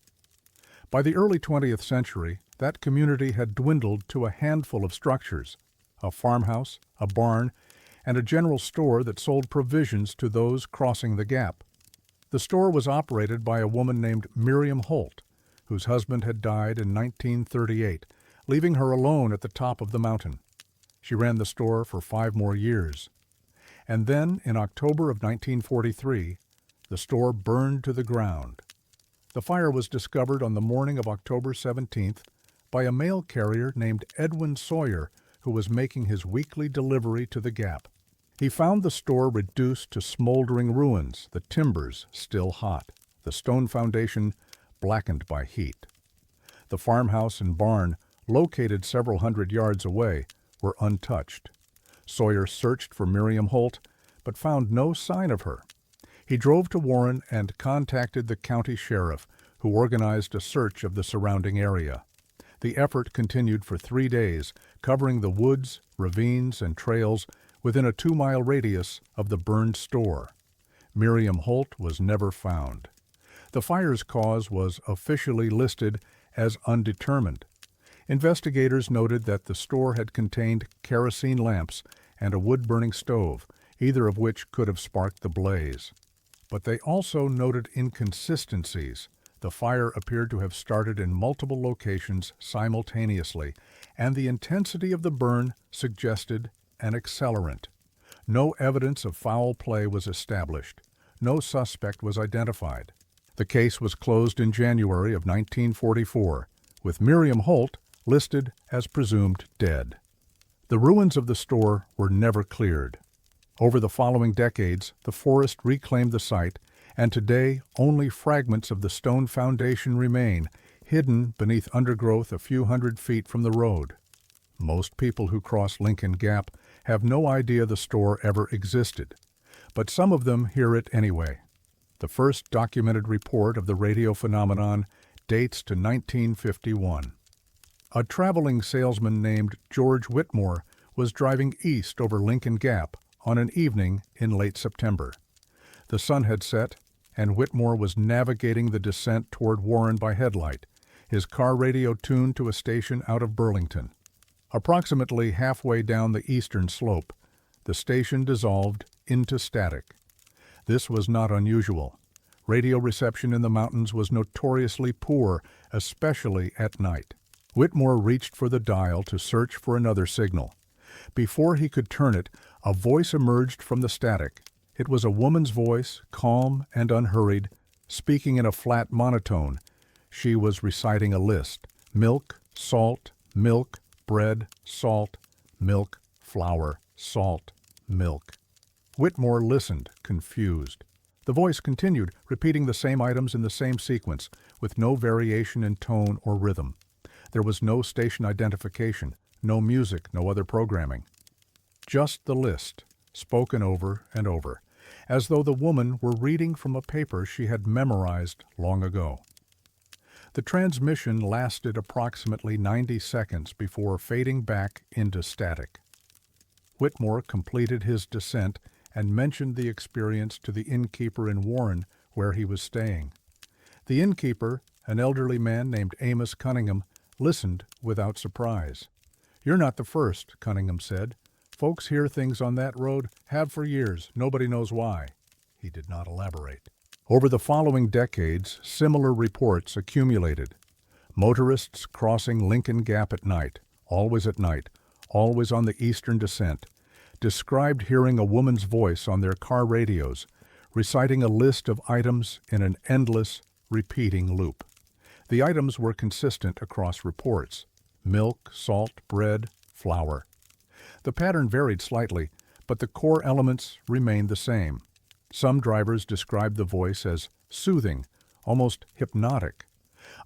By the early 20th century, that community had dwindled to a handful of structures: a farmhouse, a barn, and a general store that sold provisions to those crossing the gap. The store was operated by a woman named Miriam Holt, whose husband had died in 1938, leaving her alone at the top of the mountain. She ran the store for 5 more years. And then, in October of 1943, the store burned to the ground. The fire was discovered on the morning of October 17th by a mail carrier named Edwin Sawyer, who was making his weekly delivery to the gap. He found the store reduced to smoldering ruins, the timbers still hot, the stone foundation blackened by heat. The farmhouse and barn, located several hundred yards away, were untouched. Sawyer searched for Miriam Holt, but found no sign of her. He drove to Warren and contacted the county sheriff, who organized a search of the surrounding area. The effort continued for 3 days, covering the woods, ravines, and trails within a 2-mile radius of the burned store. Miriam Holt was never found. The fire's cause was officially listed as undetermined. Investigators noted that the store had contained kerosene lamps and a wood-burning stove, either of which could have sparked the blaze. But they also noted inconsistencies. The fire appeared to have started in multiple locations simultaneously, and the intensity of the burn suggested an accelerant. No evidence of foul play was established. No suspect was identified. The case was closed in January of 1944, with Miriam Holt listed as presumed dead. The ruins of the store were never cleared. Over the following decades, the forest reclaimed the site, and today only fragments of the stone foundation remain, hidden beneath undergrowth a few hundred feet from the road. Most people who cross Lincoln Gap have no idea the store ever existed, but some of them hear it anyway. The first documented report of the radio phenomenon dates to 1951. A traveling salesman named George Whitmore was driving east over Lincoln Gap on an evening in late September. The sun had set, and Whitmore was navigating the descent toward Warren by headlight, his car radio tuned to a station out of Burlington. Approximately halfway down the eastern slope, the station dissolved into static. This was not unusual. Radio reception in the mountains was notoriously poor, especially at night. Whitmore reached for the dial to search for another signal. Before he could turn it, a voice emerged from the static. It was a woman's voice, calm and unhurried, speaking in a flat monotone. She was reciting a list: milk, salt, milk, bread, salt, milk, flour, salt, milk. Whitmore listened, confused. The voice continued, repeating the same items in the same sequence, with no variation in tone or rhythm. There was no station identification, no music, no other programming. Just the list, spoken over and over, as though the woman were reading from a paper she had memorized long ago. The transmission lasted approximately 90 seconds before fading back into static. Whitmore completed his descent and mentioned the experience to the innkeeper in Warren, where he was staying. The innkeeper, an elderly man named Amos Cunningham, listened without surprise. "You're not the first," Cunningham said. "Folks hear things on that road, have for years. Nobody knows why." He did not elaborate. Over the following decades, similar reports accumulated. Motorists crossing Lincoln Gap at night, always on the eastern descent, described hearing a woman's voice on their car radios, reciting a list of items in an endless, repeating loop. The items were consistent across reports: milk, salt, bread, flour. The pattern varied slightly, but the core elements remained the same. Some drivers described the voice as soothing, almost hypnotic.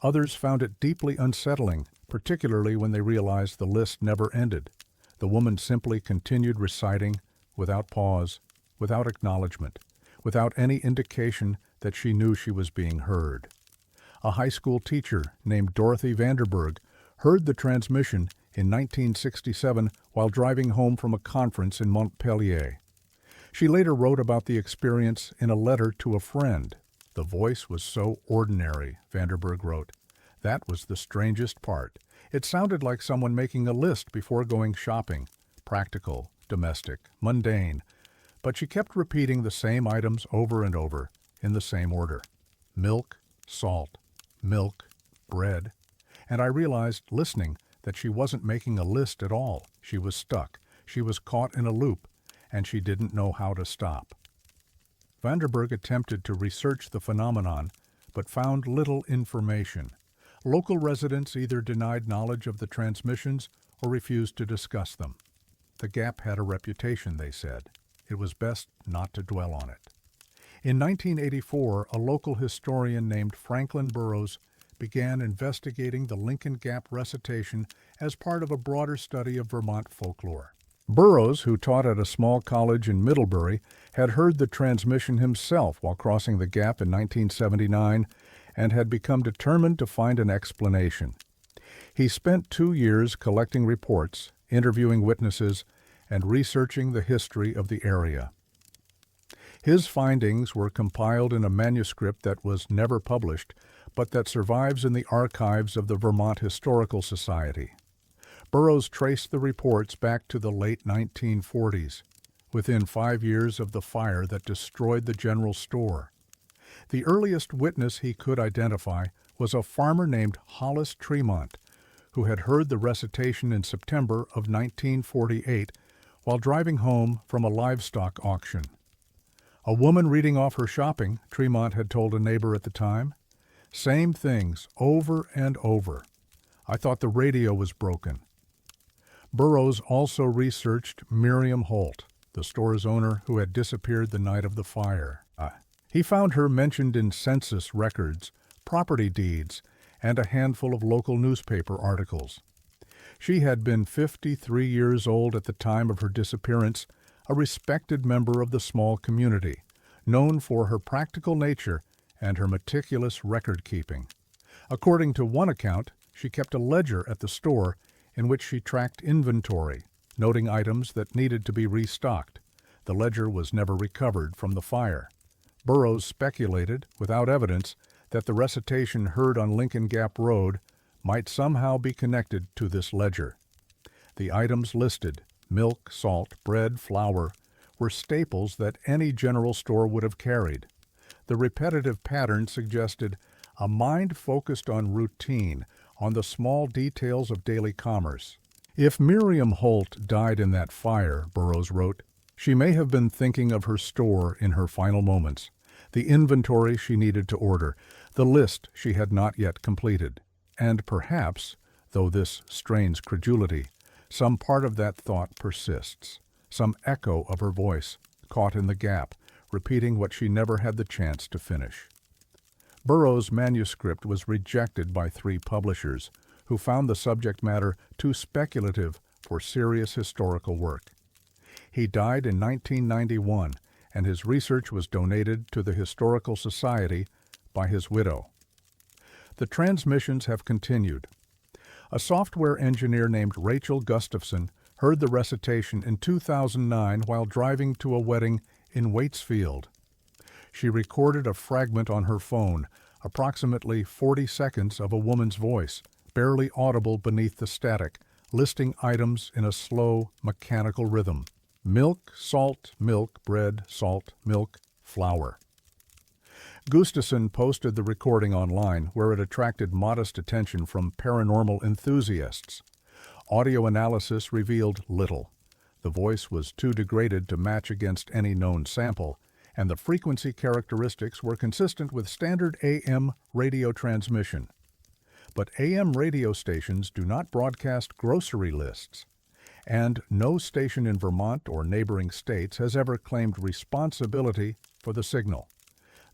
Others found it deeply unsettling, particularly when they realized the list never ended. The woman simply continued reciting, without pause, without acknowledgement, without any indication that she knew she was being heard. A high school teacher named Dorothy Vanderburg heard the transmission in 1967 while driving home from a conference in Montpelier. She later wrote about the experience in a letter to a friend. "The voice was so ordinary," Vanderburg wrote. "That was the strangest part. It sounded like someone making a list before going shopping. Practical, domestic, mundane. But she kept repeating the same items over and over, in the same order. Milk, salt, milk, bread. And I realized, listening, that she wasn't making a list at all. She was stuck. She was caught in a loop, and she didn't know how to stop." Vanderburg attempted to research the phenomenon, but found little information. Local residents either denied knowledge of the transmissions or refused to discuss them. The Gap had a reputation, they said. It was best not to dwell on it. In 1984, a local historian named Franklin Burroughs began investigating the Lincoln Gap recitation as part of a broader study of Vermont folklore. Burroughs, who taught at a small college in Middlebury, had heard the transmission himself while crossing the Gap in 1979 and had become determined to find an explanation. He spent 2 years collecting reports, interviewing witnesses, and researching the history of the area. His findings were compiled in a manuscript that was never published, but that survives in the archives of the Vermont Historical Society. Burroughs traced the reports back to the late 1940s, within 5 years of the fire that destroyed the general store. The earliest witness he could identify was a farmer named Hollis Tremont, who had heard the recitation in September of 1948 while driving home from a livestock auction. A woman reading off her shopping, Tremont had told a neighbor at the time. Same things, over and over. I thought the radio was broken. Burroughs also researched Miriam Holt, the store's owner who had disappeared the night of the fire. He found her mentioned in census records, property deeds, and a handful of local newspaper articles. She had been 53 years old at the time of her disappearance, a respected member of the small community, known for her practical nature and her meticulous record-keeping. According to one account, she kept a ledger at the store in which she tracked inventory, noting items that needed to be restocked. The ledger was never recovered from the fire. Burroughs speculated, without evidence, that the recitation heard on Lincoln Gap Road might somehow be connected to this ledger. The items listed, milk, salt, bread, flour, were staples that any general store would have carried. The repetitive pattern suggested a mind focused on routine, on the small details of daily commerce. If Miriam Holt died in that fire, Burroughs wrote, she may have been thinking of her store in her final moments, the inventory she needed to order, the list she had not yet completed. And perhaps, though this strains credulity, some part of that thought persists, some echo of her voice, caught in the gap, repeating what she never had the chance to finish. Burroughs' manuscript was rejected by 3 publishers, who found the subject matter too speculative for serious historical work. He died in 1991, and his research was donated to the Historical Society by his widow. The transmissions have continued. A software engineer named Rachel Gustafson heard the recitation in 2009 while driving to a wedding in Waitsfield. She recorded a fragment on her phone, approximately 40 seconds of a woman's voice, barely audible beneath the static, listing items in a slow, mechanical rhythm. Milk, salt, milk, bread, salt, milk, flour. Gustafson posted the recording online, where it attracted modest attention from paranormal enthusiasts. Audio analysis revealed little. The voice was too degraded to match against any known sample, and the frequency characteristics were consistent with standard AM radio transmission. But AM radio stations do not broadcast grocery lists, and no station in Vermont or neighboring states has ever claimed responsibility for the signal.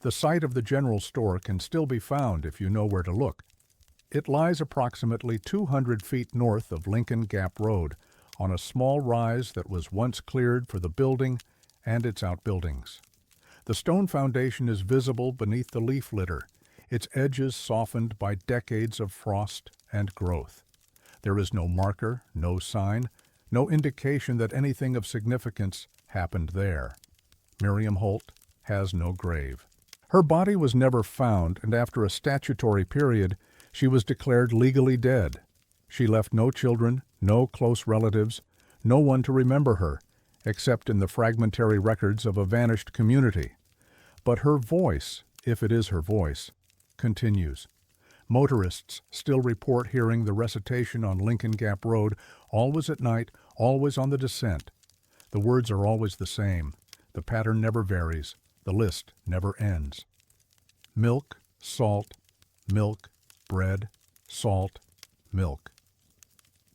The site of the general store can still be found if you know where to look. It lies approximately 200 feet north of Lincoln Gap Road, on a small rise that was once cleared for the building and its outbuildings. The stone foundation is visible beneath the leaf litter, its edges softened by decades of frost and growth. There is no marker, no sign, no indication that anything of significance happened there. Miriam Holt has no grave. Her body was never found, and after a statutory period, she was declared legally dead. She left no children, no close relatives, no one to remember her, except in the fragmentary records of a vanished community. But her voice, if it is her voice, continues. Motorists still report hearing the recitation on Lincoln Gap Road, always at night, always on the descent. The words are always the same. The pattern never varies. The list never ends. Milk, salt, milk, bread, salt, milk.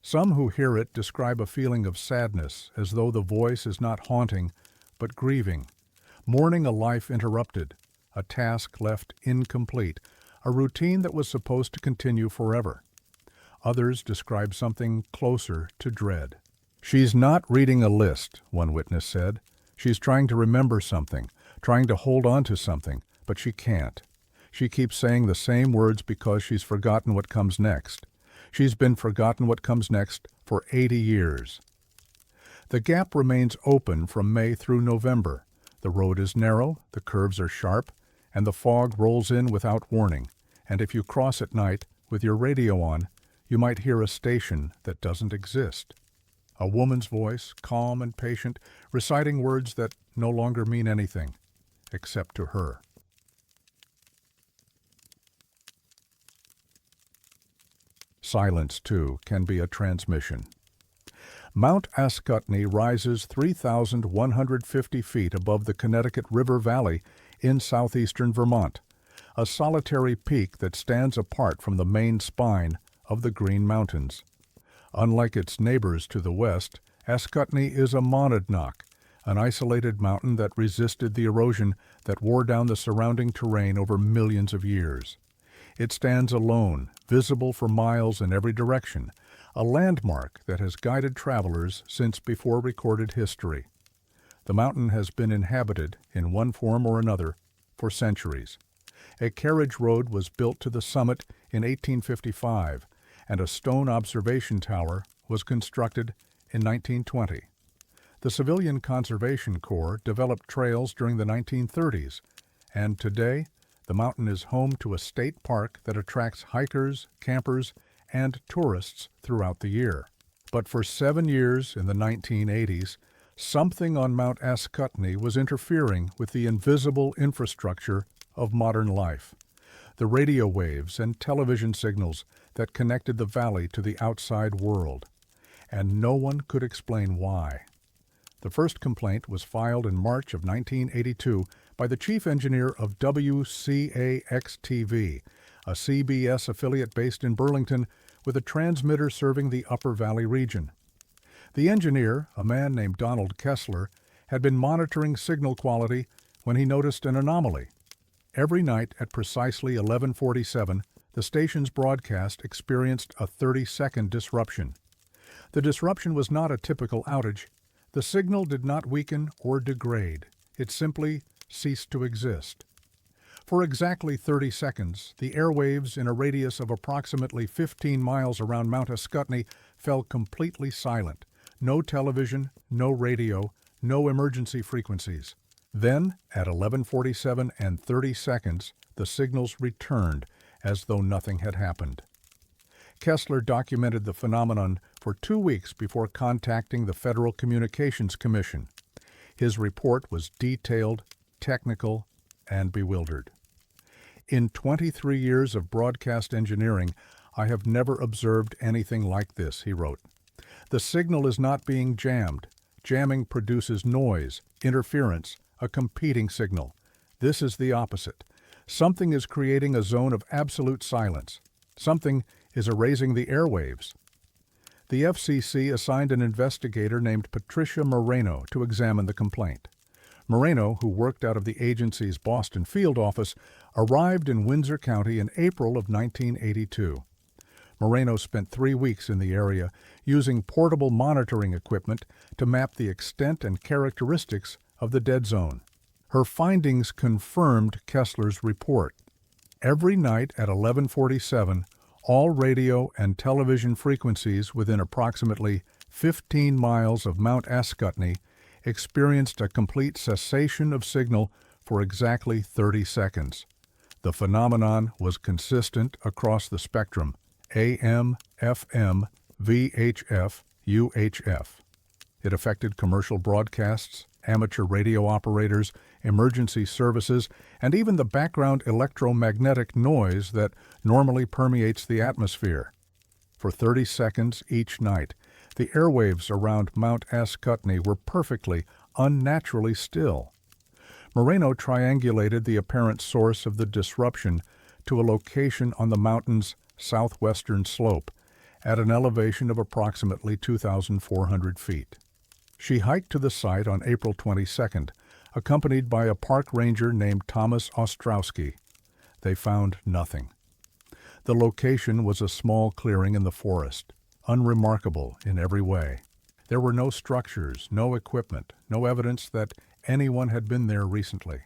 Some who hear it describe a feeling of sadness, as though the voice is not haunting, but grieving, mourning a life interrupted, a task left incomplete, a routine that was supposed to continue forever. Others describe something closer to dread. She's not reading a list, one witness said. She's trying to remember something, trying to hold on to something, but she can't. She keeps saying the same words because she's forgotten what comes next. She's been forgotten what comes next for 80 years. The gap remains open from May through November. The road is narrow, the curves are sharp, and the fog rolls in without warning. And if you cross at night with your radio on, you might hear a station that doesn't exist. A woman's voice, calm and patient, reciting words that no longer mean anything, except to her. Silence, too, can be a transmission. Mount Ascutney rises 3,150 feet above the Connecticut River Valley in southeastern Vermont, a solitary peak that stands apart from the main spine of the Green Mountains. Unlike its neighbors to the west, Ascutney is a monadnock, an isolated mountain that resisted the erosion that wore down the surrounding terrain over millions of years. It stands alone, visible for miles in every direction, a landmark that has guided travelers since before recorded history. The mountain has been inhabited, in one form or another, for centuries. A carriage road was built to the summit in 1855, and a stone observation tower was constructed in 1920. The Civilian Conservation Corps developed trails during the 1930s, and today the mountain is home to a state park that attracts hikers, campers, and tourists throughout the year. But for 7 years in the 1980s, something on Mount Ascutney was interfering with the invisible infrastructure of modern life, the radio waves and television signals that connected the valley to the outside world, and no one could explain why. The first complaint was filed in March of 1982 by the chief engineer of WCAX-TV, a CBS affiliate based in Burlington with a transmitter serving the Upper Valley region. The engineer, a man named Donald Kessler, had been monitoring signal quality when he noticed an anomaly. Every night at precisely 11:47, the station's broadcast experienced a 30-second disruption. The disruption was not a typical outage. The signal did not weaken or degrade. It simply ceased to exist. For exactly 30 seconds, the airwaves in a radius of approximately 15 miles around Mount Ascutney fell completely silent. No television, no radio, no emergency frequencies. Then, at 11:47 and 30 seconds, the signals returned as though nothing had happened. Kessler documented the phenomenon for 2 weeks before contacting the Federal Communications Commission. His report was detailed, technical, and bewildered. In 23 years of broadcast engineering, I have never observed anything like this, he wrote. The signal is not being jammed. Jamming produces noise, interference, a competing signal. This is the opposite. Something is creating a zone of absolute silence. Something is erasing the airwaves. The FCC assigned an investigator named Patricia Moreno to examine the complaint. Moreno, who worked out of the agency's Boston field office, arrived in Windsor County in April of 1982. Moreno spent 3 weeks in the area using portable monitoring equipment to map the extent and characteristics of the dead zone. Her findings confirmed Kessler's report. Every night at 11:47, all radio and television frequencies within approximately 15 miles of Mount Ascutney experienced a complete cessation of signal for exactly 30 seconds. The phenomenon was consistent across the spectrum: AM, FM, VHF, UHF. It affected commercial broadcasts, amateur radio operators, emergency services, and even the background electromagnetic noise that normally permeates the atmosphere. For 30 seconds each night, the airwaves around Mount Ascutney were perfectly, unnaturally still. Moreno triangulated the apparent source of the disruption to a location on the mountain's southwestern slope at an elevation of approximately 2,400 feet. She hiked to the site on April 22nd, accompanied by a park ranger named Thomas Ostrowski. They found nothing. The location was a small clearing in the forest, unremarkable in every way. There were no structures, no equipment, no evidence that anyone had been there recently.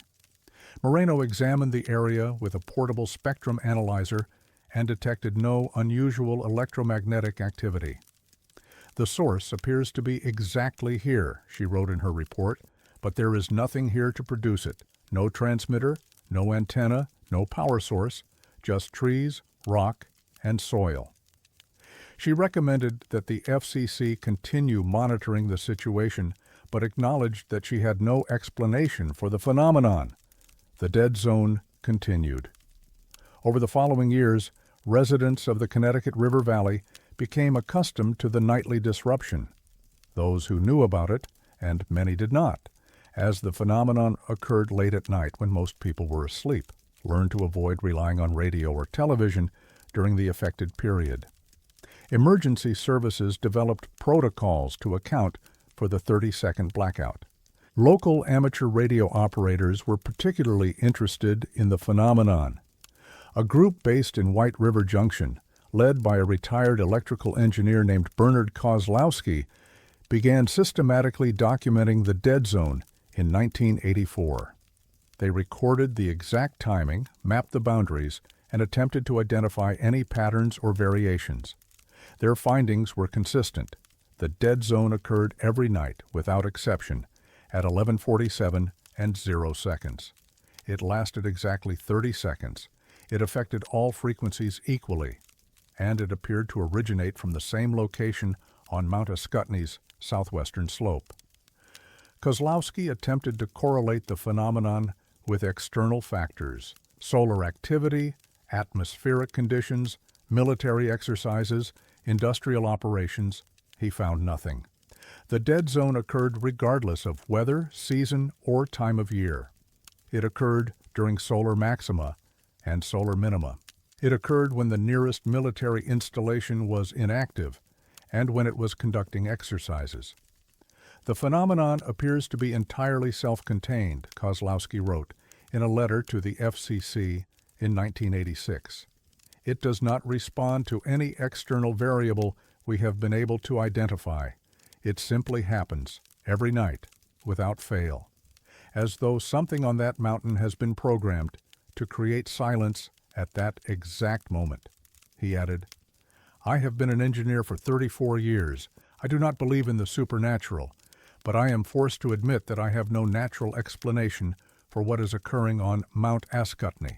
Moreno examined the area with a portable spectrum analyzer and detected no unusual electromagnetic activity. The source appears to be exactly here, she wrote in her report, but there is nothing here to produce it. No transmitter, no antenna, no power source, just trees, rock, and soil. She recommended that the FCC continue monitoring the situation, but acknowledged that she had no explanation for the phenomenon. The dead zone continued. Over the following years, residents of the Connecticut River Valley became accustomed to the nightly disruption. Those who knew about it, and many did not, as the phenomenon occurred late at night when most people were asleep, learned to avoid relying on radio or television during the affected period. Emergency services developed protocols to account for the 30-second blackout. Local amateur radio operators were particularly interested in the phenomenon. A group based in White River Junction, led by a retired electrical engineer named Bernard Kozlowski, began systematically documenting the dead zone in 1984. They recorded the exact timing, mapped the boundaries, and attempted to identify any patterns or variations. Their findings were consistent. The dead zone occurred every night, without exception, at 11:47 and 0 seconds. It lasted exactly 30 seconds. It affected all frequencies equally, and it appeared to originate from the same location on Mount Ascutney's southwestern slope. Kozlowski attempted to correlate the phenomenon with external factors: solar activity, atmospheric conditions, military exercises, industrial operations. He found nothing. The dead zone occurred regardless of weather, season, or time of year. It occurred during solar maxima and solar minima. It occurred when the nearest military installation was inactive and when it was conducting exercises. The phenomenon appears to be entirely self-contained, Kozlowski wrote in a letter to the FCC in 1986. It does not respond to any external variable we have been able to identify. It simply happens, every night, without fail, as though something on that mountain has been programmed to create silence at that exact moment. He added, "I have been an engineer for 34 years. I do not believe in the supernatural, but I am forced to admit that I have no natural explanation for what is occurring on Mount Ascutney."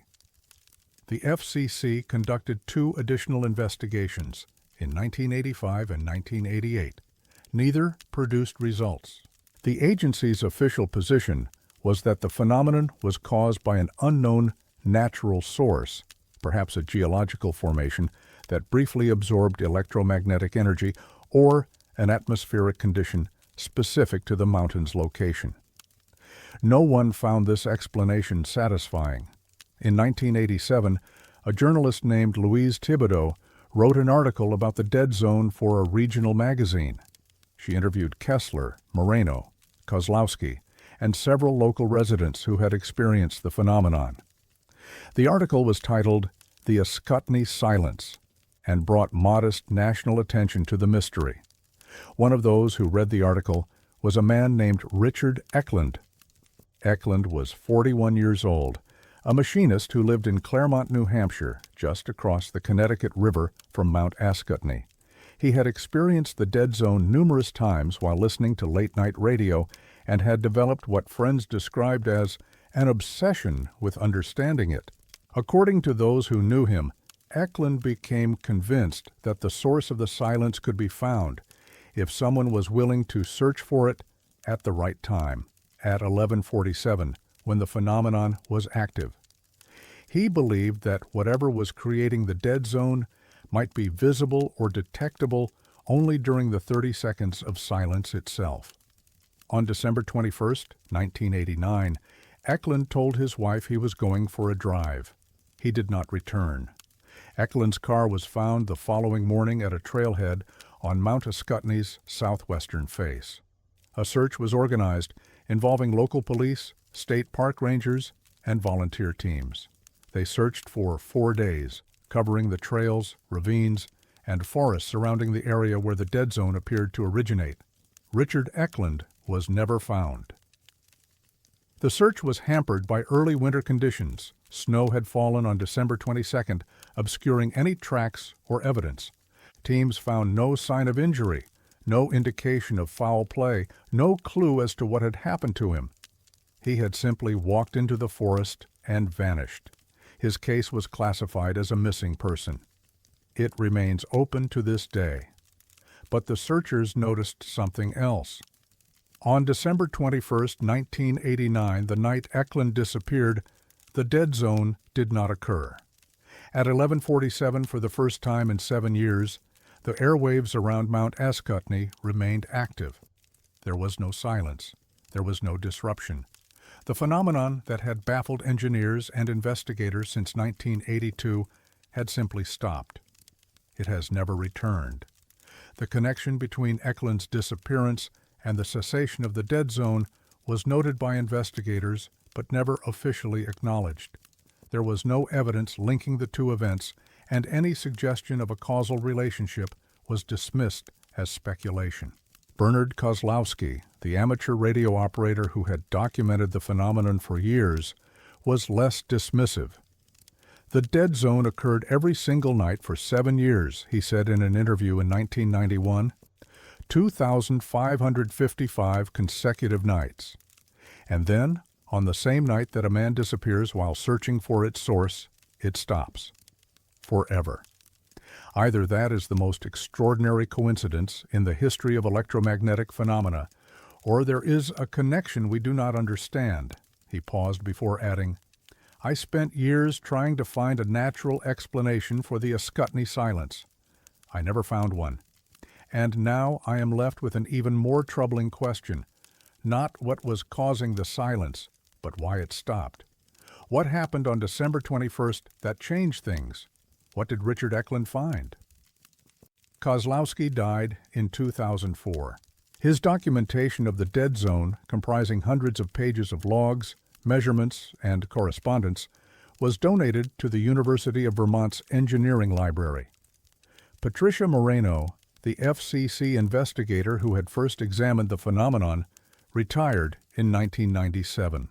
The FCC conducted 2 additional investigations in 1985 and 1988. Neither produced results. The agency's official position was that the phenomenon was caused by an unknown natural source, perhaps a geological formation that briefly absorbed electromagnetic energy, or an atmospheric condition specific to the mountain's location. No one found this explanation satisfying. In 1987, a journalist named Louise Thibodeau wrote an article about the dead zone for a regional magazine. She interviewed Kessler, Moreno, Kozlowski, and several local residents who had experienced the phenomenon. The article was titled "The Ascutney Silence" and brought modest national attention to the mystery. One of those who read the article was a man named Richard Eklund. Eklund was 41 years old, a machinist who lived in Claremont, New Hampshire, just across the Connecticut River from Mount Ascutney. He had experienced the dead zone numerous times while listening to late-night radio and had developed what friends described as an obsession with understanding it. According to those who knew him, Eklund became convinced that the source of the silence could be found if someone was willing to search for it at the right time, at 11:47, when the phenomenon was active. He believed that whatever was creating the dead zone might be visible or detectable only during the 30 seconds of silence itself. On December 21, 1989, Eklund told his wife he was going for a drive. He did not return. Eklund's car was found the following morning at a trailhead on Mount Ascutney's southwestern face. A search was organized involving local police, state park rangers, and volunteer teams. They searched for 4 days, covering the trails, ravines, and forests surrounding the area where the dead zone appeared to originate. Richard Eklund was never found. The search was hampered by early winter conditions. Snow had fallen on December 22nd, obscuring any tracks or evidence. Teams found no sign of injury, no indication of foul play, no clue as to what had happened to him. He had simply walked into the forest and vanished. His case was classified as a missing person. It remains open to this day. But the searchers noticed something else. On December 21, 1989, the night Eklund disappeared, the dead zone did not occur. At 11:47 for the first time in 7 years, the airwaves around Mount Ascutney remained active. There was no silence. There was no disruption. The phenomenon that had baffled engineers and investigators since 1982 had simply stopped. It has never returned. The connection between Eklund's disappearance and the cessation of the dead zone was noted by investigators but never officially acknowledged. There was no evidence linking the two events, and any suggestion of a causal relationship was dismissed as speculation. Bernard Kozlowski, the amateur radio operator who had documented the phenomenon for years, was less dismissive. "The dead zone occurred every single night for 7 years," he said in an interview in 1991. 2,555 consecutive nights. And then, on the same night that a man disappears while searching for its source, it stops. Forever. Either that is the most extraordinary coincidence in the history of electromagnetic phenomena, or there is a connection we do not understand. He paused before adding, "I spent years trying to find a natural explanation for the Ascutney silence. I never found one. And now I am left with an even more troubling question. Not what was causing the silence, but why it stopped. What happened on December 21st that changed things? What did Richard Eklund find?" Kozlowski died in 2004. His documentation of the dead zone, comprising hundreds of pages of logs, measurements, and correspondence, was donated to the University of Vermont's Engineering Library. Patricia Moreno, the FCC investigator who had first examined the phenomenon, retired in 1997.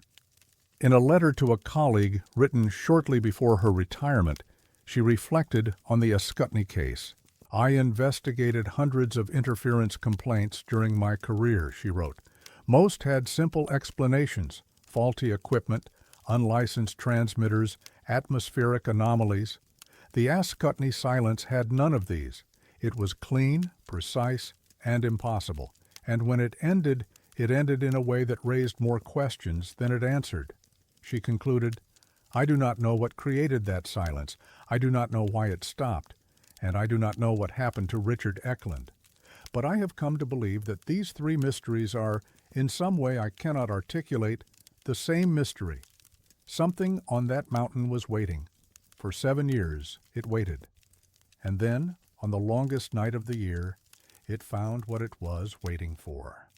In a letter to a colleague written shortly before her retirement, she reflected on the Ascutney case. "I investigated hundreds of interference complaints during my career," she wrote. "Most had simple explanations: faulty equipment, unlicensed transmitters, atmospheric anomalies. The Ascutney silence had none of these. It was clean, precise, and impossible. And when it ended in a way that raised more questions than it answered." She concluded, "I do not know what created that silence. I do not know why it stopped. And I do not know what happened to Richard Eklund. But I have come to believe that these three mysteries are, in some way I cannot articulate, the same mystery. Something on that mountain was waiting. For 7 years it waited. And then, on the longest night of the year, it found what it was waiting for."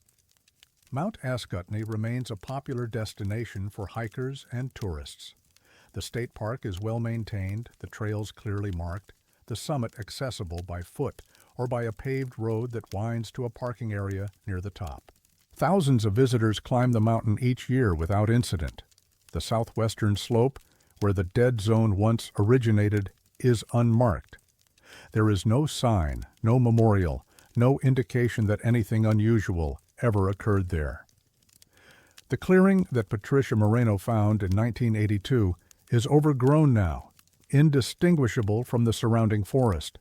Mount Ascutney remains a popular destination for hikers and tourists. The state park is well maintained, the trails clearly marked, the summit accessible by foot or by a paved road that winds to a parking area near the top. Thousands of visitors climb the mountain each year without incident. The southwestern slope, where the dead zone once originated, is unmarked. There is no sign, no memorial, no indication that anything unusual ever occurred there. The clearing that Patricia Moreno found in 1982 is overgrown now, indistinguishable from the surrounding forest.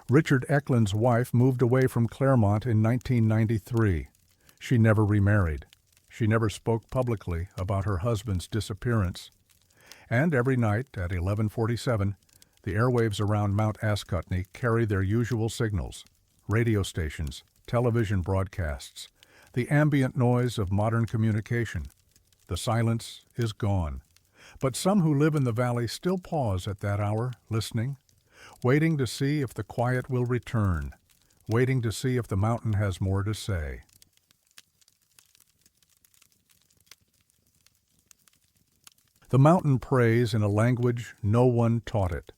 Richard Eklund's wife moved away from Claremont in 1993. She never remarried. She never spoke publicly about her husband's disappearance. And every night at 11:47, the airwaves around Mount Ascutney carry their usual signals: radio stations, television broadcasts, the ambient noise of modern communication. The silence is gone. But some who live in the valley still pause at that hour, listening, waiting to see if the quiet will return, waiting to see if the mountain has more to say. The mountain prays in a language no one taught it.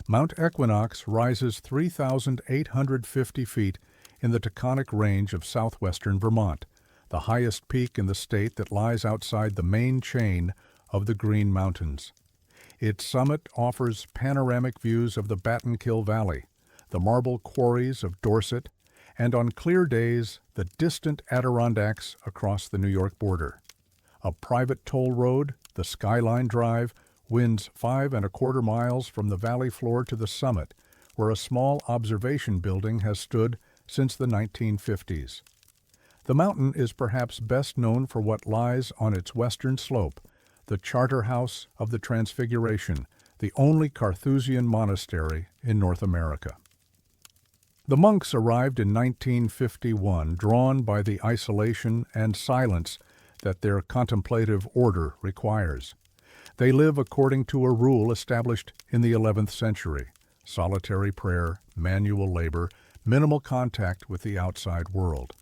Mount Equinox rises 3,850 feet in the Taconic Range of southwestern Vermont, the highest peak in the state that lies outside the main chain of the Green Mountains. Its summit offers panoramic views of the Battenkill Valley, the marble quarries of Dorset, and on clear days, the distant Adirondacks across the New York border. A private toll road, the Skyline Drive, winds 5¼ miles from the valley floor to the summit, where a small observation building has stood since the 1950s. The mountain is perhaps best known for what lies on its western slope, the Charter House of the Transfiguration, the only Carthusian monastery in North America. The monks arrived in 1951, drawn by the isolation and silence that their contemplative order requires. They live according to a rule established in the 11th century: solitary prayer, manual labor, minimal contact with the outside world.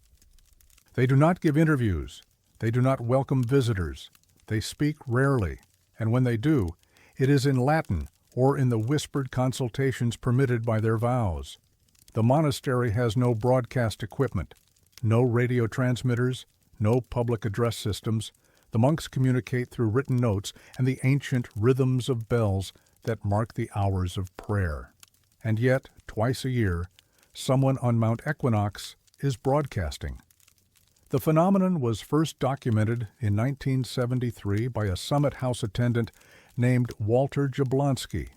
They do not give interviews. They do not welcome visitors. They speak rarely, and when they do, It is in Latin or in the whispered consultations permitted by their vows. The monastery has no broadcast equipment, no radio transmitters, no public address systems. The monks communicate through written notes and the ancient rhythms of bells that mark the hours of prayer. And yet, twice a year, someone on Mount Equinox is broadcasting. The phenomenon was first documented in 1973 by a Summit House attendant named Walter Jablonski.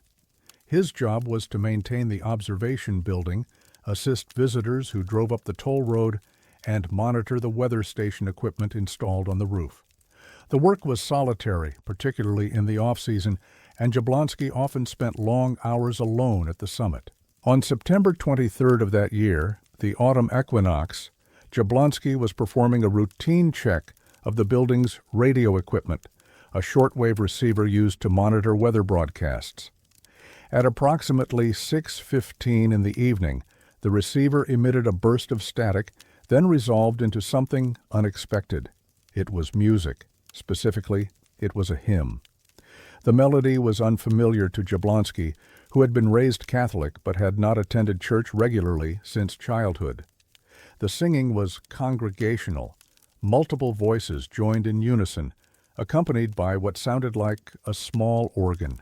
His job was to maintain the observation building, assist visitors who drove up the toll road, and monitor the weather station equipment installed on the roof. The work was solitary, particularly in the off-season, and Jablonski often spent long hours alone at the summit. On September 23rd of that year, the autumn equinox, Jablonski was performing a routine check of the building's radio equipment, a shortwave receiver used to monitor weather broadcasts. At approximately 6:15 in the evening, the receiver emitted a burst of static, then resolved into something unexpected. It was music. Specifically, it was a hymn. The melody was unfamiliar to Jablonski, who had been raised Catholic but had not attended church regularly since childhood. The singing was congregational. Multiple voices joined in unison, accompanied by what sounded like a small organ.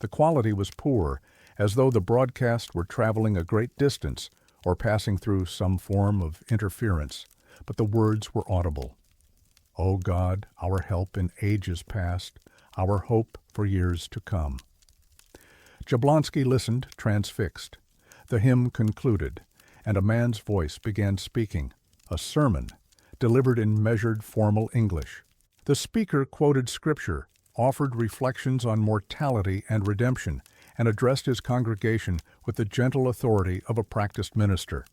The quality was poor, as though the broadcast were traveling a great distance or passing through some form of interference, but the words were audible. O God, our help in ages past, our hope for years to come. Jablonski listened, transfixed. The hymn concluded, and a man's voice began speaking, a sermon, delivered in measured formal English. The speaker quoted scripture, offered reflections on mortality and redemption, and addressed his congregation with the gentle authority of a practiced minister.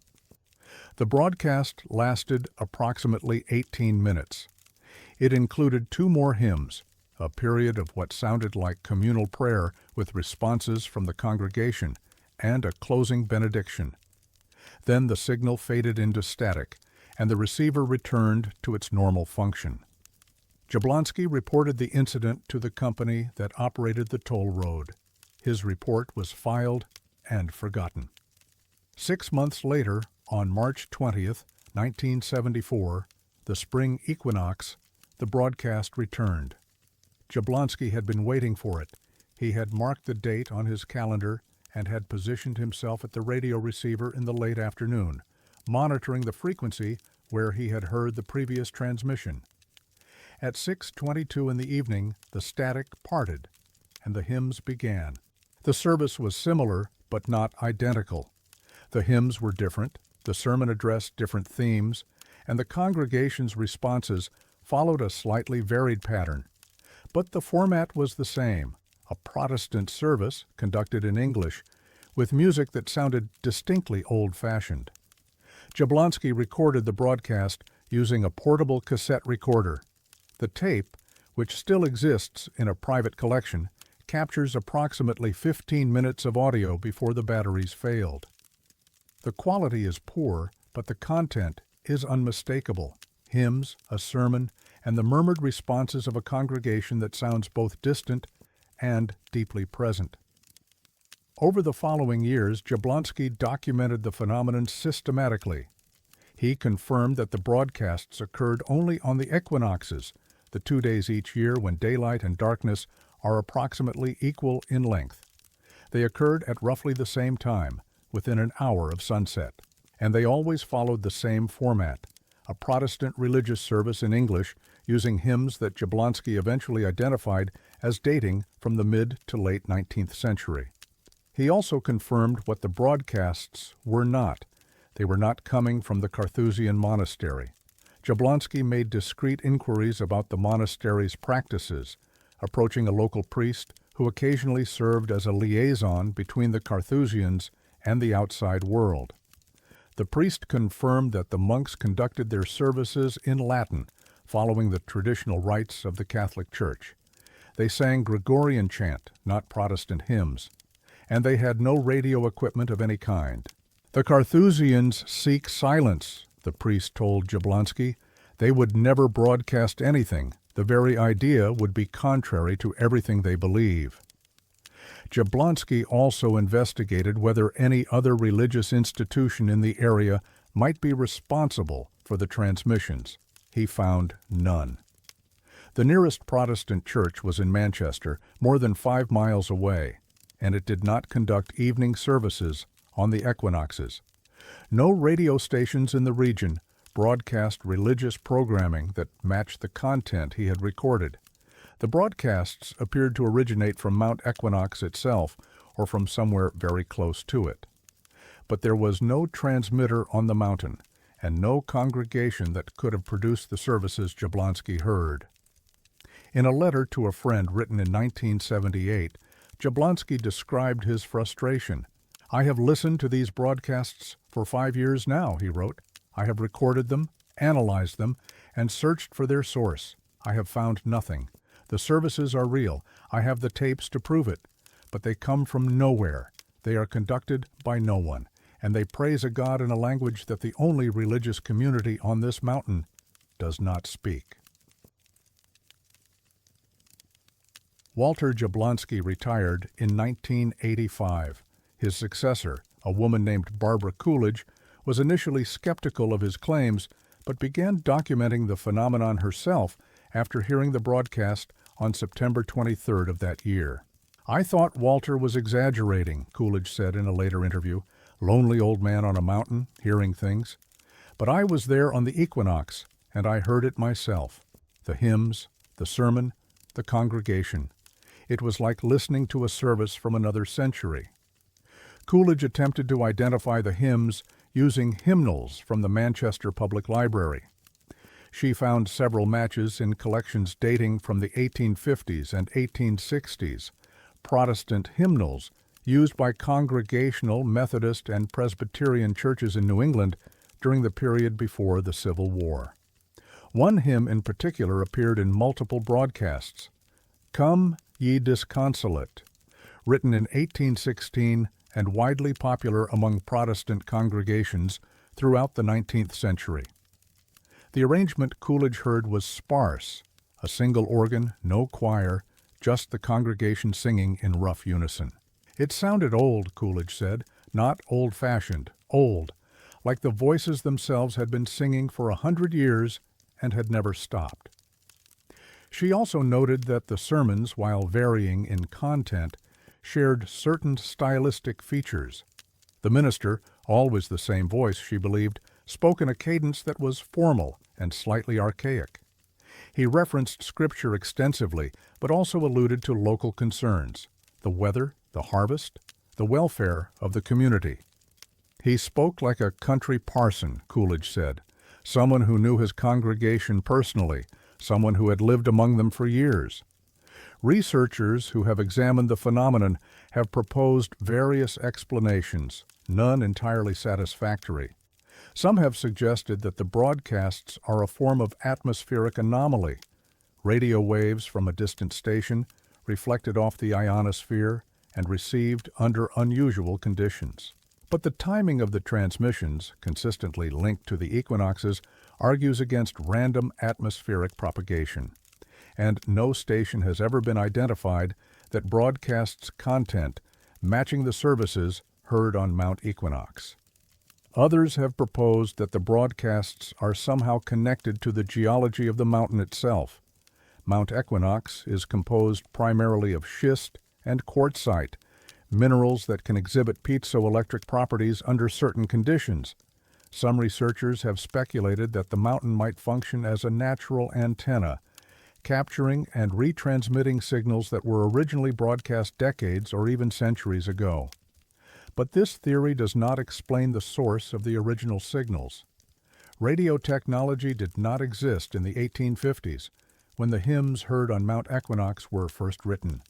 The broadcast lasted approximately 18 minutes. It included 2 more hymns, a period of what sounded like communal prayer with responses from the congregation, and a closing benediction. Then the signal faded into static, and the receiver returned to its normal function. Jablonski reported the incident to the company that operated the toll road. His report was filed and forgotten. 6 months later, on March 20th, 1974, the spring equinox, the broadcast returned. Jablonski had been waiting for it. He had marked the date on his calendar and had positioned himself at the radio receiver in the late afternoon, monitoring the frequency where he had heard the previous transmission. At 6:22 in the evening, the static parted, and the hymns began. The service was similar, but not identical. The hymns were different, the sermon addressed different themes, and the congregation's responses followed a slightly varied pattern. But the format was the same, a Protestant service conducted in English, with music that sounded distinctly old-fashioned. Jablonski recorded the broadcast using a portable cassette recorder. The tape, which still exists in a private collection, captures approximately 15 minutes of audio before the batteries failed. The quality is poor, but the content is unmistakable. Hymns, a sermon, and the murmured responses of a congregation that sounds both distant and deeply present. Over the following years, Jablonski documented the phenomenon systematically. He confirmed that the broadcasts occurred only on the equinoxes, the 2 days each year when daylight and darkness are approximately equal in length. They occurred at roughly the same time, within an hour of sunset, and they always followed the same format, a Protestant religious service in English using hymns that Jablonski eventually identified as dating from the mid to late 19th century. He also confirmed what the broadcasts were not. They were not coming from the Carthusian monastery. Jablonski made discreet inquiries about the monastery's practices, approaching a local priest who occasionally served as a liaison between the Carthusians and the outside world. The priest confirmed that the monks conducted their services in Latin, following the traditional rites of the Catholic Church. They sang Gregorian chant, not Protestant hymns, and they had no radio equipment of any kind. The Carthusians seek silence, the priest told Jablonski. They would never broadcast anything. The very idea would be contrary to everything they believe. Jablonski also investigated whether any other religious institution in the area might be responsible for the transmissions. He found none. The nearest Protestant church was in Manchester, more than 5 miles away, and it did not conduct evening services on the equinoxes. No radio stations in the region broadcast religious programming that matched the content he had recorded. The broadcasts appeared to originate from Mount Equinox itself or from somewhere very close to it. But there was no transmitter on the mountain and no congregation that could have produced the services Jablonski heard. In a letter to a friend written in 1978, Jablonski described his frustration. "I have listened to these broadcasts for 5 years now," he wrote. "I have recorded them, analyzed them, and searched for their source. I have found nothing. The services are real. I have the tapes to prove it. But they come from nowhere. They are conducted by no one, and they praise a God in a language that the only religious community on this mountain does not speak." Walter Jablonski retired in 1985. His successor, a woman named Barbara Coolidge, was initially skeptical of his claims, but began documenting the phenomenon herself after hearing the broadcast on September 23rd of that year. "I thought Walter was exaggerating," Coolidge said in a later interview. "Lonely old man on a mountain, hearing things. But I was there on the equinox, and I heard it myself. The hymns, the sermon, the congregation. It was like listening to a service from another century." Coolidge attempted to identify the hymns using hymnals from the Manchester Public Library. She found several matches in collections dating from the 1850s and 1860s, Protestant hymnals used by Congregational, Methodist, and Presbyterian churches in New England during the period before the Civil War. One hymn in particular appeared in multiple broadcasts. "Come, Ye Disconsolate," written in 1816 and widely popular among Protestant congregations throughout the 19th century. The arrangement Coolidge heard was sparse, a single organ, no choir, just the congregation singing in rough unison. "It sounded old," Coolidge said, "not old-fashioned, old, like the voices themselves had been singing for 100 years and had never stopped." She also noted that the sermons, while varying in content, shared certain stylistic features. The minister, always the same voice, she believed, spoke in a cadence that was formal and slightly archaic. He referenced Scripture extensively, but also alluded to local concerns, the weather, the harvest, the welfare of the community. "He spoke like a country parson," Coolidge said, "someone who knew his congregation personally, someone who had lived among them for years." Researchers who have examined the phenomenon have proposed various explanations, none entirely satisfactory. Some have suggested that the broadcasts are a form of atmospheric anomaly, radio waves from a distant station reflected off the ionosphere and received under unusual conditions. But the timing of the transmissions, consistently linked to the equinoxes, argues against random atmospheric propagation, and no station has ever been identified that broadcasts content matching the services heard on Mount Equinox. Others have proposed that the broadcasts are somehow connected to the geology of the mountain itself. Mount Equinox is composed primarily of schist and quartzite, minerals that can exhibit piezoelectric properties under certain conditions. Some researchers have speculated that the mountain might function as a natural antenna, capturing and retransmitting signals that were originally broadcast decades or even centuries ago. But this theory does not explain the source of the original signals. Radio technology did not exist in the 1850s, when the hymns heard on Mount Equinox were first written.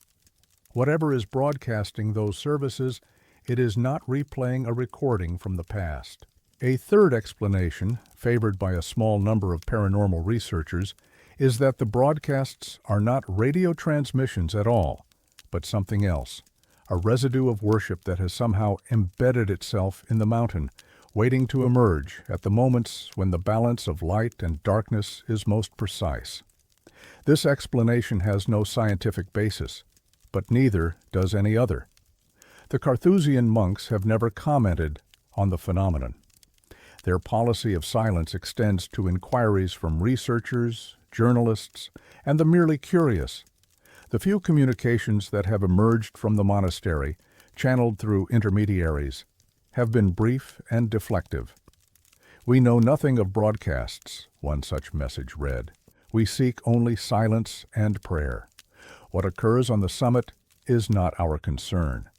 Whatever is broadcasting those services, it is not replaying a recording from the past. A third explanation, favored by a small number of paranormal researchers, is that the broadcasts are not radio transmissions at all, but something else, a residue of worship that has somehow embedded itself in the mountain, waiting to emerge at the moments when the balance of light and darkness is most precise. This explanation has no scientific basis, but neither does any other. The Carthusian monks have never commented on the phenomenon. Their policy of silence extends to inquiries from researchers, journalists, and the merely curious. The few communications that have emerged from the monastery, channeled through intermediaries, have been brief and deflective. "We know nothing of broadcasts," one such message read. "We seek only silence and prayer. What occurs on the summit is not our concern."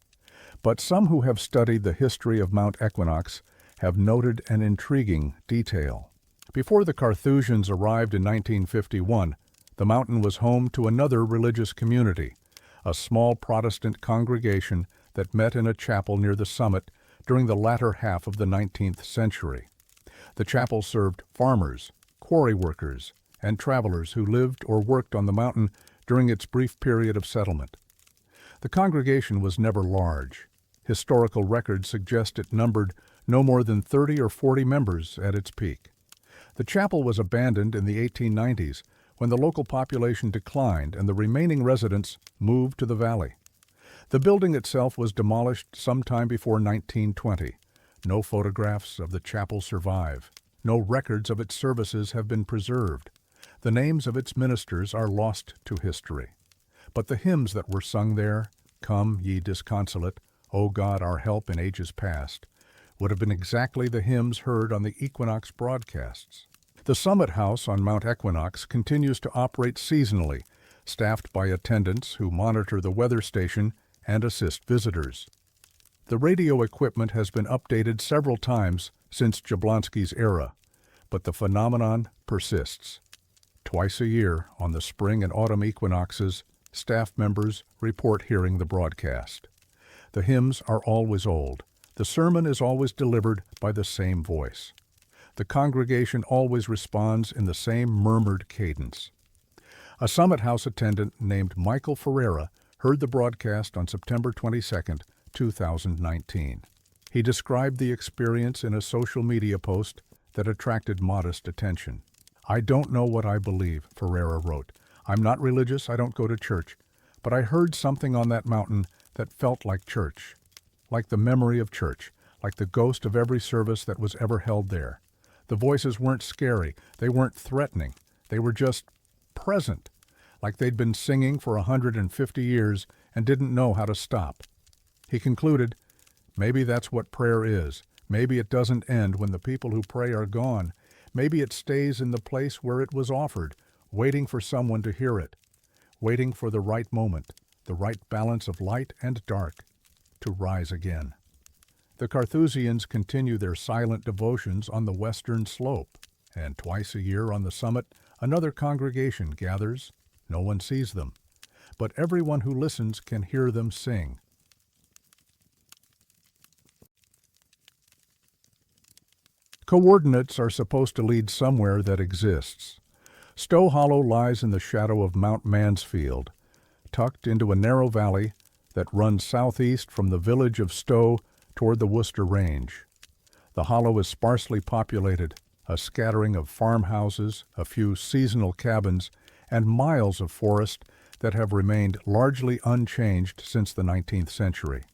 But some who have studied the history of Mount Equinox have noted an intriguing detail. Before the Carthusians arrived in 1951, the mountain was home to another religious community, a small Protestant congregation that met in a chapel near the summit during the latter half of the 19th century. The chapel served farmers, quarry workers, and travelers who lived or worked on the mountain during its brief period of settlement. The congregation was never large. Historical records suggest it numbered no more than 30 or 40 members at its peak. The chapel was abandoned in the 1890s when the local population declined and the remaining residents moved to the valley. The building itself was demolished sometime before 1920. No photographs of the chapel survive. No records of its services have been preserved. The names of its ministers are lost to history. But the hymns that were sung there, "Come, ye disconsolate, O God, our help in ages past," would have been exactly the hymns heard on the Equinox broadcasts. The Summit House on Mount Equinox continues to operate seasonally, staffed by attendants who monitor the weather station and assist visitors. The radio equipment has been updated several times since Jablonski's era, but the phenomenon persists. Twice a year, on the spring and autumn equinoxes, staff members report hearing the broadcast. The hymns are always old. The sermon is always delivered by the same voice. The congregation always responds in the same murmured cadence. A Summit House attendant named Michael Ferreira heard the broadcast on September 22, 2019. He described the experience in a social media post that attracted modest attention. "I don't know what I believe," Ferreira wrote. "I'm not religious, I don't go to church, but I heard something on that mountain that felt like church, like the memory of church, like the ghost of every service that was ever held there. The voices weren't scary, they weren't threatening, they were just present, like they'd been singing for 150 years and didn't know how to stop." He concluded, "Maybe that's what prayer is. Maybe it doesn't end when the people who pray are gone. Maybe it stays in the place where it was offered, waiting for someone to hear it, waiting for the right moment, the right balance of light and dark, to rise again." The Carthusians continue their silent devotions on the western slope, and twice a year on the summit, another congregation gathers. No one sees them, but everyone who listens can hear them sing. Coordinates are supposed to lead somewhere that exists. Stowe Hollow lies in the shadow of Mount Mansfield, tucked into a narrow valley that runs southeast from the village of Stowe toward the Worcester Range. The hollow is sparsely populated, a scattering of farmhouses, a few seasonal cabins, and miles of forest that have remained largely unchanged since the 19th century.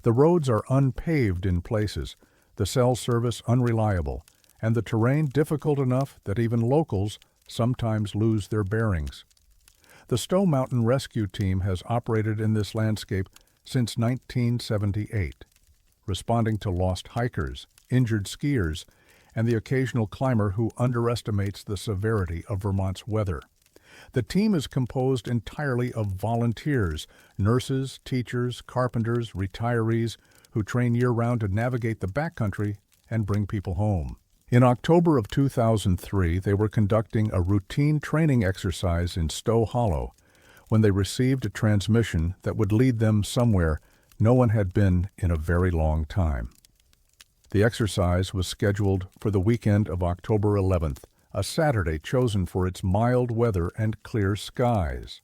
The roads are unpaved in places, the cell service unreliable, and the terrain difficult enough that even locals sometimes lose their bearings. The Stowe Mountain Rescue Team has operated in this landscape since 1978, responding to lost hikers, injured skiers, and the occasional climber who underestimates the severity of Vermont's weather. The team is composed entirely of volunteers, nurses, teachers, carpenters, retirees, who train year-round to navigate the backcountry and bring people home. In October of 2003, they were conducting a routine training exercise in Stowe Hollow when they received a transmission that would lead them somewhere no one had been in a very long time. The exercise was scheduled for the weekend of October 11th, a Saturday chosen for its mild weather and clear skies.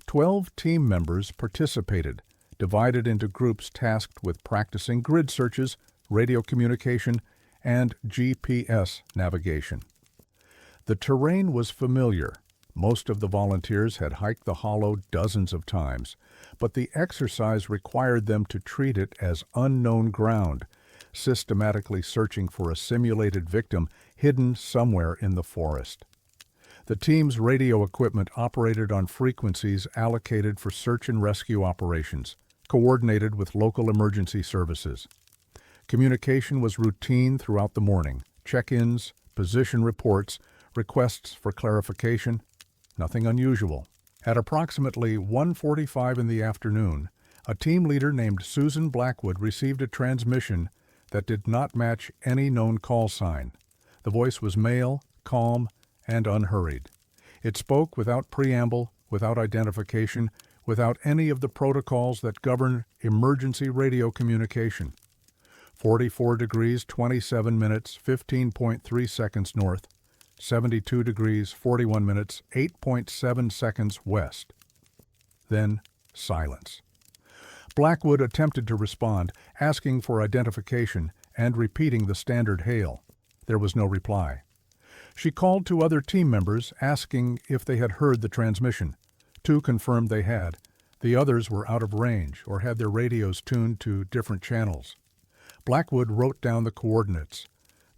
12 team members participated, divided into groups tasked with practicing grid searches, radio communication, and GPS navigation. The terrain was familiar, Most of the volunteers had hiked the hollow dozens of times, but the exercise required them to treat it as unknown ground, systematically searching for a simulated victim hidden somewhere in the forest. The team's radio equipment operated on frequencies allocated for search and rescue operations, coordinated with local emergency services. Communication was routine throughout the morning: check-ins, position reports, requests for clarification. Nothing unusual. At approximately 1:45 in the afternoon, a team leader named Susan Blackwood received a transmission that did not match any known call sign. The voice was male, calm, and unhurried. It spoke without preamble, without identification, without any of the protocols that govern emergency radio communication. 44 degrees 27 minutes 15.3 seconds north, 72 degrees 41 minutes 8.7 seconds west. Then silence. Blackwood attempted to respond, asking for identification and repeating the standard hail. There was no reply. She called to other team members, asking if they had heard the transmission. 2 confirmed they had. The others were out of range or had their radios tuned to different channels. Blackwood wrote down the coordinates.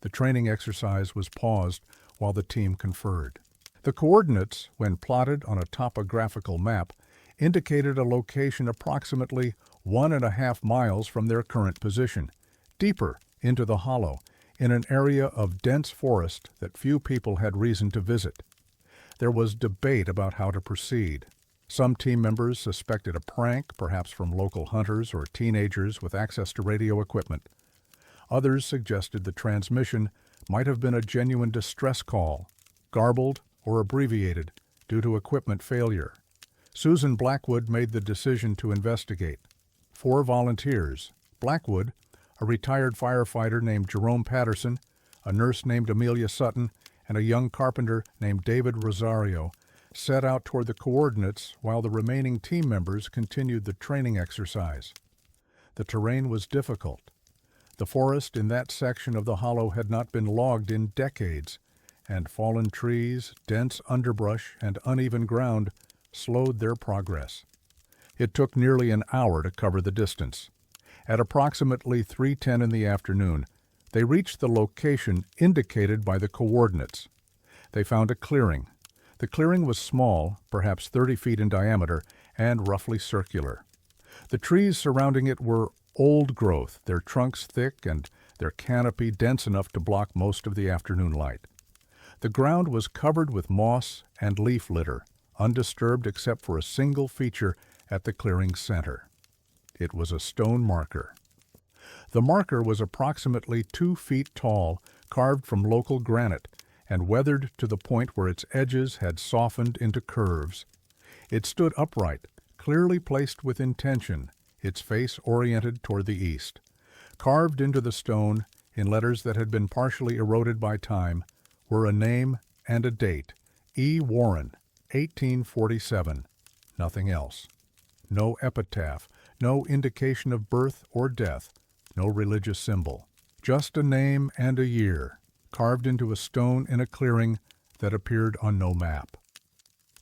The training exercise was paused while the team conferred. The coordinates, when plotted on a topographical map, indicated a location approximately 1.5 miles from their current position, deeper into the hollow, in an area of dense forest that few people had reason to visit. There was debate about how to proceed. Some team members suspected a prank, perhaps from local hunters or teenagers with access to radio equipment. Others suggested the transmission might have been a genuine distress call, garbled or abbreviated due to equipment failure. Susan Blackwood made the decision to investigate. 4 volunteers: Blackwood, a retired firefighter named Jerome Patterson, a nurse named Amelia Sutton, and a young carpenter named David Rosario, set out toward the coordinates while the remaining team members continued the training exercise. The terrain was difficult. The forest in that section of the hollow had not been logged in decades, and fallen trees, dense underbrush, and uneven ground slowed their progress. It took nearly an hour to cover the distance. At approximately 3:10 in the afternoon, they reached the location indicated by the coordinates. They found a clearing. The clearing was small, perhaps 30 feet in diameter, and roughly circular. The trees surrounding it were old growth, their trunks thick and their canopy dense enough to block most of the afternoon light. The ground was covered with moss and leaf litter, undisturbed except for a single feature at the clearing's center. It was a stone marker. The marker was approximately 2 feet tall, carved from local granite, and weathered to the point where its edges had softened into curves. It stood upright, clearly placed with intention, its face oriented toward the east. Carved into the stone, in letters that had been partially eroded by time, were a name and a date: E. Warren, 1847. Nothing else. No epitaph, no indication of birth or death, no religious symbol. Just a name and a year, carved into a stone in a clearing that appeared on no map.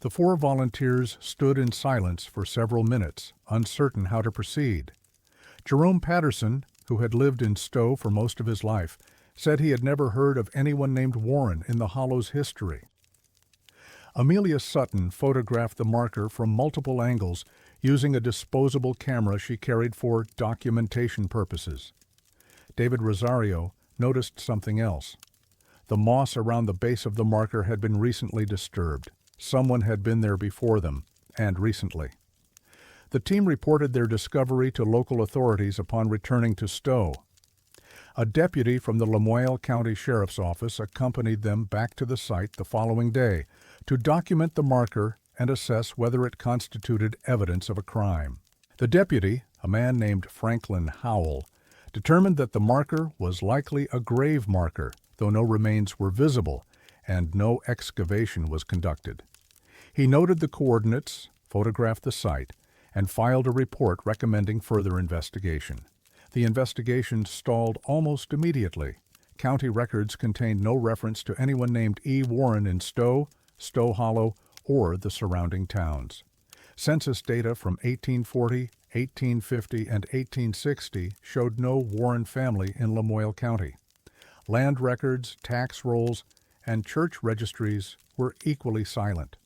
The 4 volunteers stood in silence for several minutes, uncertain how to proceed. Jerome Patterson, who had lived in Stowe for most of his life, said he had never heard of anyone named Warren in the hollow's history. Amelia Sutton photographed the marker from multiple angles using a disposable camera she carried for documentation purposes. David Rosario noticed something else. The moss around the base of the marker had been recently disturbed. Someone had been there before them, and recently. The team reported their discovery to local authorities upon returning to Stowe. A deputy from the Lamoille County Sheriff's Office accompanied them back to the site the following day to document the marker and assess whether it constituted evidence of a crime. The deputy, a man named Franklin Howell, determined that the marker was likely a grave marker, though no remains were visible and no excavation was conducted. He noted the coordinates, photographed the site, and filed a report recommending further investigation. The investigation stalled almost immediately. County records contained no reference to anyone named E. Warren in Stowe, Stowe Hollow, or the surrounding towns. Census data from 1840, 1850, and 1860 showed no Warren family in Lamoille County. Land records, tax rolls, and church registries were equally silent.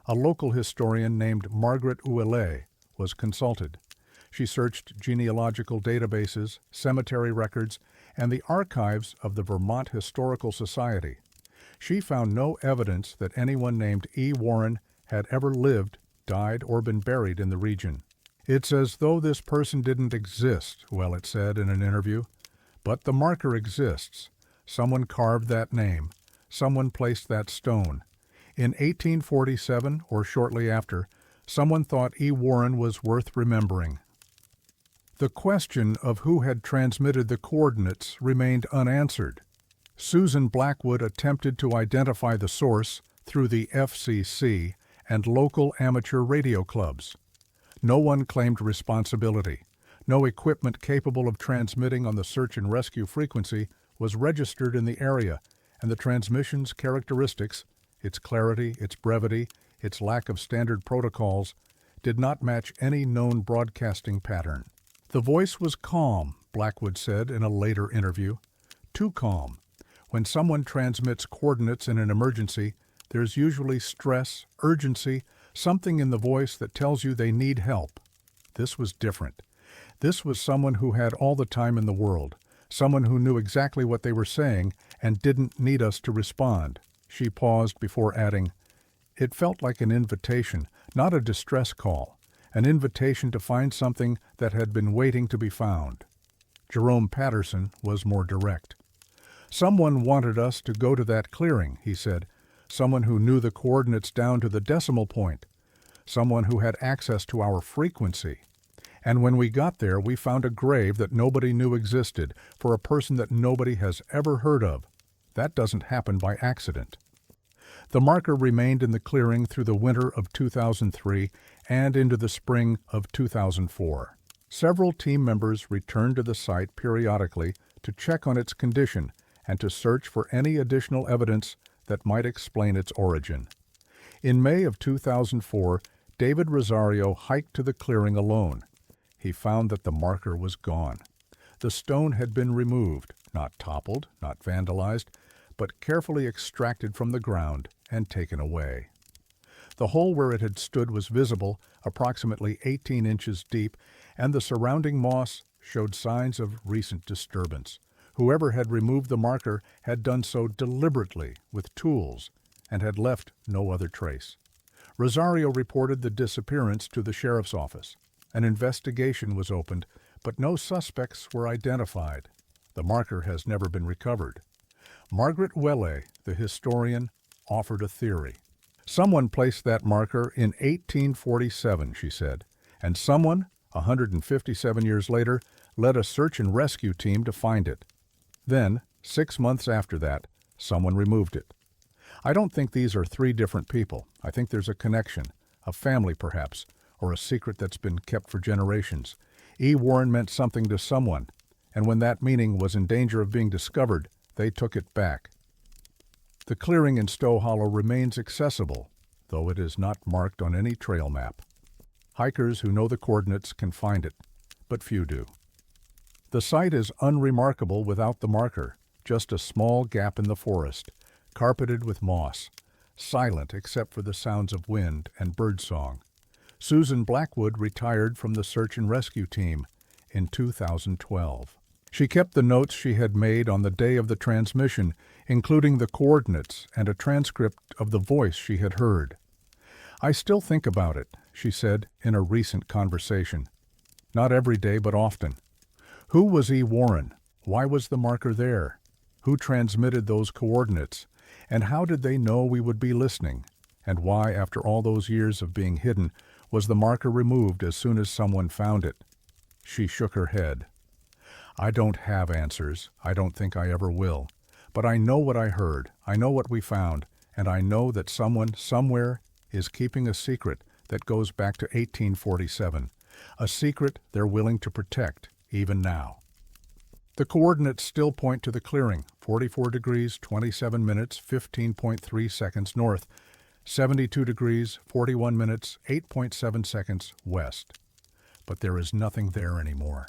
A local historian named Margaret Ouellet was consulted. She searched genealogical databases, cemetery records, and the archives of the Vermont Historical Society. She found no evidence that anyone named E. Warren had ever lived, died, or been buried in the region. "It's as though this person didn't exist," Ouellet said in an interview. "But the marker exists. Someone carved that name. Someone placed that stone. In 1847, or shortly after, someone thought E. Warren was worth remembering." The question of who had transmitted the coordinates remained unanswered. Susan Blackwood attempted to identify the source through the FCC and local amateur radio clubs. No one claimed responsibility. No equipment capable of transmitting on the search and rescue frequency was registered in the area, and the transmission's characteristics, its clarity, its brevity, its lack of standard protocols, did not match any known broadcasting pattern. "The voice was calm," Blackwood said in a later interview. "Too calm. When someone transmits coordinates in an emergency, there's usually stress, urgency, something in the voice that tells you they need help. This was different. This was someone who had all the time in the world, someone who knew exactly what they were saying and didn't need us to respond." She paused before adding, "It felt like an invitation, not a distress call, an invitation to find something that had been waiting to be found." Jerome Patterson was more direct. "Someone wanted us to go to that clearing," he said. "Someone who knew the coordinates down to the decimal point. Someone who had access to our frequency. And when we got there, we found a grave that nobody knew existed for a person that nobody has ever heard of. That doesn't happen by accident." The marker remained in the clearing through the winter of 2003 and into the spring of 2004. Several team members returned to the site periodically to check on its condition and to search for any additional evidence that might explain its origin. In May of 2004, David Rosario hiked to the clearing alone. He found that the marker was gone. The stone had been removed, not toppled, not vandalized, but carefully extracted from the ground and taken away. The hole where it had stood was visible, approximately 18 inches deep, and the surrounding moss showed signs of recent disturbance. Whoever had removed the marker had done so deliberately with tools and had left no other trace. Rosario reported the disappearance to the sheriff's office. An investigation was opened, but no suspects were identified. The marker has never been recovered. Margaret Ouellet, the historian, offered a theory. "Someone placed that marker in 1847, she said, and someone, 157 years later, led a search and rescue team to find it. Then, 6 months after that, someone removed it. I don't think these are three different people. I think there's a connection, a family perhaps, or a secret that's been kept for generations. E. Warren meant something to someone, and when that meaning was in danger of being discovered, they took it back." The clearing in Stowe Hollow remains accessible, though it is not marked on any trail map. Hikers who know the coordinates can find it, but few do. The site is unremarkable without the marker, just a small gap in the forest, carpeted with moss, silent except for the sounds of wind and birdsong. Susan Blackwood retired from the search and rescue team in 2012. She kept the notes she had made on the day of the transmission, including the coordinates and a transcript of the voice she had heard. "I still think about it," she said in a recent conversation. "Not every day, but often. Who was E. Warren? Why was the marker there? Who transmitted those coordinates? And how did they know we would be listening? And why, after all those years of being hidden, was the marker removed as soon as someone found it?" She shook her head. "I don't have answers. I don't think I ever will. But I know what I heard. I know what we found. And I know that someone, somewhere, is keeping a secret that goes back to 1847. A secret they're willing to protect, even now." The coordinates still point to the clearing, 44 degrees, 27 minutes, 15.3 seconds north. 72 degrees, 41 minutes, 8.7 seconds west. But there is nothing there anymore.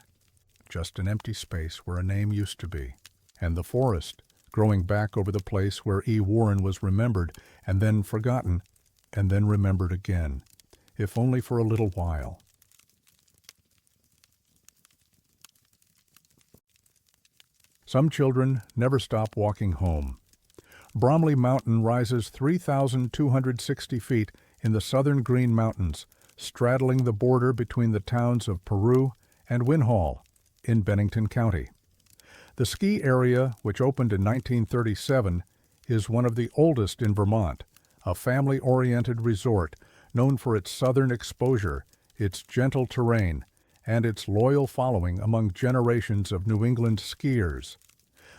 Just an empty space where a name used to be. And the forest, growing back over the place where E. Warren was remembered, and then forgotten, and then remembered again, if only for a little while. Some children never stop walking home. Bromley Mountain rises 3,260 feet in the southern Green Mountains, straddling the border between the towns of Peru and Winhall in Bennington County. The ski area, which opened in 1937, is one of the oldest in Vermont, a family-oriented resort known for its southern exposure, its gentle terrain, and its loyal following among generations of New England skiers.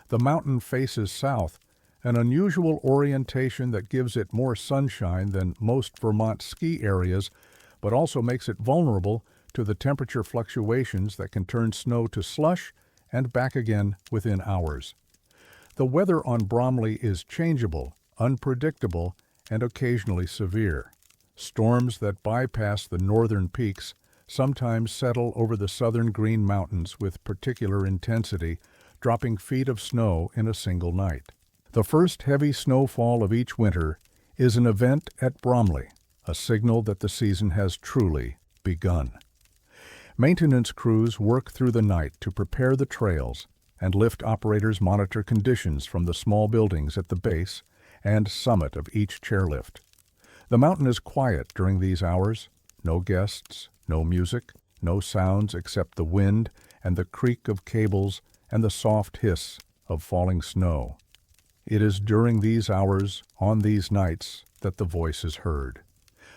The mountain faces south, an unusual orientation that gives it more sunshine than most Vermont ski areas, but also makes it vulnerable to the temperature fluctuations that can turn snow to slush and back again within hours. The weather on Bromley is changeable, unpredictable, and occasionally severe. Storms that bypass the northern peaks sometimes settle over the southern Green Mountains with particular intensity, dropping feet of snow in a single night. The first heavy snowfall of each winter is an event at Bromley, a signal that the season has truly begun. Maintenance crews work through the night to prepare the trails, and lift operators monitor conditions from the small buildings at the base and summit of each chairlift. The mountain is quiet during these hours. No guests, no music, no sounds except the wind and the creak of cables and the soft hiss of falling snow. It is during these hours, on these nights, that the voice is heard.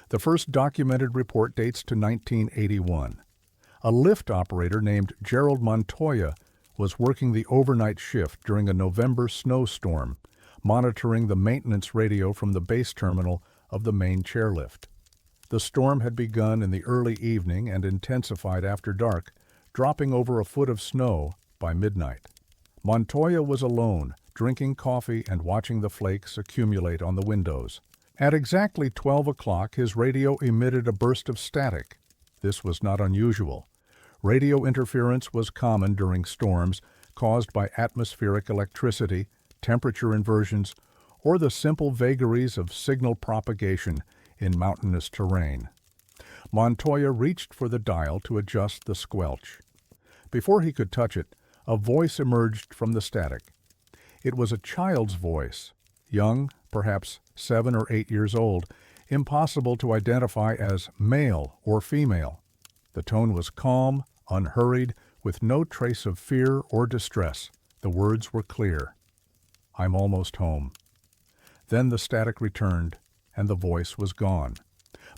The first documented report dates to 1981. A lift operator named Gerald Montoya was working the overnight shift during a November snowstorm, monitoring the maintenance radio from the base terminal of the main chairlift. The storm had begun in the early evening and intensified after dark, dropping over a foot of snow by midnight. Montoya was alone, drinking coffee and watching the flakes accumulate on the windows. At exactly 12 o'clock, his radio emitted a burst of static. This was not unusual. Radio interference was common during storms caused by atmospheric electricity, temperature inversions, or the simple vagaries of signal propagation in mountainous terrain. Montoya reached for the dial to adjust the squelch. Before he could touch it, a voice emerged from the static. It was a child's voice, young, perhaps 7 or 8 years old, impossible to identify as male or female. The tone was calm, unhurried, with no trace of fear or distress. The words were clear. "I'm almost home." Then the static returned, and the voice was gone.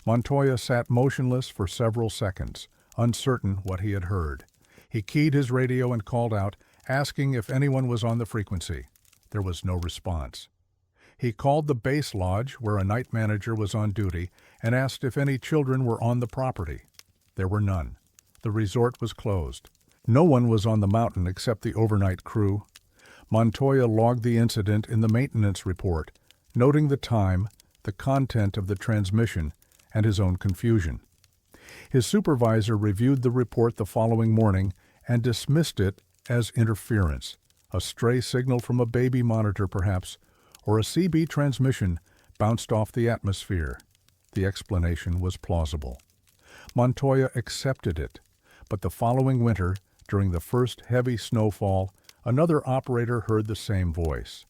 Montoya sat motionless for several seconds, uncertain what he had heard. He keyed his radio and called out, asking if anyone was on the frequency. There was no response. He called the base lodge, where a night manager was on duty, and asked if any children were on the property. There were none. The resort was closed. No one was on the mountain except the overnight crew. Montoya logged the incident in the maintenance report, noting the time, the content of the transmission, and his own confusion. His supervisor reviewed the report the following morning and dismissed it as interference, a stray signal from a baby monitor perhaps, or a CB transmission bounced off the atmosphere. The explanation was plausible. Montoya accepted it, but the following winter, during the first heavy snowfall, another operator heard the same voice.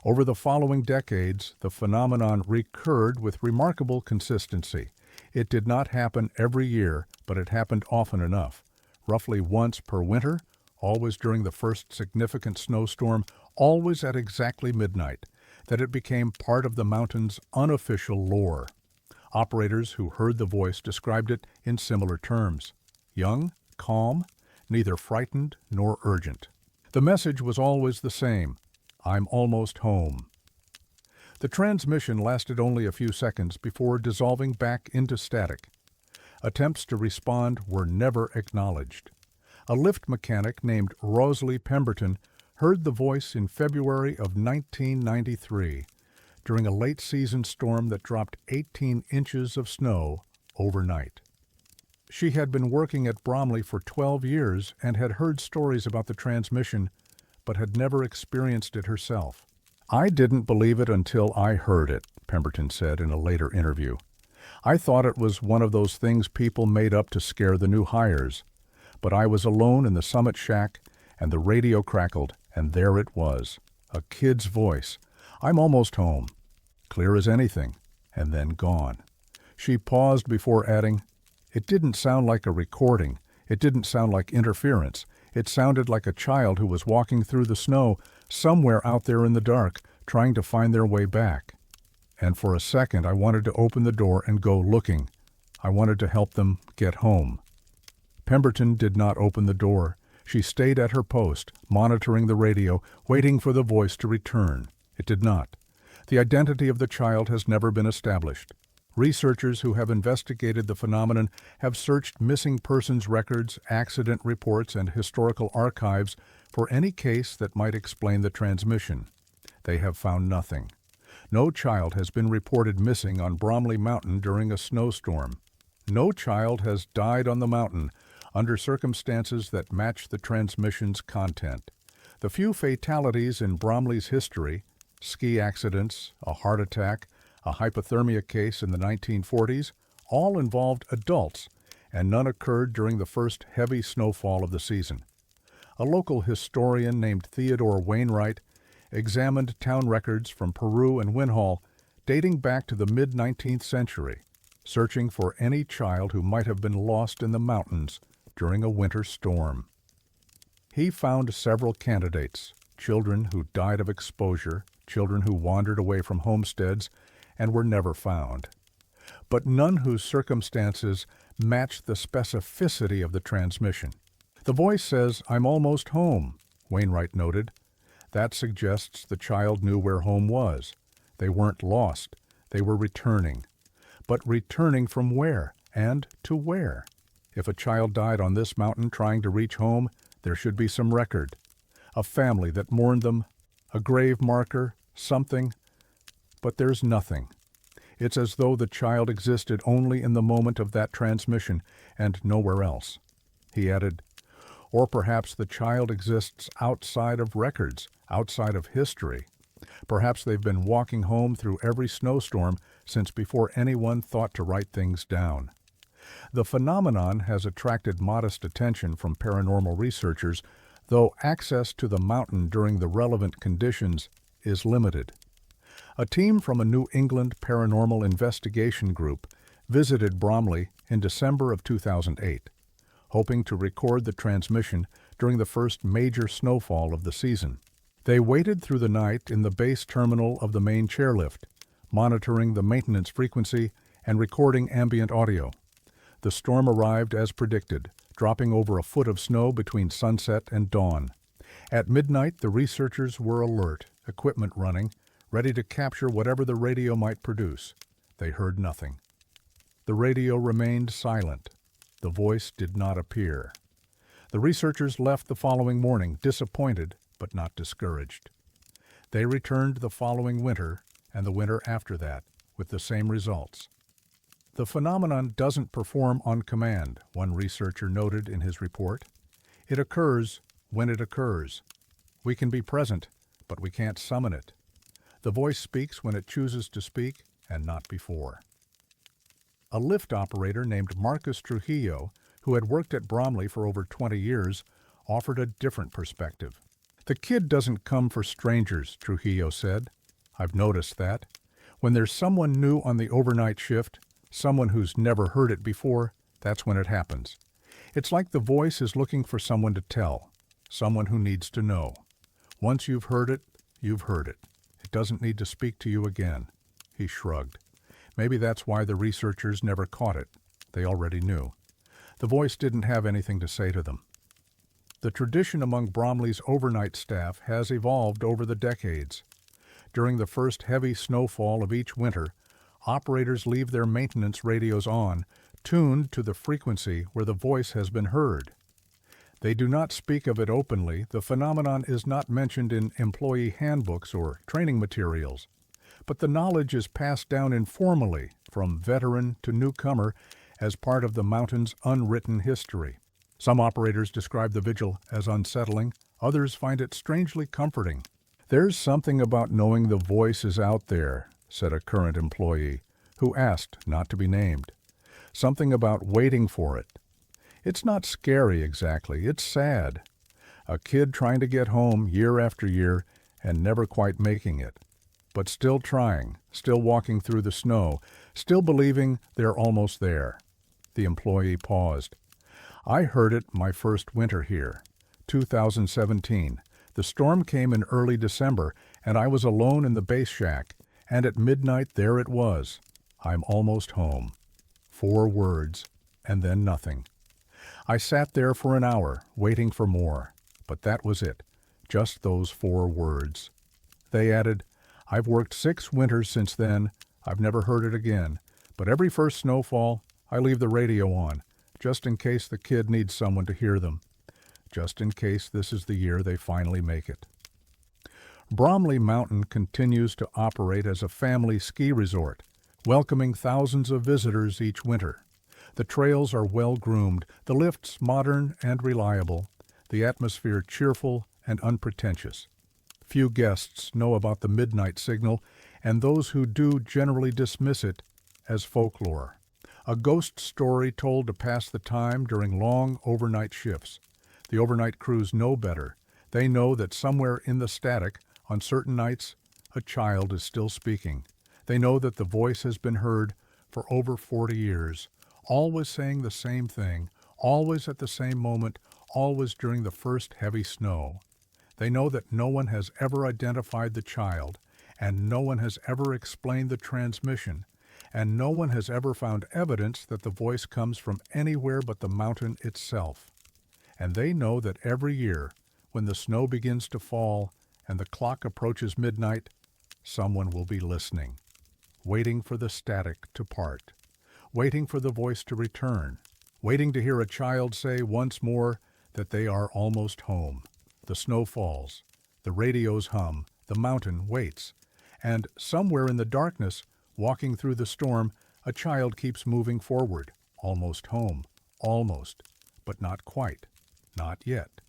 Over the following decades, the phenomenon recurred with remarkable consistency. It did not happen every year, but it happened often enough, roughly once per winter, always during the first significant snowstorm, always at exactly midnight, that it became part of the mountain's unofficial lore. Operators who heard the voice described it in similar terms: young, calm, neither frightened nor urgent. The message was always the same: "I'm almost home." The transmission lasted only a few seconds before dissolving back into static. Attempts to respond were never acknowledged. A lift mechanic named Rosalie Pemberton heard the voice in February of 1993. during a late-season storm that dropped 18 inches of snow overnight. She had been working at Bromley for 12 years and had heard stories about the transmission, but had never experienced it herself. "I didn't believe it until I heard it," Pemberton said in a later interview. "I thought it was one of those things people made up to scare the new hires. But I was alone in the summit shack, and the radio crackled, and there it was, a kid's voice. 'I'm almost home,' clear as anything, and then gone." She paused before adding, "It didn't sound like a recording. It didn't sound like interference. It sounded like a child who was walking through the snow somewhere out there in the dark, trying to find their way back. And for a second I wanted to open the door and go looking. I wanted to help them get home." Pemberton did not open the door. She stayed at her post, monitoring the radio, waiting for the voice to return. It did not. The identity of the child has never been established. Researchers who have investigated the phenomenon have searched missing persons records, accident reports, and historical archives for any case that might explain the transmission. They have found nothing. No child has been reported missing on Bromley Mountain during a snowstorm. No child has died on the mountain under circumstances that match the transmission's content. The few fatalities in Bromley's history, ski accidents, a heart attack, a hypothermia case in the 1940s, all involved adults, and none occurred during the first heavy snowfall of the season. A local historian named Theodore Wainwright examined town records from Peru and Winhall dating back to the mid-19th century, searching for any child who might have been lost in the mountains during a winter storm. He found several candidates, children who died of exposure, children who wandered away from homesteads and were never found, but none whose circumstances matched the specificity of the transmission. "The voice says, 'I'm almost home,'" Wainwright noted. "That suggests the child knew where home was. They weren't lost. They were returning. But returning from where and to where? If a child died on this mountain trying to reach home, there should be some record. A family that mourned them, a grave marker, something. But there's nothing. It's as though the child existed only in the moment of that transmission and nowhere else." He added, "Or perhaps the child exists outside of records, outside of history. Perhaps they've been walking home through every snowstorm since before anyone thought to write things down." The phenomenon has attracted modest attention from paranormal researchers, though access to the mountain during the relevant conditions is limited. A team from a New England paranormal investigation group visited Bromley in December of 2008, hoping to record the transmission during the first major snowfall of the season. They waited through the night in the base terminal of the main chairlift, monitoring the maintenance frequency and recording ambient audio. The storm arrived as predicted, dropping over a foot of snow between sunset and dawn. At midnight, the researchers were alert, equipment running, ready to capture whatever the radio might produce. They heard nothing. The radio remained silent. The voice did not appear. The researchers left the following morning, disappointed but not discouraged. They returned the following winter and the winter after that, with the same results. "The phenomenon doesn't perform on command," one researcher noted in his report. "It occurs when it occurs. We can be present, but we can't summon it. The voice speaks when it chooses to speak and not before." A lift operator named Marcus Trujillo, who had worked at Bromley for over 20 years, offered a different perspective. "The kid doesn't come for strangers," Trujillo said. "I've noticed that. When there's someone new on the overnight shift, someone who's never heard it before, that's when it happens. It's like the voice is looking for someone to tell, someone who needs to know. Once you've heard it, you've heard it. It doesn't need to speak to you again." He shrugged. Maybe that's why the researchers never caught it. They already knew. The voice didn't have anything to say to them. The tradition among Bromley's overnight staff has evolved over the decades. During the first heavy snowfall of each winter, operators leave their maintenance radios on, tuned to the frequency where the voice has been heard. They do not speak of it openly. The phenomenon is not mentioned in employee handbooks or training materials. but the knowledge is passed down informally from veteran to newcomer as part of the mountain's unwritten history. Some operators describe the vigil as unsettling, others find it strangely comforting. "There's something about knowing the voice is out there," said a current employee, who asked not to be named. "Something about waiting for it. It's not scary exactly, it's sad. A kid trying to get home year after year and never quite making it, but still trying, still walking through the snow, still believing they're almost there." The employee paused. "I heard it my first winter here, 2017. The storm came in early December, and I was alone in the base shack, and at midnight there it was. I'm almost home." 4 words, and then nothing. "I sat there for an hour, waiting for more, but that was it, just those 4 words." They added, "I've worked 6 winters since then. I've never heard it again, but every first snowfall, I leave the radio on, just in case the kid needs someone to hear them, just in case this is the year they finally make it." Bromley Mountain continues to operate as a family ski resort, welcoming thousands of visitors each winter. The trails are well-groomed, the lifts modern and reliable, the atmosphere cheerful and unpretentious. Few guests know about the midnight signal, and those who do generally dismiss it as folklore. A ghost story told to pass the time during long overnight shifts. The overnight crews know better. They know that somewhere in the static, on certain nights, a child is still speaking. They know that the voice has been heard for over 40 years, always saying the same thing, always at the same moment, always during the first heavy snow. They know that no one has ever identified the child, and no one has ever explained the transmission, and no one has ever found evidence that the voice comes from anywhere but the mountain itself. And they know that every year, when the snow begins to fall and the clock approaches midnight, someone will be listening, waiting for the static to part, waiting for the voice to return, waiting to hear a child say once more that they are almost home. The snow falls, the radios hum, the mountain waits, and somewhere in the darkness, walking through the storm, a child keeps moving forward, almost home, almost, but not quite, not yet.